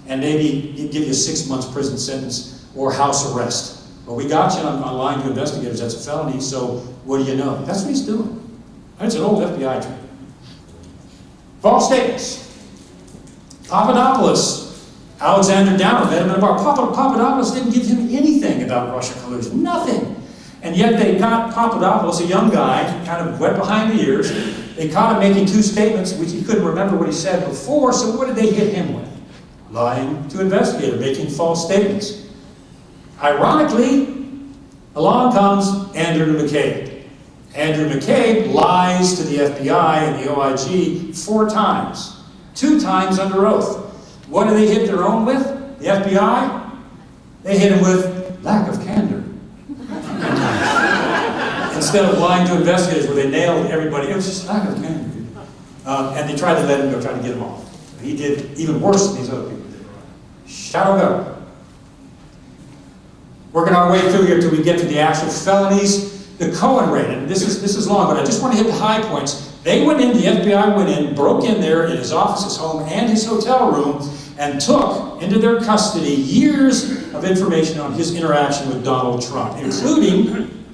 and maybe give you a 6 months prison sentence or house arrest. Well, we got you on lying to investigators, that's a felony, so what do you know? That's what he's doing. That's an old FBI trick. False statements. Papadopoulos, Alexander Downer met him in a bar. Papadopoulos didn't give him anything about Russia collusion, nothing. And yet they caught Papadopoulos, a young guy, kind of wet behind the ears. They caught him making 2 statements, which he couldn't remember what he said before, so what did they hit him with? Lying to investigator, making false statements. Ironically, along comes Andrew McCabe. Andrew McCabe lies to the FBI and the OIG 4 times. 2 times under oath. What do they hit their own with? The FBI? They hit him with lack of candor. Instead of lying to investigators where they nailed everybody, it was just lack of candor. And they tried to let him go, trying to get him off. He did even worse than these other people did. Shadow government. Working our way through here till we get to the actual felonies. The Cohen raid, and this is long, but I just want to hit the high points. They went in, the FBI went in, broke in there in his office, his home, and his hotel room, and took into their custody years of information on his interaction with Donald Trump, including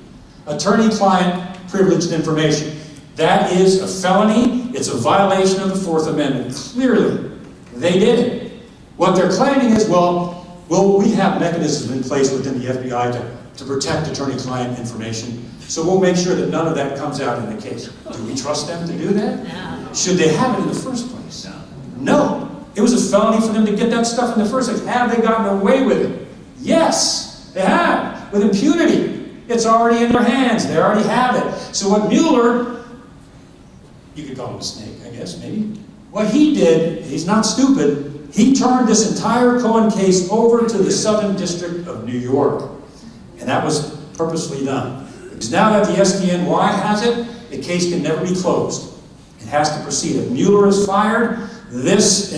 attorney-client privileged information. That is a felony. It's a violation of the 4th Amendment. Clearly, they did it. What they're claiming is, well, we have mechanisms in place within the FBI to protect attorney-client information, so we'll make sure that none of that comes out in the case. Do we trust them to do that? No. Should they have it in the first place? No. It was a felony for them to get that stuff in the first place. Have they gotten away with it? Yes, they have, with impunity. It's already in their hands. They already have it. So what Mueller, you could call him a snake, I guess, maybe. What he did, he's not stupid, he turned this entire Cohen case over to the Southern District of New York. And that was purposely done. The Because now that the SDNY has it, the case can never be closed. It has to proceed. If Mueller is fired, this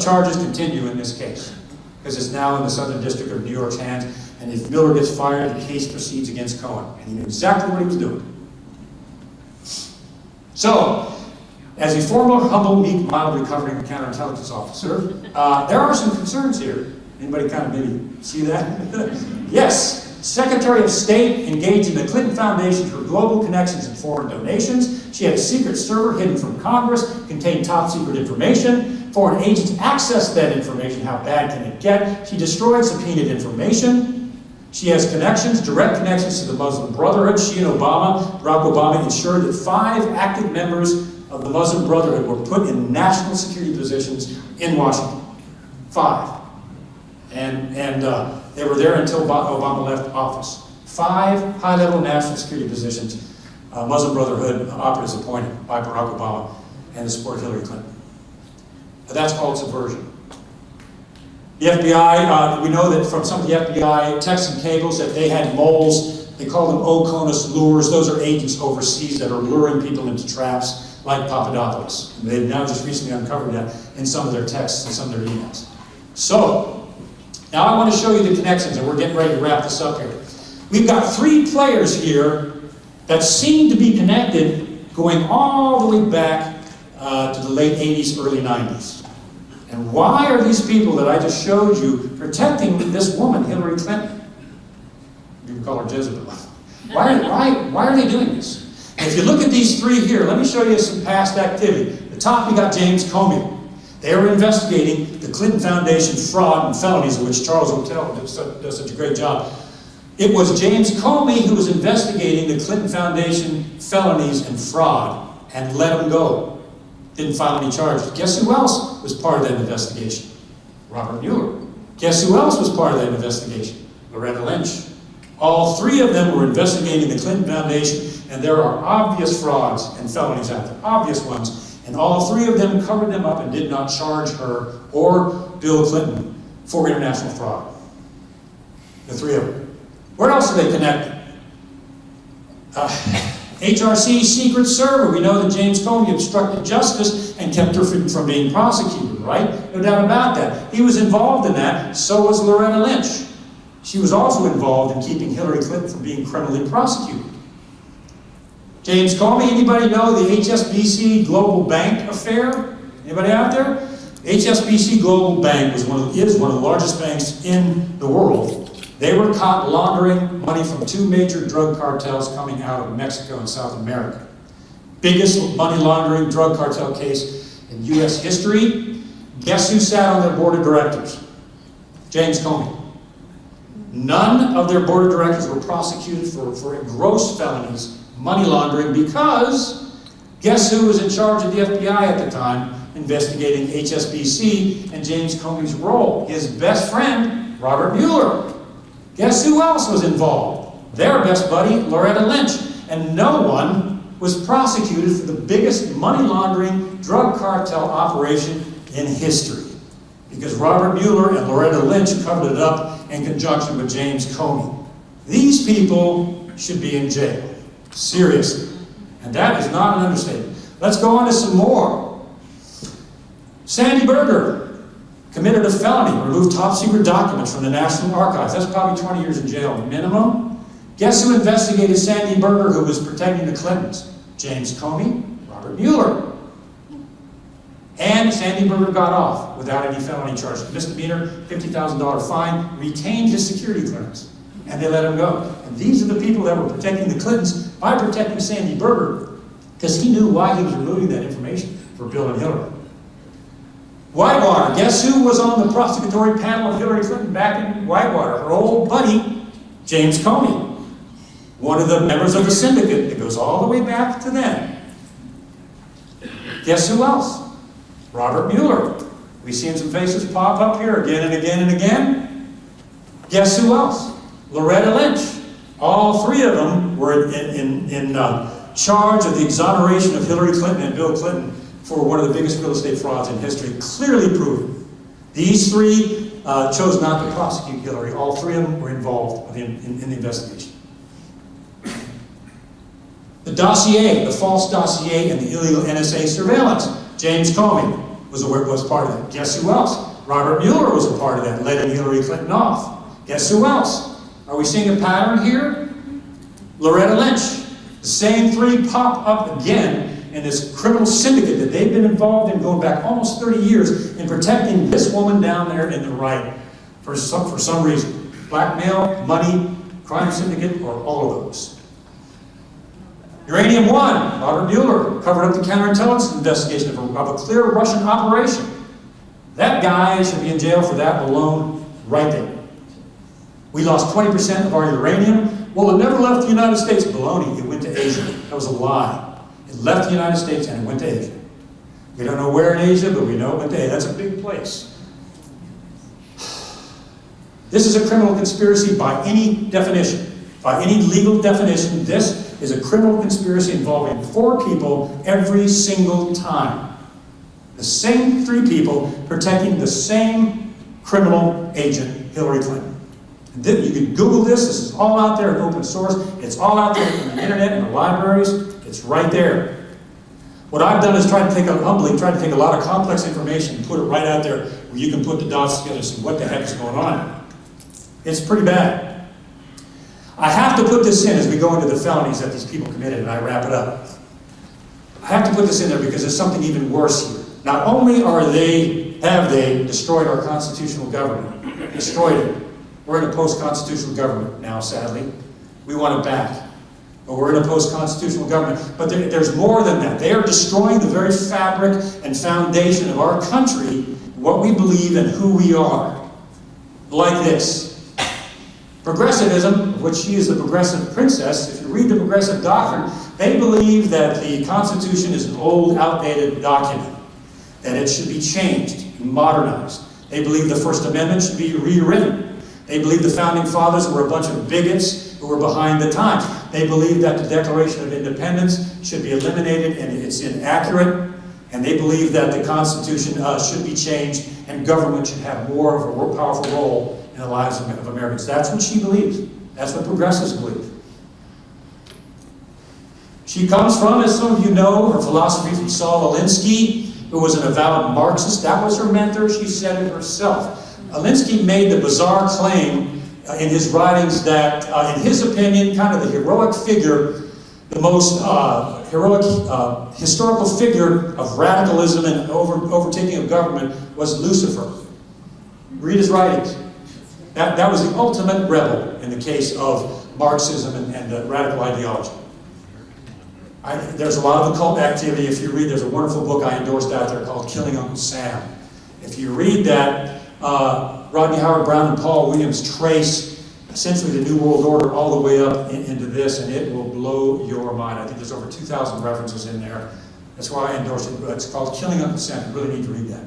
charges continue in this case, because it's now in the Southern District of New York's hands. And if Mueller gets fired, the case proceeds against Cohen. And he knew exactly what he was doing. So, as a former, humble, meek, mild, recovering counterintelligence officer, there are some concerns here. Anybody kind of maybe see that? Yes. Secretary of State engaged in the Clinton Foundation for global connections and foreign donations. She had a secret server hidden from Congress, contained top secret information. Foreign agents accessed that information. How bad can it get? She destroyed subpoenaed information. She has connections, direct connections to the Muslim Brotherhood. She and Barack Obama, ensured that 5 active members of the Muslim Brotherhood were put in national security positions in Washington. 5. And they were there until Obama left office. 5 high-level national security positions, Muslim Brotherhood operatives appointed by Barack Obama and the support of Hillary Clinton. That's called subversion. The FBI, we know that from some of the FBI texts and cables that they had moles. They call them Oconus lures. Those are agents overseas that are luring people into traps like Papadopoulos. And they've now just recently uncovered that in some of their texts and some of their emails. So, now I want to show you the connections, and we're getting ready to wrap this up here. We've got 3 players here that seem to be connected going all the way back to the late 80s, early 90s. And why are these people that I just showed you protecting this woman, Hillary Clinton? You can call her Jezebel. Why are they doing this? And if you look at these 3 here, let me show you some past activity. At the top, we got James Comey. They were investigating the Clinton Foundation fraud and felonies, of which Charles O'Tell does such a great job. It was James Comey who was investigating the Clinton Foundation felonies and fraud and let them go. Didn't file any charges. Guess who else was part of that investigation? Robert Mueller. Guess who else was part of that investigation? Loretta Lynch. All 3 of them were investigating the Clinton Foundation, and there are obvious frauds and felonies out there, obvious ones. And all 3 of them covered them up and did not charge her or Bill Clinton for international fraud. The 3 of them. Where else are they connected? HRC secret server. We know that James Comey obstructed justice and kept her from being prosecuted, right? No doubt about that. He was involved in that. So was Loretta Lynch. She was also involved in keeping Hillary Clinton from being criminally prosecuted. James Comey, anybody know the HSBC Global Bank affair? Anybody out there? HSBC Global Bank is one of the largest banks in the world. They were caught laundering money from 2 major drug cartels coming out of Mexico and South America. Biggest money laundering drug cartel case in U.S. history. Guess who sat on their board of directors? James Comey. None of their board of directors were prosecuted for gross felonies, money laundering, because guess who was in charge of the FBI at the time investigating HSBC and James Comey's role? His best friend, Robert Mueller. Guess who else was involved? Their best buddy, Loretta Lynch. And no one was prosecuted for the biggest money laundering drug cartel operation in history, because Robert Mueller and Loretta Lynch covered it up in conjunction with James Comey. These people should be in jail. Seriously. And that is not an understatement. Let's go on to some more. Sandy Berger committed a felony, removed top secret documents from the National Archives. That's probably 20 years in jail minimum. Guess who investigated Sandy Berger, who was protecting the Clintons? James Comey, Robert Mueller. And Sandy Berger got off without any felony charges. Misdemeanor, $50,000 fine, retained his security clearance, and they let him go. And these are the people that were protecting the Clintons by protecting Sandy Berger, because he knew why he was removing that information for Bill and Hillary. Whitewater. Guess who was on the prosecutory panel of Hillary Clinton back in Whitewater? Her old buddy, James Comey. One of the members of the syndicate that goes all the way back to them. Guess who else? Robert Mueller. We've seen some faces pop up here again and again and again. Guess who else? Loretta Lynch. All 3 of them were in charge of the exoneration of Hillary Clinton and Bill Clinton for one of the biggest real estate frauds in history, clearly proven. These 3 chose not to prosecute Hillary. All 3 of them were involved in the investigation. The dossier, the false dossier and the illegal NSA surveillance. James Comey was part of that. Guess who else? Robert Mueller was a part of that, letting Hillary Clinton off. Guess who else? Are we seeing a pattern here? Loretta Lynch. The same three pop up again in this criminal syndicate that they've been involved in going back almost 30 years in protecting this woman down there in the right for some reason. Blackmail, money, crime syndicate, or all of those. Uranium One, Robert Mueller covered up the counterintelligence investigation of a clear Russian operation. That guy should be in jail for that alone right there. We lost 20% of our uranium. Well, it never left the United States. Baloney, it went to Asia. That was a lie. It left the United States and it went to Asia. We don't know where in Asia, but we know it went to Asia. That's a big place. This is a criminal conspiracy by any definition. By any legal definition, this is a criminal conspiracy involving 4 people every single time. The same 3 people protecting the same criminal agent, Hillary Clinton. You can Google this. This is all out there in open source. It's all out there on the internet, in the libraries. It's right there. What I've done is tried to take a lot of complex information and put it right out there where you can put the dots together and see what the heck is going on. It's pretty bad. I have to put this in as we go into the felonies that these people committed, and I wrap it up. I have to put this in there because there's something even worse here. Not only have they destroyed our constitutional government, destroyed it. We're in a post-constitutional government now, sadly. We want it back. But we're in a post-constitutional government. But there's more than that. They are destroying the very fabric and foundation of our country, what we believe and who we are. Like this. Progressivism, of which she is the progressive princess, if you read the progressive doctrine, they believe that the Constitution is an old, outdated document, that it should be changed and modernized. They believe the First Amendment should be rewritten. They believe the Founding Fathers were a bunch of bigots who were behind the times. They believe that the Declaration of Independence should be eliminated and it's inaccurate. And they believe that the Constitution should be changed and government should have more of a more powerful role in the lives of Americans. That's what she believes. That's what progressives believe. She comes from, as some of you know, her philosophy from Saul Alinsky, who was an avowed Marxist. That was her mentor. She said it herself. Alinsky made the bizarre claim in his writings that, in his opinion, kind of the heroic figure, the most heroic historical figure of radicalism and overtaking of government was Lucifer. Read his writings. That was the ultimate rebel in the case of Marxism and radical ideology. There's a lot of occult activity. If you read, there's a wonderful book I endorsed out there called Killing Uncle Sam. If you read that, Rodney Howard Brown and Paul Williams trace essentially the New World Order all the way up into this, and it will blow your mind. I think there's over 2,000 references in there. That's why I endorsed it. It's called Killing Uncle Sam. You really need to read that.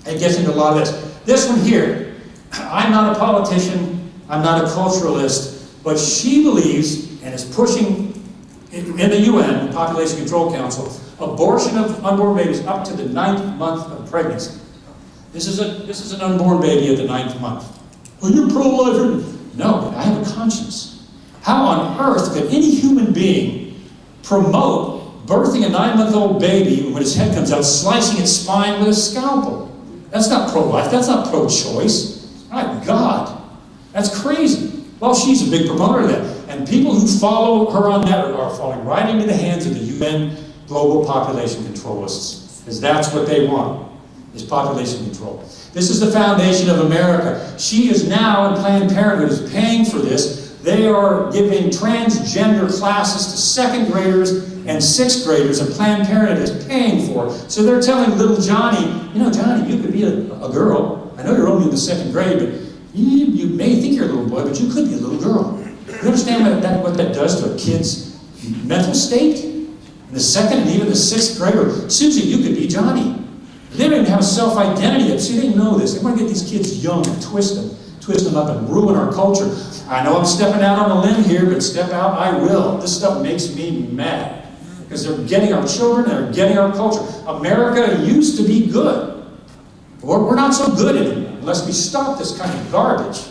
It gets into a lot of this. This one here, I'm not a politician, I'm not a culturalist, but she believes, and is pushing in the UN, the Population Control Council, abortion of unborn babies up to the 9th month of pregnancy. This is an unborn baby at the 9th month. Are you pro-lifer? No, I have a conscience. How on earth could any human being promote birthing a 9-month-old baby when his head comes out, slicing its spine with a scalpel? That's not pro-life. That's not pro-choice. My God, that's crazy. Well, she's a big proponent of that. And people who follow her on that are falling right into the hands of the UN global population controlists, because that's what they want. Is population control. This is the foundation of America. She is now, and Planned Parenthood is paying for this. They are giving transgender classes to 2nd graders and 6th graders, and Planned Parenthood is paying for it. So they're telling little Johnny, you know, Johnny, you could be a girl. I know you're only in the 2nd grade, but you may think you're a little boy, but you could be a little girl. You understand what that does to a kid's mental state? In the 2nd and even the 6th grader, Susie, you could be Johnny. They don't even have a self-identity yet. See, they know this. They want to get these kids young and twist them up and ruin our culture. I know I'm stepping out on a limb here, but step out I will. This stuff makes me mad. Because they're getting our children and they're getting our culture. America used to be good. We're not so good anymore unless we stop this kind of garbage.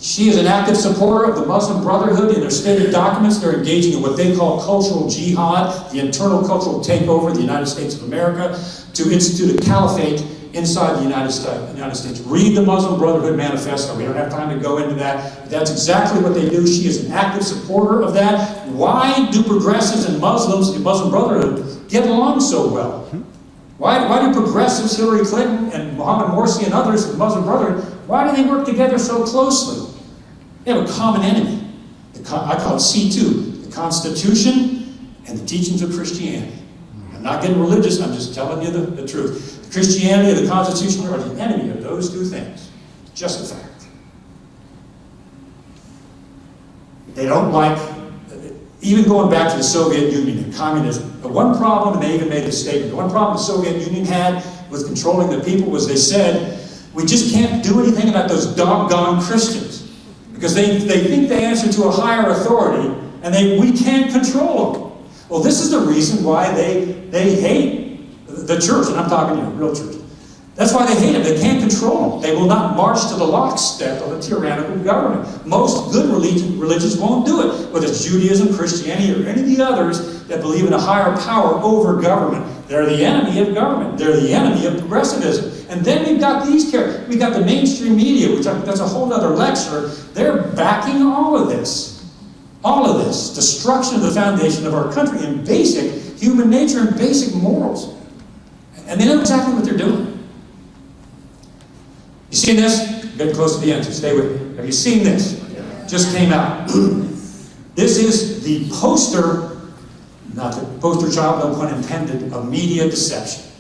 She is an active supporter of the Muslim Brotherhood. In their stated documents, they're engaging in what they call cultural jihad, the internal cultural takeover of the United States of America, to institute a caliphate inside the United States. Read the Muslim Brotherhood Manifesto. We don't have time to go into that. But that's exactly what they do. She is an active supporter of that. Why do progressives and Muslims, the Muslim Brotherhood, get along so well? Why do progressives, Hillary Clinton and Mohammed Morsi and others, the Muslim Brotherhood, why do they work together so closely? They have a common enemy. I call it C2, the Constitution and the teachings of Christianity. I'm not getting religious, I'm just telling you the truth. The Christianity and the Constitution are the enemy of those two things. Just a fact. They don't like, even going back to the Soviet Union and communism, the one problem, and they even made the statement, the one problem the Soviet Union had with controlling the people was they said, we just can't do anything about those doggone Christians. Because they think they answer to a higher authority, and we can't control them. Well, this is the reason why they hate the church, and I'm talking, real church. That's why they hate them. They can't control them. They will not march to the lockstep of a tyrannical government. Most good religions won't do it, whether it's Judaism, Christianity, or any of the others that believe in a higher power over government. They're the enemy of government. They're the enemy of progressivism. And then we've got these characters. We've got the mainstream media, which that's a whole other lecture. They're backing all of this. All of this. Destruction of the foundation of our country in basic human nature and basic morals. And they know exactly what they're doing. You see this? Getting close to the end, so stay with me. Have you seen this? Just came out. This is the poster, not the poster child, no pun intended, of media deception.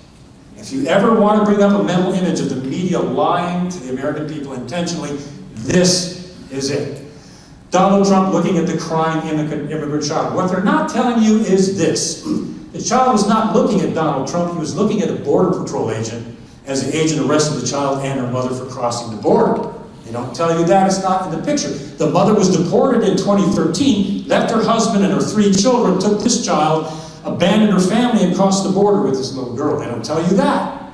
If you ever want to bring up a mental image of the media lying to the American people intentionally, this is it. Donald Trump looking at the crying immigrant child. What they're not telling you is this. The child was not looking at Donald Trump, he was looking at a Border Patrol agent as the agent arrested the child and her mother for crossing the border. They don't tell you that, it's not in the picture. The mother was deported in 2013, left her husband and her 3 children, took this child, abandoned her family, and crossed the border with this little girl. They don't tell you that.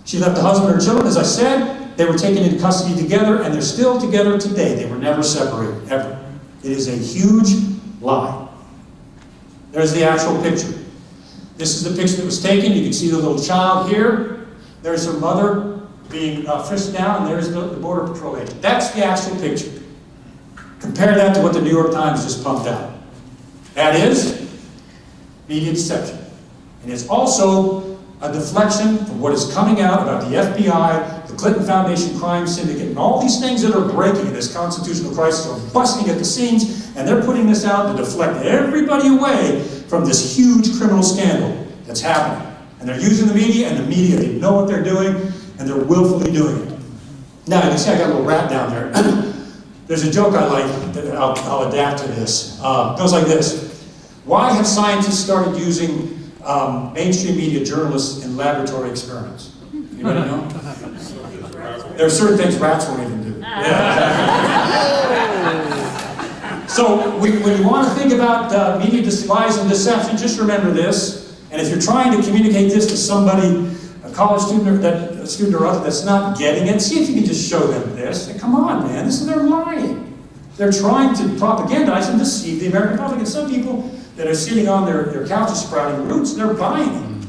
She left the husband and her children, as I said. They were taken into custody together, and they're still together today. They were never separated, ever. It is a huge lie. There's the actual picture. This is the picture that was taken. You can see the little child here. There's her mother being frisked down, and there's the Border Patrol agent. That's the actual picture. Compare that to what the New York Times just pumped out. That is media deception. And it's also a deflection from what is coming out about the FBI, the Clinton Foundation crime syndicate, and all these things that are breaking in this constitutional crisis are busting at the seams, and they're putting this out to deflect everybody away from this huge criminal scandal that's happening. And they're using the media, and the media, they know what they're doing, and they're willfully doing it. Now, you can see I got a little rat down there. There's a joke I like that I'll adapt to this. It goes like this. Why have scientists started using mainstream media journalists in laboratory experiments? Anybody know? There are certain things rats won't even do. Yeah. So when you want to think about media lies and deception, just remember this. And if you're trying to communicate this to somebody, a college student or other that's not getting it, see if you can just show them this. And come on, man, they're lying. They're trying to propagandize and deceive the American public. And some people that are sitting on their couches sprouting roots, they're buying it.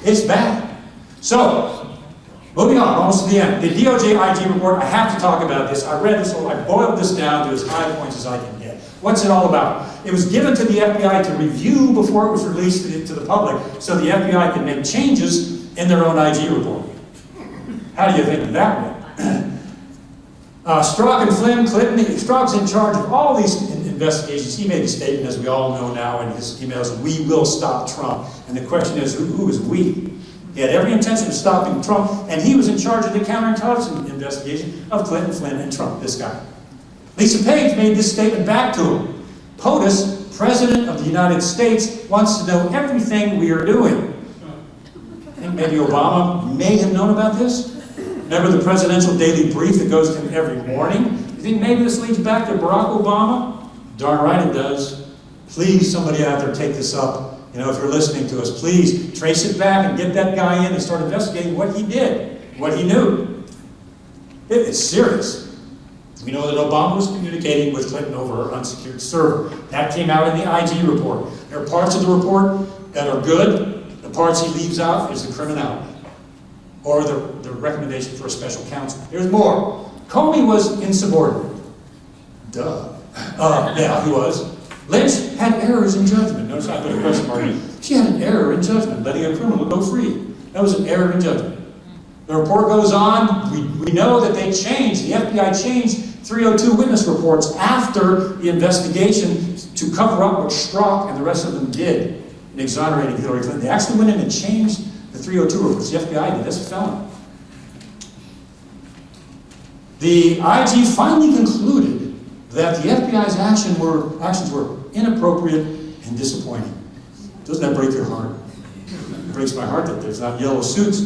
It's bad. So, moving on, almost to the end. The DOJ IG report, I have to talk about this. I read this whole, I boiled this down to as high points as I can get. What's it all about? It was given to the FBI to review before it was released to the public, so the FBI could make changes in their own IG report. How do you think that went? Strzok and Flynn, Clinton, Strzok's in charge of all these investigations. He made a statement, as we all know now in his emails, we will stop Trump. And the question is, who is we? He had every intention of stopping Trump, and he was in charge of the counterintelligence investigation of Clinton, Flynn, and Trump, this guy. Lisa Page made this statement back to him. POTUS, President of the United States, wants to know everything we are doing. I think maybe Obama may have known about this. Remember the presidential daily brief that goes to him every morning? You think maybe this leads back to Barack Obama? Darn right it does. Please, somebody out there take this up. If you're listening to us, please trace it back and get that guy in and start investigating what he did, what he knew. It's serious. We know that Obama was communicating with Clinton over her unsecured server. That came out in the IG report. There are parts of the report that are good. The parts he leaves out is the criminality, or the recommendation for a special counsel. There's more. Comey was insubordinate. Duh. Yeah, he was. Lynch had errors in judgment. Notice I put a question mark. She had an error in judgment, letting a criminal go free. That was an error in judgment. The report goes on. We know that they changed, the FBI changed 302 witness reports after the investigation to cover up what Strzok and the rest of them did in exonerating Hillary Clinton. They actually went in and changed the 302 reports. The FBI did. That's a felony. The IG finally concluded that the FBI's actions were inappropriate and disappointing. Doesn't that break your heart? It breaks my heart that there's not yellow suits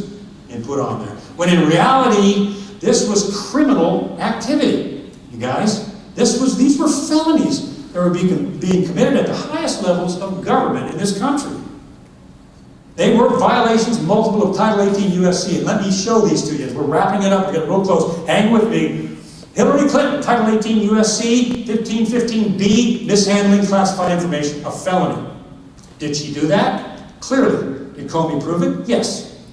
being put on there. When in reality, this was criminal activity. You guys, these were felonies that were being committed at the highest levels of government in this country. They were violations multiple of Title 18 USC, and let me show these to you. We're wrapping it up, we're getting real close. Hang with me. Hillary Clinton, Title 18 USC, 1515B, mishandling classified information, a felony. Did she do that? Clearly. Did Comey prove it? Yes.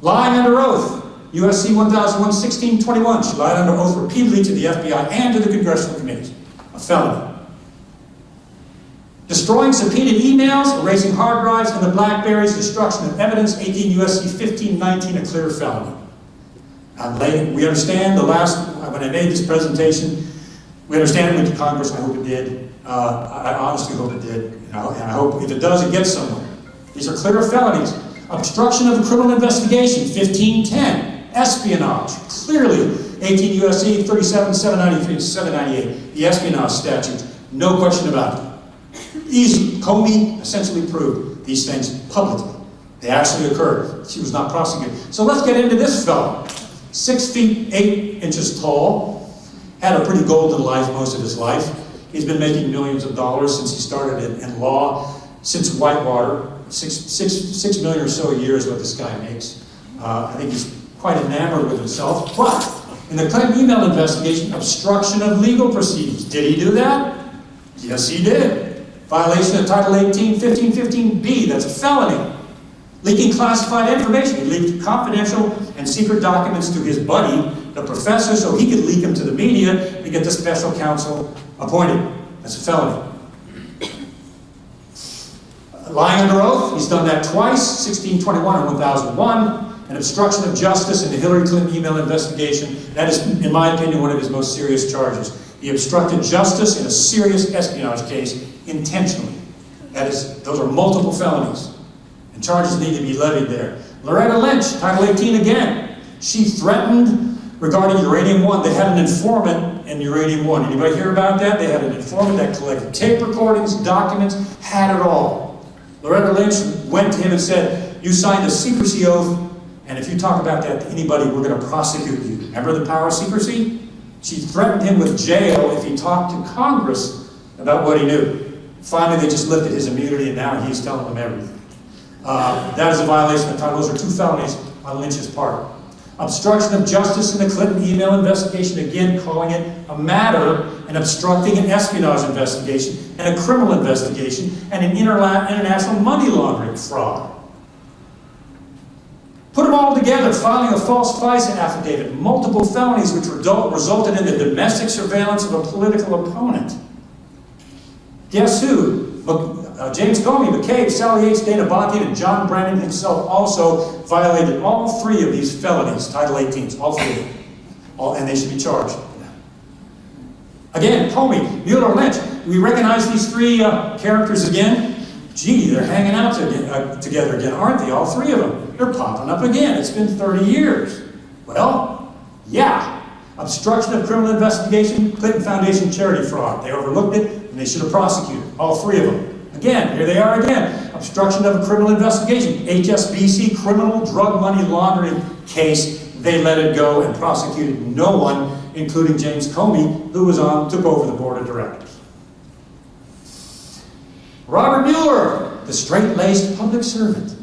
Lying under oath. USC 1001, 1621. She lied under oath repeatedly to the FBI and to the congressional committees. A felony. Destroying subpoenaed emails, erasing hard drives, and the BlackBerries, destruction of evidence, 18 USC 1519, a clear felony. We understand when I made this presentation, we understand it went to Congress. I hope it did. I honestly hope it did. And I hope if it does, it gets somewhere. These are clear felonies. Obstruction of a criminal investigation, 1510. Espionage, clearly 18 U.S.C. 37, 793, 798, the espionage statute, no question about it. Comey essentially proved these things publicly. They actually occurred. She was not prosecuted. So let's get into this fellow. 6 feet 8 inches tall, had a pretty golden life most of his life. He's been making millions of dollars since he started in law, since Whitewater. 6 million or so a year is what this guy makes. I think he's quite enamored with himself, but in the Clinton email investigation, obstruction of legal proceedings. Did he do that? Yes, he did. Violation of Title 18, 1515B, that's a felony. Leaking classified information. He leaked confidential and secret documents to his buddy, the professor, so he could leak them to the media to get the special counsel appointed. That's a felony. Lying under oath, he's done that twice, 1621 and 1001. And obstruction of justice in the Hillary Clinton email investigation. That is, in my opinion, one of his most serious charges. He obstructed justice in a serious espionage case intentionally. Those are multiple felonies. And charges need to be levied there. Loretta Lynch, Title 18 again. She threatened regarding Uranium One. They had an informant in Uranium One. Anybody hear about that? They had an informant that collected tape recordings, documents, had it all. Loretta Lynch went to him and said, "You signed a secrecy oath, and if you talk about that to anybody, we're going to prosecute you." Remember the power of secrecy? She threatened him with jail if he talked to Congress about what he knew. Finally, they just lifted his immunity, and now he's telling them everything. That is a violation of Title. Those are 2 felonies on Lynch's part. Obstruction of justice in the Clinton email investigation, again calling it a matter, and obstructing an espionage investigation, and a criminal investigation, and an international money laundering fraud. Put them all together, filing a false FISA affidavit, multiple felonies which resulted in the domestic surveillance of a political opponent. Guess who? James Comey, McCabe, Sally Yates, Dana Bonte, and John Brennan himself also violated all 3 of these felonies, Title 18s, all 3 of them. And they should be charged. Again, Comey, Mueller, Lynch. We recognize these 3 characters again. Gee, they're hanging out together again, aren't they? All 3 of them. They're popping up again. It's been 30 years. Well, yeah. Obstruction of criminal investigation, Clinton Foundation charity fraud. They overlooked it, and they should have prosecuted. All 3 of them. Again, here they are again. Obstruction of a criminal investigation. HSBC criminal drug money laundering case. They let it go and prosecuted no one, including James Comey, who took over the board of directors. Robert Mueller, the straight-laced public servant.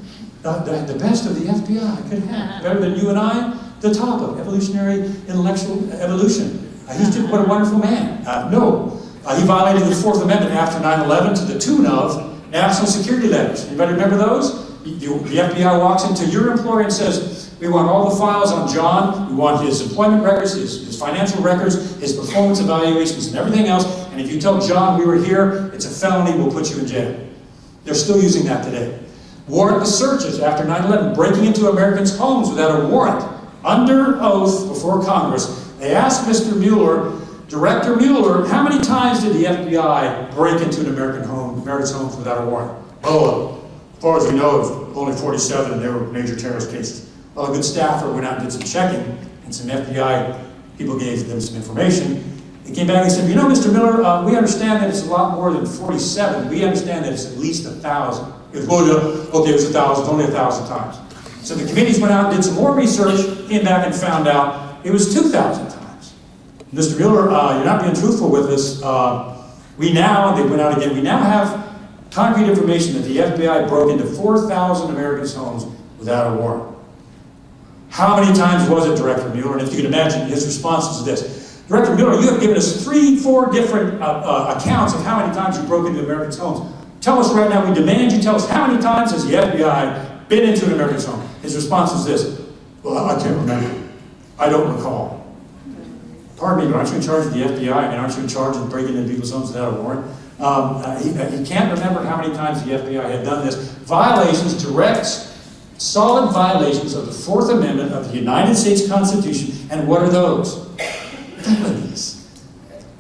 The best of the FBI could have. Better than you and I, the top of evolutionary intellectual evolution. What a wonderful man. No. He violated the Fourth Amendment after 9/11 to the tune of national security letters. Anybody remember those? The FBI walks into your employer and says, we want all the files on John, we want his employment records, his financial records, his performance evaluations, and everything else, and if you tell John we were here, it's a felony, we'll put you in jail. They're still using that today. Warrantless searches after 9/11, breaking into Americans' homes without a warrant, under oath before Congress. They asked Mr. Mueller, Director Mueller, how many times did the FBI break into an American's homes without a warrant? Oh, as far as we know, it was only 47, and they were major terrorist cases. Well, a good staffer went out and did some checking, and some FBI people gave them some information. They came back and said, you know, Mr. Miller, we understand that it's a lot more than 47. We understand that it's at least 1,000. It was, well, okay, it was 1,000, only 1,000 times. So the committees went out and did some more research, came back and found out it was 2,000 times. Mr. Mueller, you're not being truthful with us. They went out again, we now have concrete information that the FBI broke into 4,000 Americans' homes without a warrant. How many times was it, Director Mueller? And if you can imagine, his response was this. Director Mueller, you have given us 3-4 different accounts of how many times you broke into Americans' homes. Tell us right now, we demand you tell us how many times has the FBI been into an American's home? His response was this, well, I can't remember. I don't recall. Pardon me, but aren't you in charge of the FBI? I mean, aren't you in charge of breaking into people's homes without a warrant? He can't remember how many times the FBI had done this. Violations, solid violations of the Fourth Amendment of the United States Constitution. And what are those? Felonies.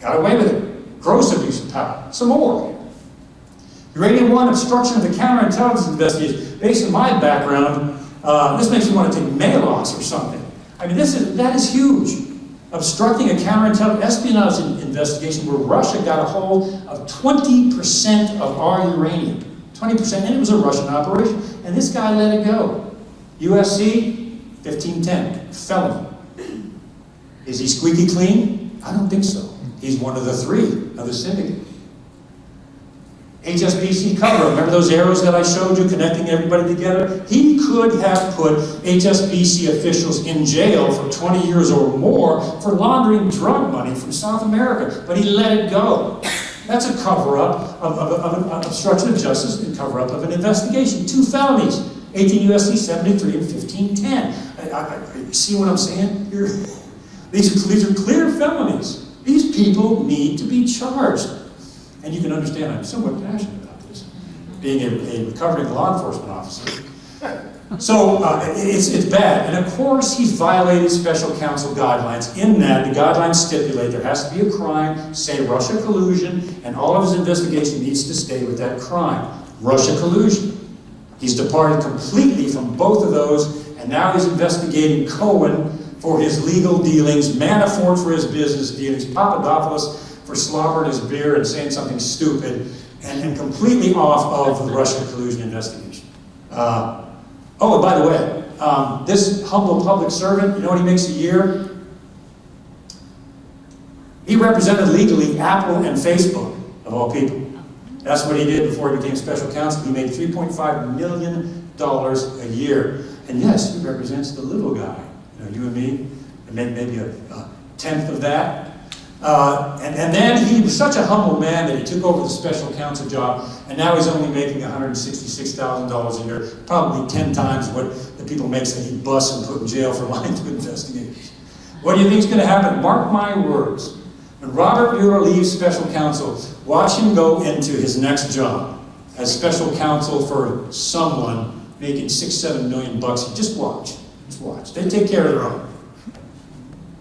Got away with it. Gross abuse of power. Some more. Uranium One, obstruction of the counterintelligence investigation. Based on my background, this makes me want to take mail-offs or something. I mean, that is huge. Obstructing a counterintelligence espionage investigation where Russia got a hold of 20% of our uranium. 20%, and it was a Russian operation. And this guy let it go. USC, 1510, felony. Is he squeaky clean? I don't think so. He's one of the 3 of the syndicate. HSBC cover, remember those arrows that I showed you connecting everybody together? He could have put HSBC officials in jail for 20 years or more for laundering drug money from South America, but he let it go. That's a cover-up of an obstruction of justice and cover-up of an investigation. 2 felonies, 18 U.S.C. 73 and 1510. See what I'm saying? These are clear felonies. These people need to be charged. And you can understand I'm somewhat passionate about this, being a recovering law enforcement officer. So it's bad. And of course he's violated special counsel guidelines in that the guidelines stipulate there has to be a crime, say Russia collusion, and all of his investigation needs to stay with that crime. Russia collusion. He's departed completely from both of those, and now he's investigating Cohen for his legal dealings, Manafort for his business dealings, Papadopoulos for slobbering his beer and saying something stupid, and completely off of the Russia collusion investigation. Oh, and by the way, this humble public servant, you know what he makes a year? He represented legally Apple and Facebook, of all people. That's what he did before he became special counsel. He made $3.5 million a year. And yes, he represents the little guy, you and me, and maybe a tenth of that. And then he was such a humble man that he took over the special counsel job, and now he's only making $166,000 a year, probably 10 times what the people makes that he busts and put in jail for lying to investigators. What do you think is going to happen? Mark my words. When Robert Mueller leaves special counsel, watch him go into his next job as special counsel for someone making $6-7 million bucks. Just watch. Just watch. They take care of their own.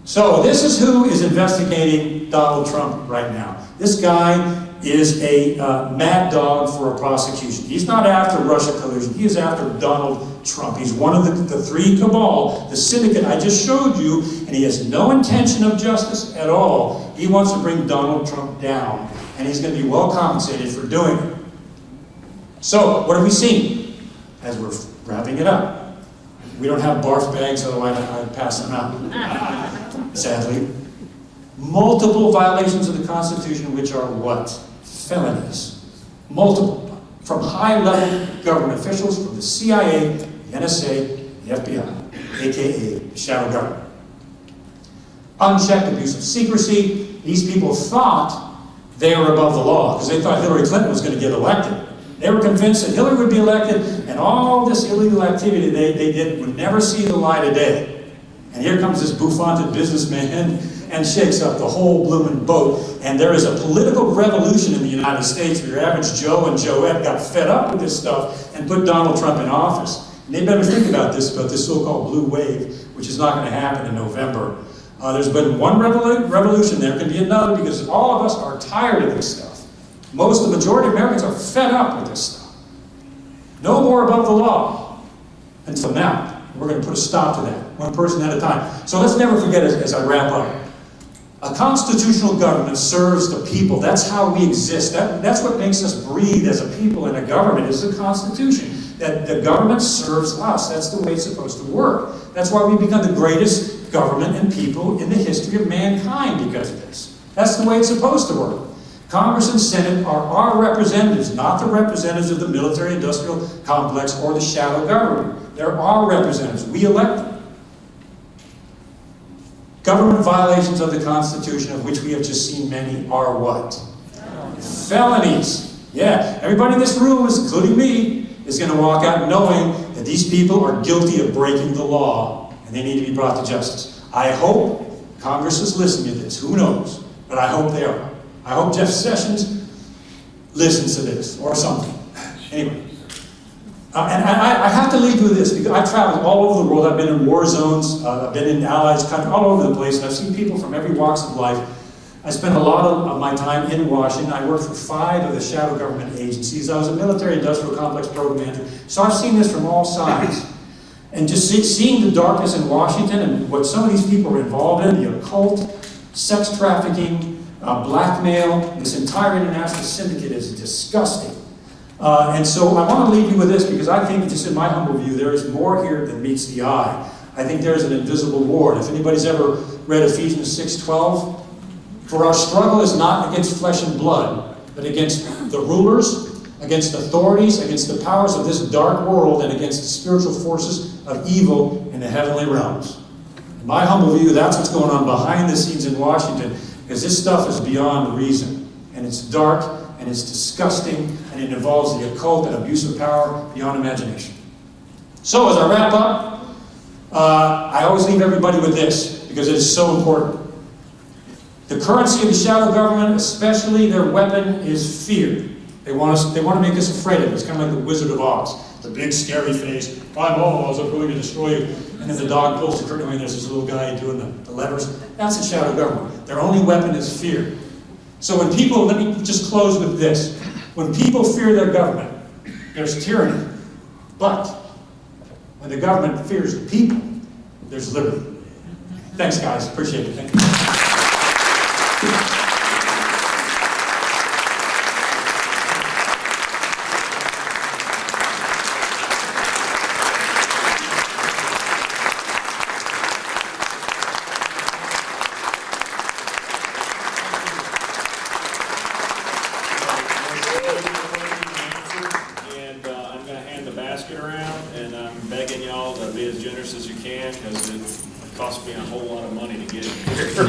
So this is who is investigating Donald Trump right now. This guy is a mad dog for a prosecution. He's not after Russia collusion. He is after Donald Trump. He's one of the 3 cabal, the syndicate I just showed you, and he has no intention of justice at all. He wants to bring Donald Trump down, and he's going to be well compensated for doing it. So what have we seen as we're wrapping it up? We don't have barf bags, otherwise I'd pass them out. Sadly. Multiple violations of the Constitution, which are what? Felonies. Multiple. From high-level government officials, from the CIA, the NSA, the FBI, aka the shadow government. unchecked abuse of secrecy. These people thought they were above the law because they thought Hillary Clinton was going to get elected. They were convinced that Hillary would be elected and all this illegal activity they did would never see the light of day. And here comes this bouffanted businessman and shakes up the whole blooming boat. And there is a political revolution in the United States where your average Joe and Joette got fed up with this stuff and put Donald Trump in office. And they better think about this so-called blue wave, which is not going to happen in November. There's been one revolution, there can be another, because all of us are tired of this stuff. The majority of Americans are fed up with this stuff. No more above the law. Until now. We're going to put a stop to that, one person at a time. So let's never forget, as I wrap up, a constitutional government serves the people. That's how we exist. That's what makes us breathe as a people in a government, is the Constitution. That the government serves us. That's the way it's supposed to work. That's why we've become the greatest government and people in the history of mankind because of this. That's the way it's supposed to work. Congress and Senate are our representatives, not the representatives of the military-industrial complex or the shadow government. They're our representatives. We elect them. Government violations of the Constitution, of which we have just seen many, are what? Felonies. Yeah, everybody in this room, including me, is going to walk out knowing that these people are guilty of breaking the law and they need to be brought to justice. I hope Congress is listening to this. Who knows? But I hope they are. I hope Jeff Sessions listens to this or something. Anyway. And I have to leave you with this, because I've traveled all over the world. I've been in war zones, I've been in allied countries, all over the place, and I've seen people from every walks of life. I spent a lot of my time in Washington. I worked for 5 of the shadow government agencies. I was a military-industrial complex program manager. So I've seen this from all sides. And just seeing the darkness in Washington and what some of these people are involved in, the occult, sex trafficking, blackmail, this entire international syndicate is disgusting. And so I want to leave you with this, because I think, just in my humble view, there is more here than meets the eye. I think there is an invisible war. And if anybody's ever read Ephesians 6:12, for our struggle is not against flesh and blood, but against the rulers, against authorities, against the powers of this dark world, and against the spiritual forces of evil in the heavenly realms. In my humble view, that's what's going on behind the scenes in Washington, because this stuff is beyond reason. And it's dark, and it's disgusting, and it involves the occult and abuse of power beyond imagination. So as I wrap up, I always leave everybody with this, because it is so important. The currency of the shadow government, especially their weapon, is fear. They want to make us afraid of it. It's kind of like the Wizard of Oz. The big scary face, I'm Oz, I'm going to destroy you. And then the dog pulls the curtain away and there's this little guy doing the levers. That's the shadow government. Their only weapon is fear. So when people, let me just close with this. When people fear their government, there's tyranny. But when the government fears the people, there's liberty. Thanks, guys. Appreciate it. Thank you. Cost me a whole lot of money to get it here.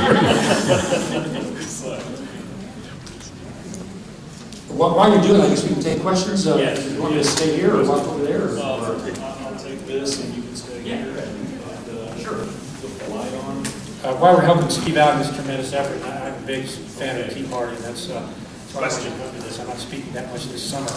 While you're doing it, I guess we can take questions. Yes. You want me to stay here or walk over there? I'll take this and you can stay here. And sure. Put the light on. While we're helping Steve out in this tremendous effort, I'm a big fan of the Tea Party, and that's why I wanted to go to this. I'm not speaking that much this summer.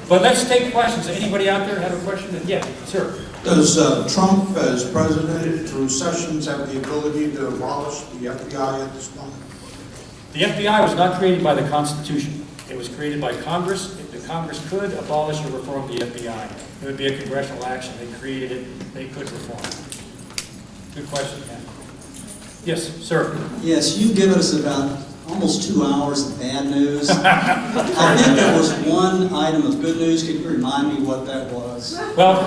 But let's take questions. Anybody out there have a question? Yeah, sir. Does Trump, as president, through Sessions, have the ability to abolish the FBI at this point? The FBI was not created by the Constitution. It was created by Congress. If the Congress could abolish or reform the FBI, it would be a congressional action. They created it. They could reform it. Good question, Ken. Yes, sir. Yes, you've given us about almost 2 hours of bad news. I think there was one item of good news. Can you remind me what that was? Well,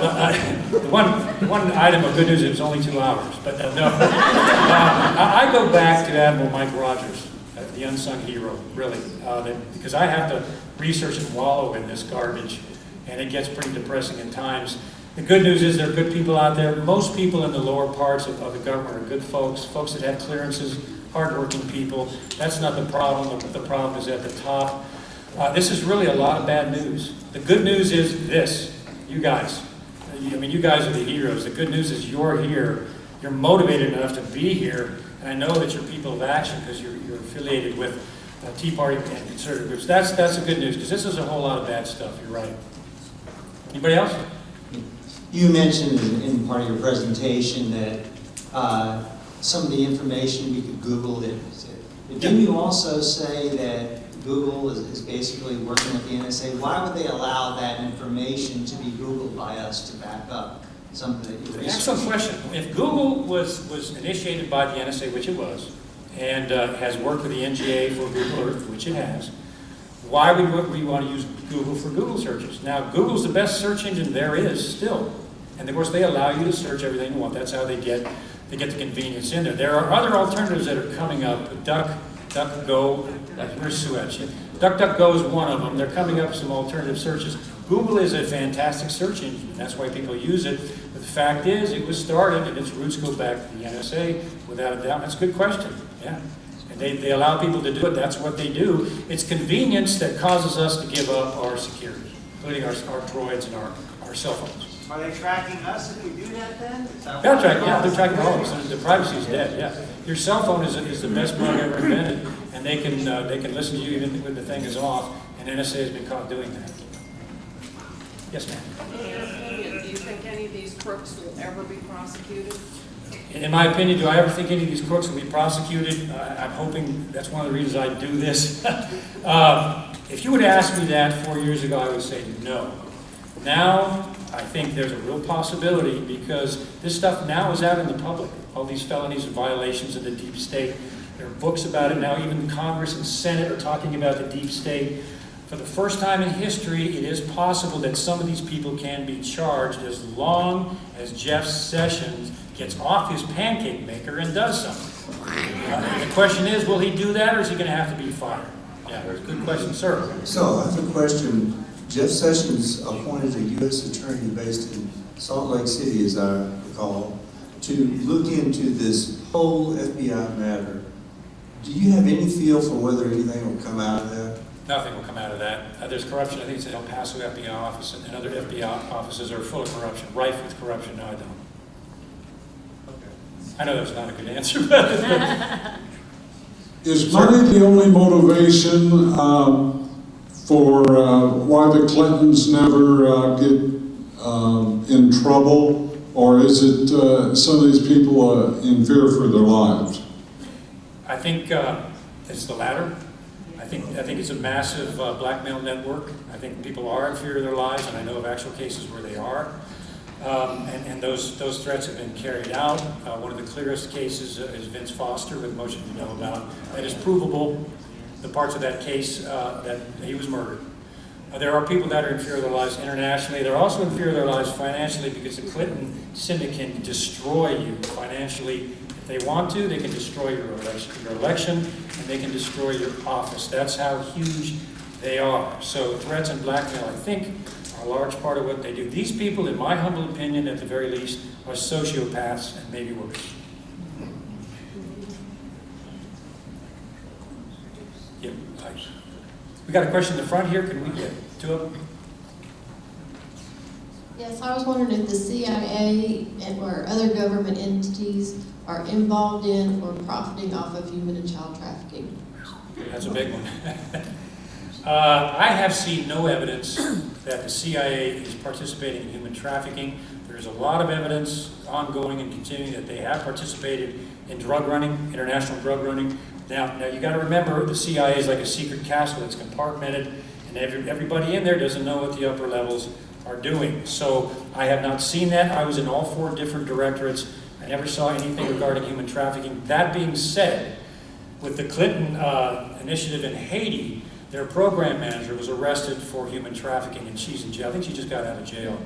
the one item of good news, it was only 2 hours. But no. I go back to Admiral Mike Rogers, the unsung hero, really. Because I have to research and wallow in this garbage, and it gets pretty depressing at times. The good news is there are good people out there. Most people in the lower parts of the government are good folks, folks that have clearances, hardworking people. That's not the problem. The problem is at the top. This is really a lot of bad news. The good news is this, you guys. I mean, you guys are the heroes. The good news is you're here. You're motivated enough to be here. And I know that you're people of action because you're affiliated with Tea Party and conservative groups. That's the good news, because this is a whole lot of bad stuff. You're right. Anybody else? You mentioned in part of your presentation that some of the information we could Google it. Didn't you also say that Google is basically working with the NSA? Why would they allow that information to be Googled by us to back up some of the research? Excellent question. If Google was initiated by the NSA, which it was, and has worked with the NGA for Google Earth, which it has, why would we want to use Google for Google searches? Now, Google's the best search engine there is still. And of course, they allow you to search everything you want. That's how they get the convenience in there. There are other alternatives that are coming up. DuckDuckGo, where's Sue at? DuckDuckGo is one of them. They're coming up with some alternative searches. Google is a fantastic search engine, and that's why people use it. But the fact is, it was started, and its roots go back to the NSA, without a doubt. That's a good question, yeah. And they allow people to do it. That's what they do. It's convenience that causes us to give up our security, including our droids and our cell phones. Are they tracking us if we do that then? They're tracking all of us. The privacy is dead, yeah. Your cell phone is the best bug ever invented, and they can listen to you even when the thing is off, and NSA has been caught doing that. Yes, ma'am. In your opinion, do you think any of these crooks will ever be prosecuted? In my opinion, do I ever think any of these crooks will be prosecuted? I'm hoping that's one of the reasons I do this. If you would ask me that 4 years ago, I would say no. Now, I think there's a real possibility because this stuff now is out in the public. All these felonies and violations of the deep state. There are books about it now. Even Congress and Senate are talking about the deep state. For the first time in history, it is possible that some of these people can be charged as long as Jeff Sessions gets off his pancake maker and does something. The question is, will he do that or is he going to have to be fired? Yeah, good question, sir. So I have a question. Jeff Sessions appointed a U.S. attorney based in Salt Lake City, as I recall, to look into this whole FBI matter. Do you have any feel for whether anything will come out of that? Nothing will come out of that. There's corruption. I think it's an El Paso FBI office, and other FBI offices are full of corruption, rife with corruption. No, I don't. I know that's not a good answer, but is money the only motivation for why the Clintons never get in trouble, or is it some of these people in fear for their lives? I think it's the latter. I think it's a massive blackmail network. I think people are in fear of their lives, and I know of actual cases where they are. And those threats have been carried out. One of the clearest cases is Vince Foster, with most of you know about. That is provable, the parts of that case that he was murdered. There are people that are in fear of their lives internationally. They're also in fear of their lives financially because the Clinton syndicate can destroy you financially. If they want to, they can destroy your election, and they can destroy your office. That's how huge they are. So threats and blackmail, I think, are a large part of what they do. These people, in my humble opinion, at the very least, are sociopaths and maybe worse. Yeah, we got a question in the front here. Can we get two of them? Yes, I was wondering if the CIA or other government entities are involved in or profiting off of human and child trafficking. That's a big one. I have seen no evidence that the CIA is participating in human trafficking. There's a lot of evidence, ongoing and continuing, that they have participated in drug running, international drug running. Now you got to remember, the CIA is like a secret castle. It's compartmented, and everybody in there doesn't know what the upper levels are doing. So I have not seen that. I was in all 4 different directorates. I never saw anything regarding human trafficking. That being said, with the Clinton initiative in Haiti, their program manager was arrested for human trafficking, and she's in jail. I think she just got out of jail.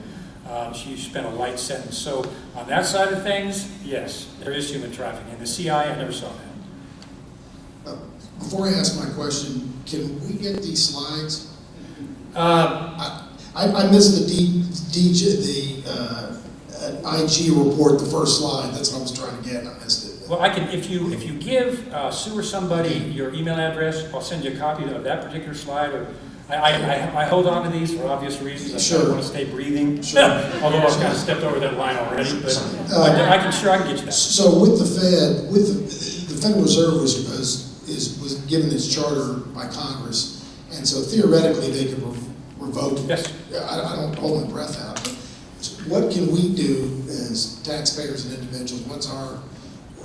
She spent a light sentence. So on that side of things, yes, there is human trafficking. And the CIA, I never saw that. Before I ask my question, can we get these slides? I I missed the IG report, the first slide. That's what I was trying to get, and I missed it. Well, I can, if you give Sue or somebody your email address, I'll send you a copy of that particular slide, or I hold on to these for obvious reasons. Sure. I want to stay breathing. Sure. Although I've kind of stepped over that line already, but I can get you that. So with the Fed, the Federal Reserve was given its charter by Congress, and so theoretically they could revoke it. Yes. I don't hold my breath out, but what can we do as taxpayers and individuals?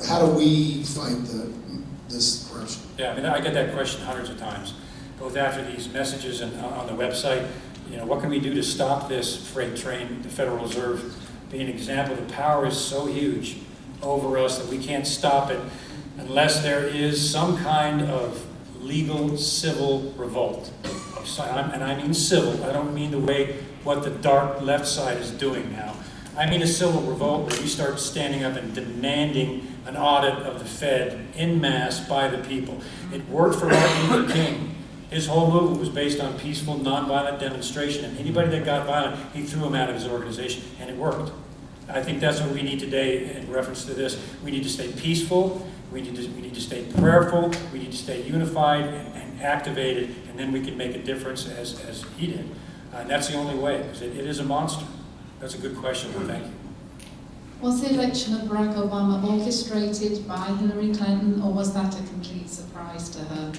How do we fight this corruption? Yeah, I mean, I get that question hundreds of times, both after these messages and on the website. You know, what can we do to stop this freight train? The Federal Reserve being an example, the power is so huge over us that we can't stop it unless there is some kind of legal civil revolt. And I mean civil. I don't mean the way what the dark left side is doing now. I mean a civil revolt where we start standing up and demanding an audit of the Fed en masse by the people. It worked for Martin Luther King. His whole movement was based on peaceful, nonviolent demonstration, and anybody that got violent, he threw him out of his organization, and it worked. I think that's what we need today in reference to this. We need to stay peaceful, we need to stay prayerful, we need to stay unified and activated, and then we can make a difference as he did. And that's the only way, because it is a monster. That's a good question, thank you. Was the election of Barack Obama orchestrated by Hillary Clinton, or was that a complete surprise to her?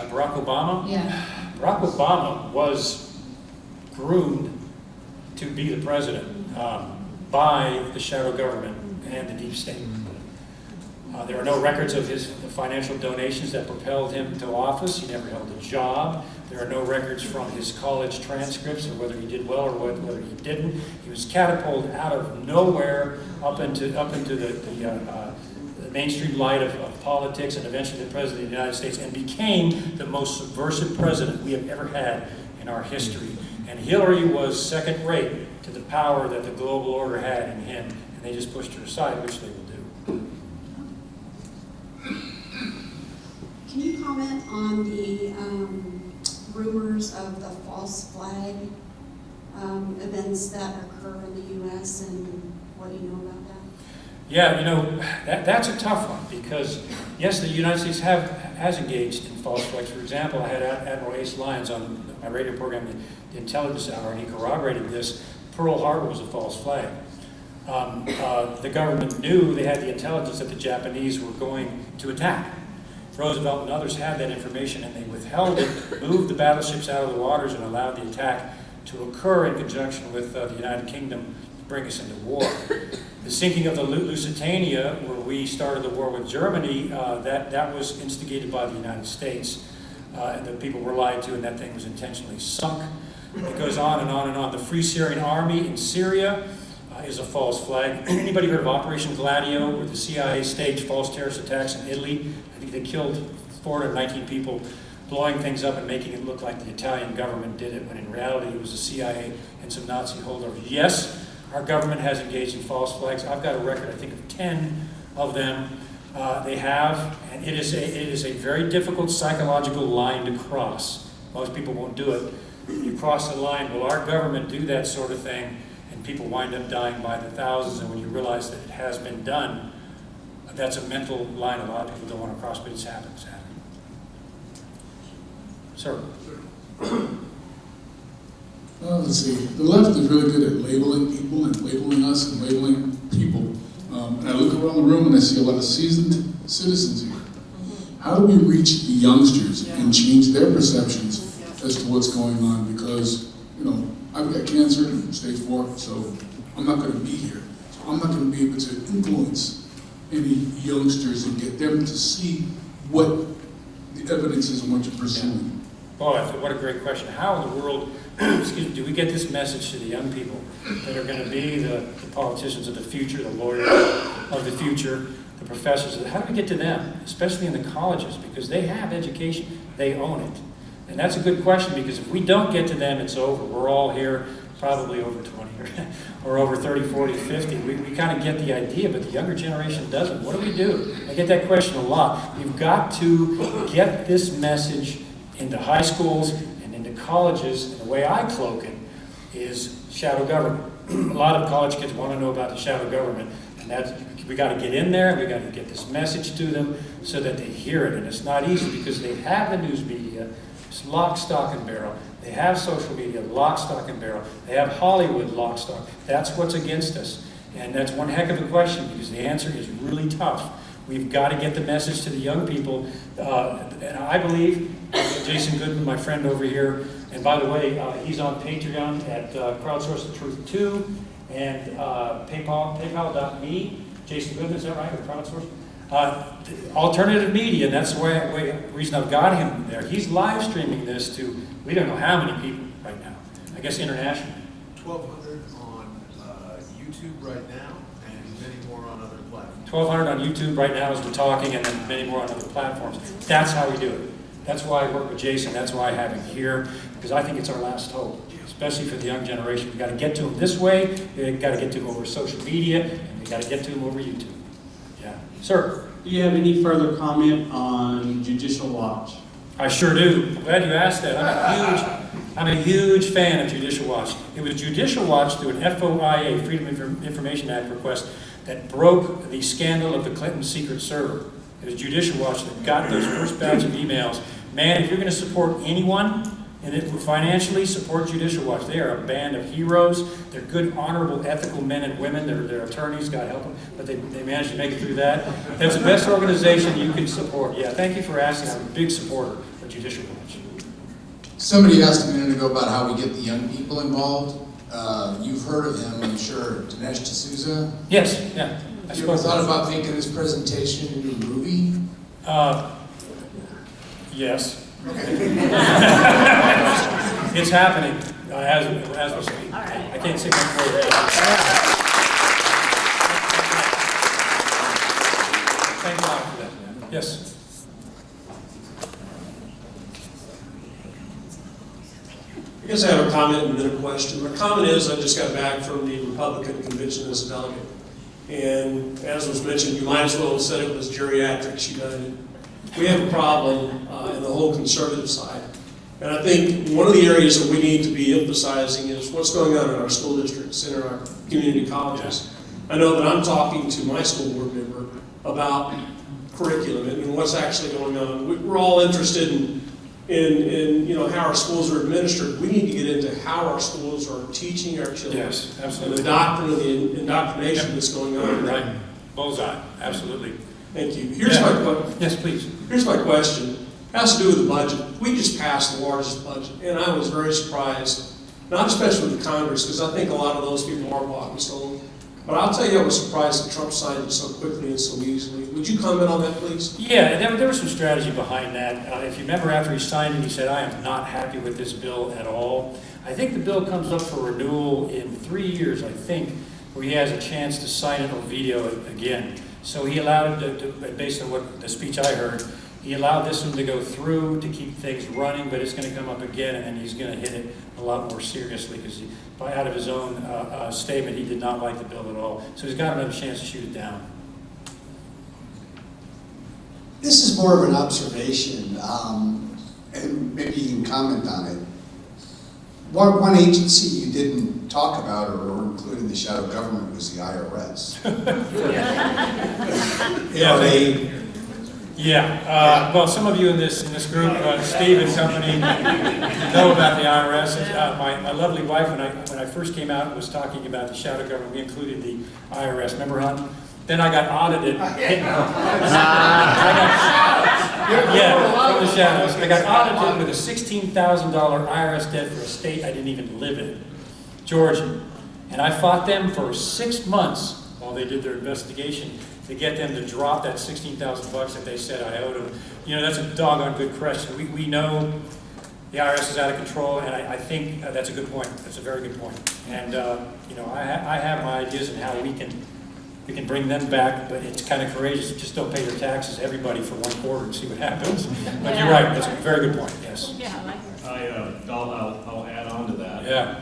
Barack Obama? Yeah. Barack Obama was groomed to be the president by the shadow government and the deep state. There are no records of the financial donations that propelled him to office. He never held a job. There are no records from his college transcripts or whether he did well or whether he didn't. He was catapulted out of nowhere up into the mainstream light of politics, and eventually the President of the United States, and became the most subversive president we have ever had in our history. And Hillary was second rate to the power that the global order had in him, and they just pushed her aside, which they will do. Can you comment on the rumors of the false flag events that occur in the U.S. and what do you know about that? Yeah, you know, that's a tough one because, yes, the United States has engaged in false flags. For example, I had Admiral Ace Lyons on my radio program, The Intelligence Hour, and he corroborated this. Pearl Harbor was a false flag. The government knew, they had the intelligence that the Japanese were going to attack. Roosevelt and others had that information, and they withheld it, moved the battleships out of the waters, and allowed the attack to occur in conjunction with the United Kingdom to bring us into war. The sinking of the Lusitania, where we started the war with Germany, that was instigated by the United States. And the people were lied to, and that thing was intentionally sunk. It goes on and on and on. The Free Syrian Army in Syria is a false flag. Anybody heard of Operation Gladio, where the CIA staged false terrorist attacks in Italy? I think they killed 419 people, blowing things up and making it look like the Italian government did it, when in reality it was the CIA and some Nazi holdovers. Yes, our government has engaged in false flags. I've got a record, I think, of 10 of them. They have, and it is a very difficult psychological line to cross. Most people won't do it. You cross the line, will our government do that sort of thing? And people wind up dying by the thousands, and when you realize that it has been done, that's a mental line a lot of people don't want to cross, but it's happened. It's happened. Sir? Well, let's see. The left is really good at labeling people and labeling us and labeling people. And I look around the room and I see a lot of seasoned citizens here. How do we reach the youngsters and change their perceptions as to what's going on? Because, you know, I've got cancer, stage 4, so I'm not going to be here. So I'm not going to be able to influence any youngsters and get them to see what the evidence is and what you're pursuing. Boy, what a great question. How in the world, excuse me, do we get this message to the young people that are going to be the politicians of the future, the lawyers of the future, the professors? How do we get to them, especially in the colleges? Because they have education, they own it. And that's a good question, because if we don't get to them, it's over. We're all here probably over 20 or over 30, 40, 50. We kind of get the idea, but the younger generation doesn't. What do we do? I get that question a lot. We've got to get this message into high schools and into colleges. And the way I cloak it is shadow government. A lot of college kids want to know about the shadow government, and we got to get in there, and we got to get this message to them so that they hear it. And it's not easy because they have the news media, it's lock, stock, and barrel. They have social media, lock, stock, and barrel. They have Hollywood, lock, stock. That's what's against us. And that's one heck of a question because the answer is really tough. We've got to get the message to the young people. And I believe Jason Goodman, my friend over here, and by the way, he's on Patreon at Crowdsource the Truth 2 and PayPal.me. Jason Goodman, is that right? Or Crowdsource? Alternative media, and that's the reason I've got him there. He's live streaming this to, we don't know how many people right now. I guess internationally. 1,200 on YouTube right now, and many more on other platforms. 1,200 on YouTube right now as we're talking, and then many more on other platforms. That's how we do it. That's why I work with Jason. That's why I have him here, because I think it's our last hope, especially for the young generation. We've got to get to them this way. We've got to get to them over social media, and we've got to get to them over YouTube. Yeah. Sir? Do you have any further comment on Judicial Watch? I sure do. I'm glad you asked that. I'm a huge fan of Judicial Watch. It was Judicial Watch through an FOIA, Freedom of Information Act request, that broke the scandal of the Clinton secret server. It was Judicial Watch that got those first batch of emails. Man, if you're going to support anyone, and financially support Judicial Watch. They are a band of heroes. They're good, honorable, ethical men and women. They're attorneys, God help them, but they managed to make it through that. That's the best organization you can support. Yeah, thank you for asking. I'm a big supporter of Judicial Watch. Somebody asked a minute ago about how we get the young people involved. You've heard of him, I'm sure, Dinesh D'Souza? Yes, yeah. Have you ever thought about making his presentation into a movie? Yes. It's happening as we speak. I can't say much more. Thank God for that. Yes. I guess I have a comment and then a question. My comment is I just got back from the Republican convention as a delegate. And as was mentioned, you might as well have said it was geriatrics united. We have a problem in the whole conservative side. And I think one of the areas that we need to be emphasizing is what's going on in our school districts and in our community colleges. I know that I'm talking to my school board member about curriculum and what's actually going on. We're all interested in how our schools are administered. We need to get into how our schools are teaching our children. Yes, absolutely. And the doctrine of the indoctrination that's going on. Right. Bullseye. Absolutely. Thank you. Here's my question. Yes, please. Here's my question. It has to do with the budget. We just passed the largest budget, and I was very surprised, not especially with Congress, because I think a lot of those people are bought and sold. But I'll tell you, I was surprised that Trump signed it so quickly and so easily. Would you comment on that, please? Yeah, there was some strategy behind that. If you remember, after he signed it, he said, I am not happy with this bill at all. I think the bill comes up for renewal in 3 years, I think, where he has a chance to sign it or veto it again. So he allowed it, based on what the speech I heard, he allowed this one to go through to keep things running, but it's going to come up again, and then he's going to hit it a lot more seriously because out of his own statement, he did not like the bill at all. So he's got another chance to shoot it down. This is more of an observation, and maybe you can comment on it. One agency you didn't talk about or include in the shadow government was the IRS. Well, some of you in this group, Steve and company, know about the IRS. My lovely wife, when I first came out and was talking about the shadow government, we included the IRS. Remember, hon? Then I got audited. From the shadows. I got audited with a $16,000 IRS debt for a state I didn't even live in, Georgia. And I fought them for 6 months while they did their investigation to get them to drop that $16,000 that they said I owed them. That's a doggone good question. We know the IRS is out of control, and I think that's a good point. That's a very good point. And I have my ideas on how we can bring them back, but it's kind of courageous. Just don't pay your taxes, everybody, for 1 quarter and see what happens. But you're right. That's a very good point. Yes. Yeah, I'll add on to that. Yeah.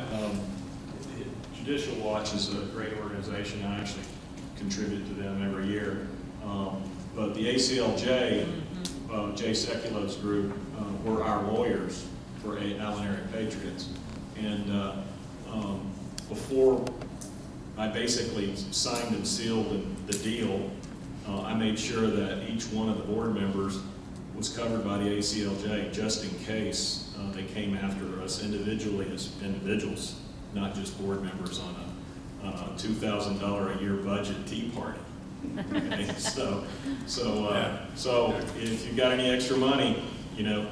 Judicial Watch is a great organization. I actually contribute to them every year. But the ACLJ, Jay Sekulo's group, were our lawyers for Allen area Patriots. And before I basically signed and sealed the deal, I made sure that each one of the board members was covered by the ACLJ, just in case they came after us individually as individuals, not just board members on a $2,000 a year budget tea party. Okay? So if you've got any extra money, you know,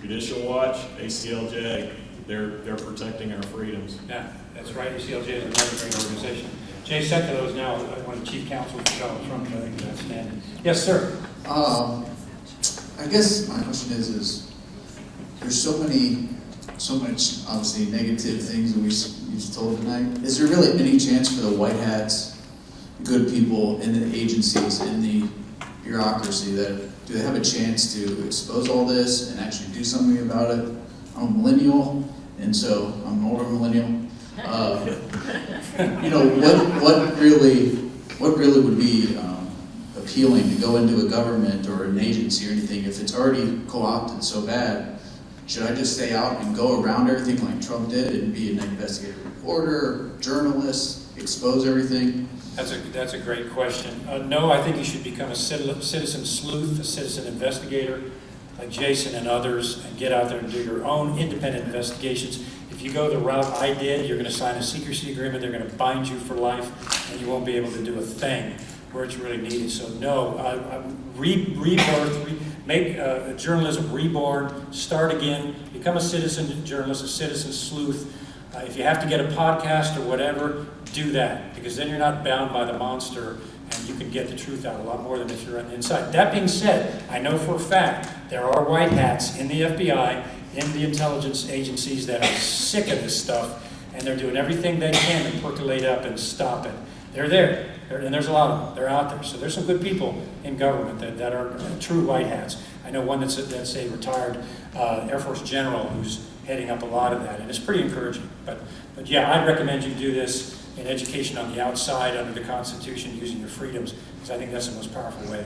Judicial Watch, ACLJ, they're protecting our freedoms. Yeah, that's right. ACLJ is another great organization. Jay Sekulow is now one of the chief counsel for Donald Trump, which I think is outstanding. Yes, sir. I guess my question is there's so much obviously negative things that we've told tonight. Is there really any chance for the white hats, good people in the agencies, in the bureaucracy, do they have a chance to expose all this and actually do something about it? I'm a millennial, and so I'm an older millennial. You know, what really would be appealing to go into a government or an agency or anything if it's already co-opted so bad? Should I just stay out and go around everything like Trump did and be an investigative reporter, journalist, expose everything? That's a great question. No, I think you should become a citizen sleuth, a citizen investigator, like Jason and others, and get out there and do your own independent investigations. If you go the route I did, you're going to sign a secrecy agreement, they're going to bind you for life, and you won't be able to do a thing where it's really needed. So no, rebirth, make journalism reborn, start again, become a citizen journalist, a citizen sleuth. If you have to get a podcast or whatever, do that, because then you're not bound by the monster, and you can get the truth out a lot more than if you're on the inside. That being said, I know for a fact there are white hats in the FBI, in the intelligence agencies that are sick of this stuff, and they're doing everything they can to percolate up and stop it. They're there, and there's a lot of them. They're out there. So there's some good people in government that are true white hats. I know one that's a retired Air Force general who's heading up a lot of that, and it's pretty encouraging. But yeah, I'd recommend you do this in education on the outside under the Constitution, using your freedoms, because I think that's the most powerful way.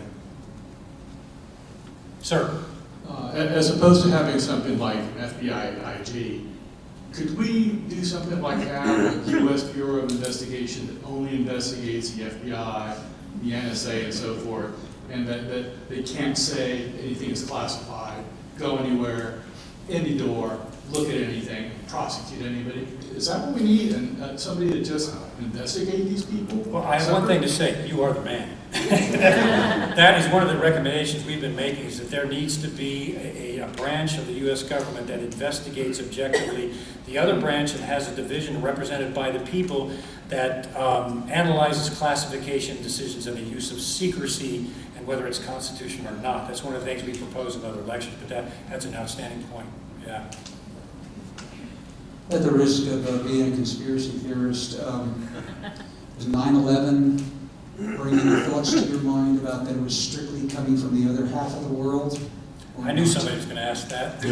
Sir? As opposed to having something like FBI IG, could we do something like that with the U.S. Bureau of Investigation that only investigates the FBI, the NSA, and so forth, and that they can't say anything is classified, go anywhere, any door, look at anything, prosecute anybody? Is that what we need? And somebody to just investigate these people? Well, I have one thing to say. You are the man. That is one of the recommendations we've been making, is that there needs to be a branch of the U.S. government that investigates objectively. The other branch that has a division represented by the people that analyzes classification decisions and the use of secrecy and whether it's constitutional or not. That's one of the things we propose in other lectures, but that's an outstanding point. Yeah. At the risk of being a conspiracy theorist, was 9/11 bring any thoughts to your mind about that it was strictly coming from the other half of the world? I knew somebody was going to ask that.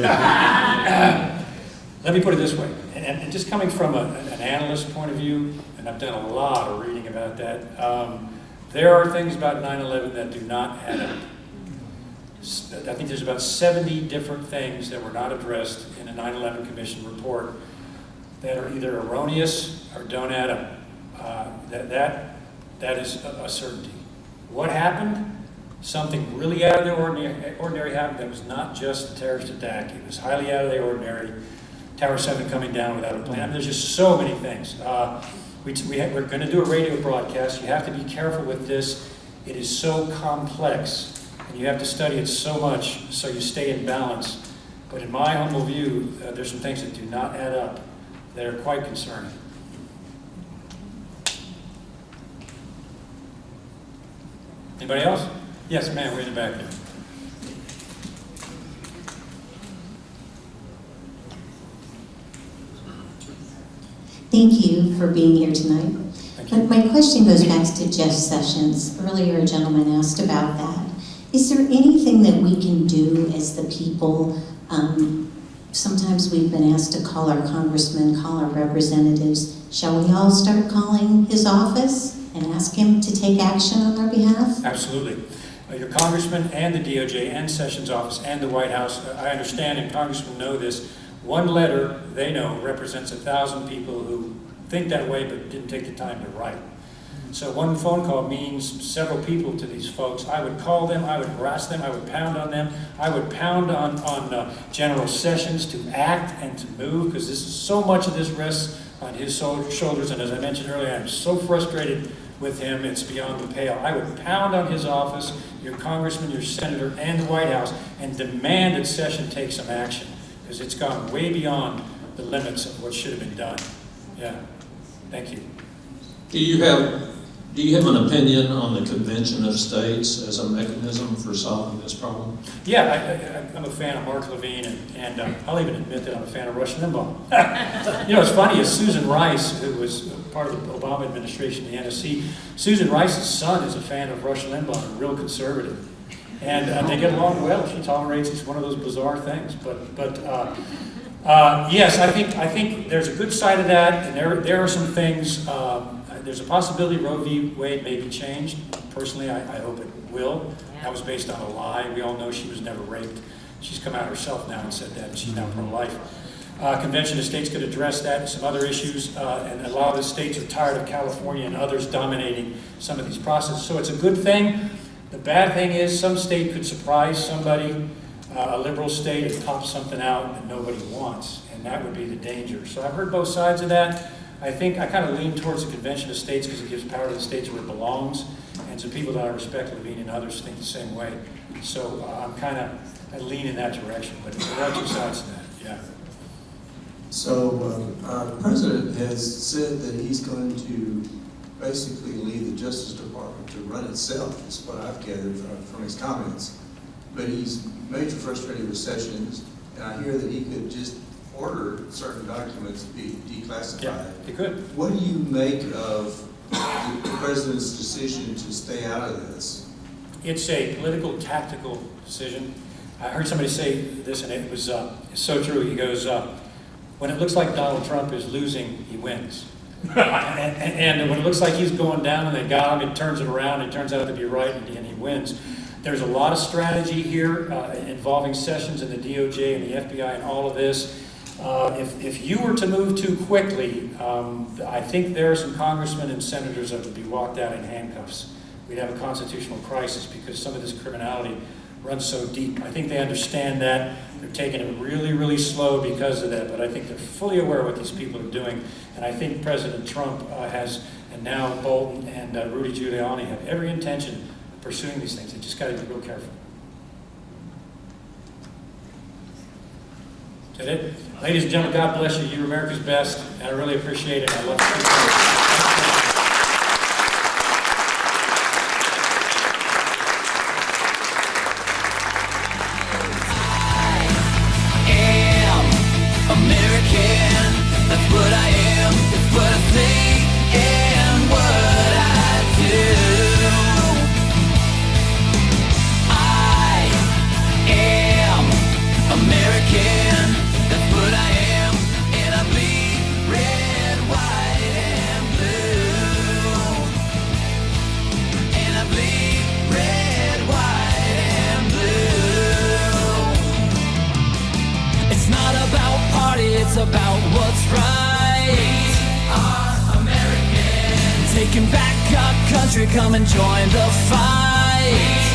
Let me put it this way, and just coming from an analyst point of view, and I've done a lot of reading about that, there are things about 9/11 that do not add up. I think there's about 70 different things that were not addressed in a 9/11 Commission report that are either erroneous or don't add up. That is a certainty. What happened? Something really out of the ordinary happened. That was not just a terrorist attack. It was highly out of the ordinary. Tower 7 coming down without a plan. There's just so many things. We're going to do a radio broadcast. You have to be careful with this. It is so complex, and you have to study it so much so you stay in balance. But in my humble view, there's some things that do not add up that are quite concerning. Anybody else? Yes, ma'am, way in the back there. Thank you for being here tonight. My question goes back to Jeff Sessions. Earlier, a gentleman asked about that. Is there anything that we can do as the people? Sometimes we've been asked to call our congressmen, call our representatives. Shall we all start calling his office and ask him to take action on our behalf? Absolutely. Your congressman and the DOJ and Sessions office and the White House, I understand, and congressmen know this, One letter, they know, represents 1,000 people who think that way but didn't take the time to write. So one phone call means several people to these folks. I would call them, I would harass them, I would pound on them, I would pound on General Sessions to act and to move, because this is so much of this rests on his shoulders. And as I mentioned earlier, I'm so frustrated with him, it's beyond the pale. I would pound on his office, your congressman, your senator, and the White House, and demand that Sessions take some action, because it's gone way beyond the limits of what should have been done. Yeah, thank you. Do you have an opinion on the Convention of States as a mechanism for solving this problem? Yeah, I'm a fan of Mark Levine, and I'll even admit that I'm a fan of Rush Limbaugh. You know, what's funny is Susan Rice, who was part of the Obama administration, the NSC, Susan Rice's son is a fan of Rush Limbaugh, a real conservative. And they get along well. She tolerates it's one of those bizarre things. But yes, I think there's a good side of that, and there are some things. There's a possibility Roe v. Wade may be changed. Personally, I hope it will. That was based on a lie. We all know she was never raped. She's come out herself now and said that, and she's now pro-life. Convention of States could address that and some other issues, and a lot of the states are tired of California and others dominating some of these processes. So it's a good thing. The bad thing is some state could surprise somebody, a liberal state, and pop something out that nobody wants, and that would be the danger. So I've heard both sides of that. I think I kind of lean towards the Convention of States because it gives power to the states where it belongs, and some people that I respect, Levine and others, think the same way. So I lean in that direction, but there are two sides to that, yeah. So our president has said that he's going to basically leave the Justice Department to run itself, is what I've gathered from his comments. But he's major frustrated with Sessions, and I hear that he could just order certain documents to be declassified. Yeah, he could. What do you make of the president's decision to stay out of this? It's a political, tactical decision. I heard somebody say this, and it was so true. He goes, when it looks like Donald Trump is losing, he wins. and when it looks like he's going down and they got him, it turns it around, it turns out to be right, and he wins. There's a lot of strategy here involving Sessions and the DOJ and the FBI and all of this. If you were to move too quickly, I think there are some congressmen and senators that would be walked out in handcuffs. We'd have a constitutional crisis because some of this criminality runs so deep. I think they understand that. They're taking it really, really slow because of that, but I think they're fully aware of what these people are doing. And I think President Trump has, and now Bolton and Rudy Giuliani have every intention of pursuing these things. They just got to be real careful. Is that it? Ladies and gentlemen, God bless you. You're America's best, and I really appreciate it. I love you. About what's right. We are American. Taking back our country, come and join the fight.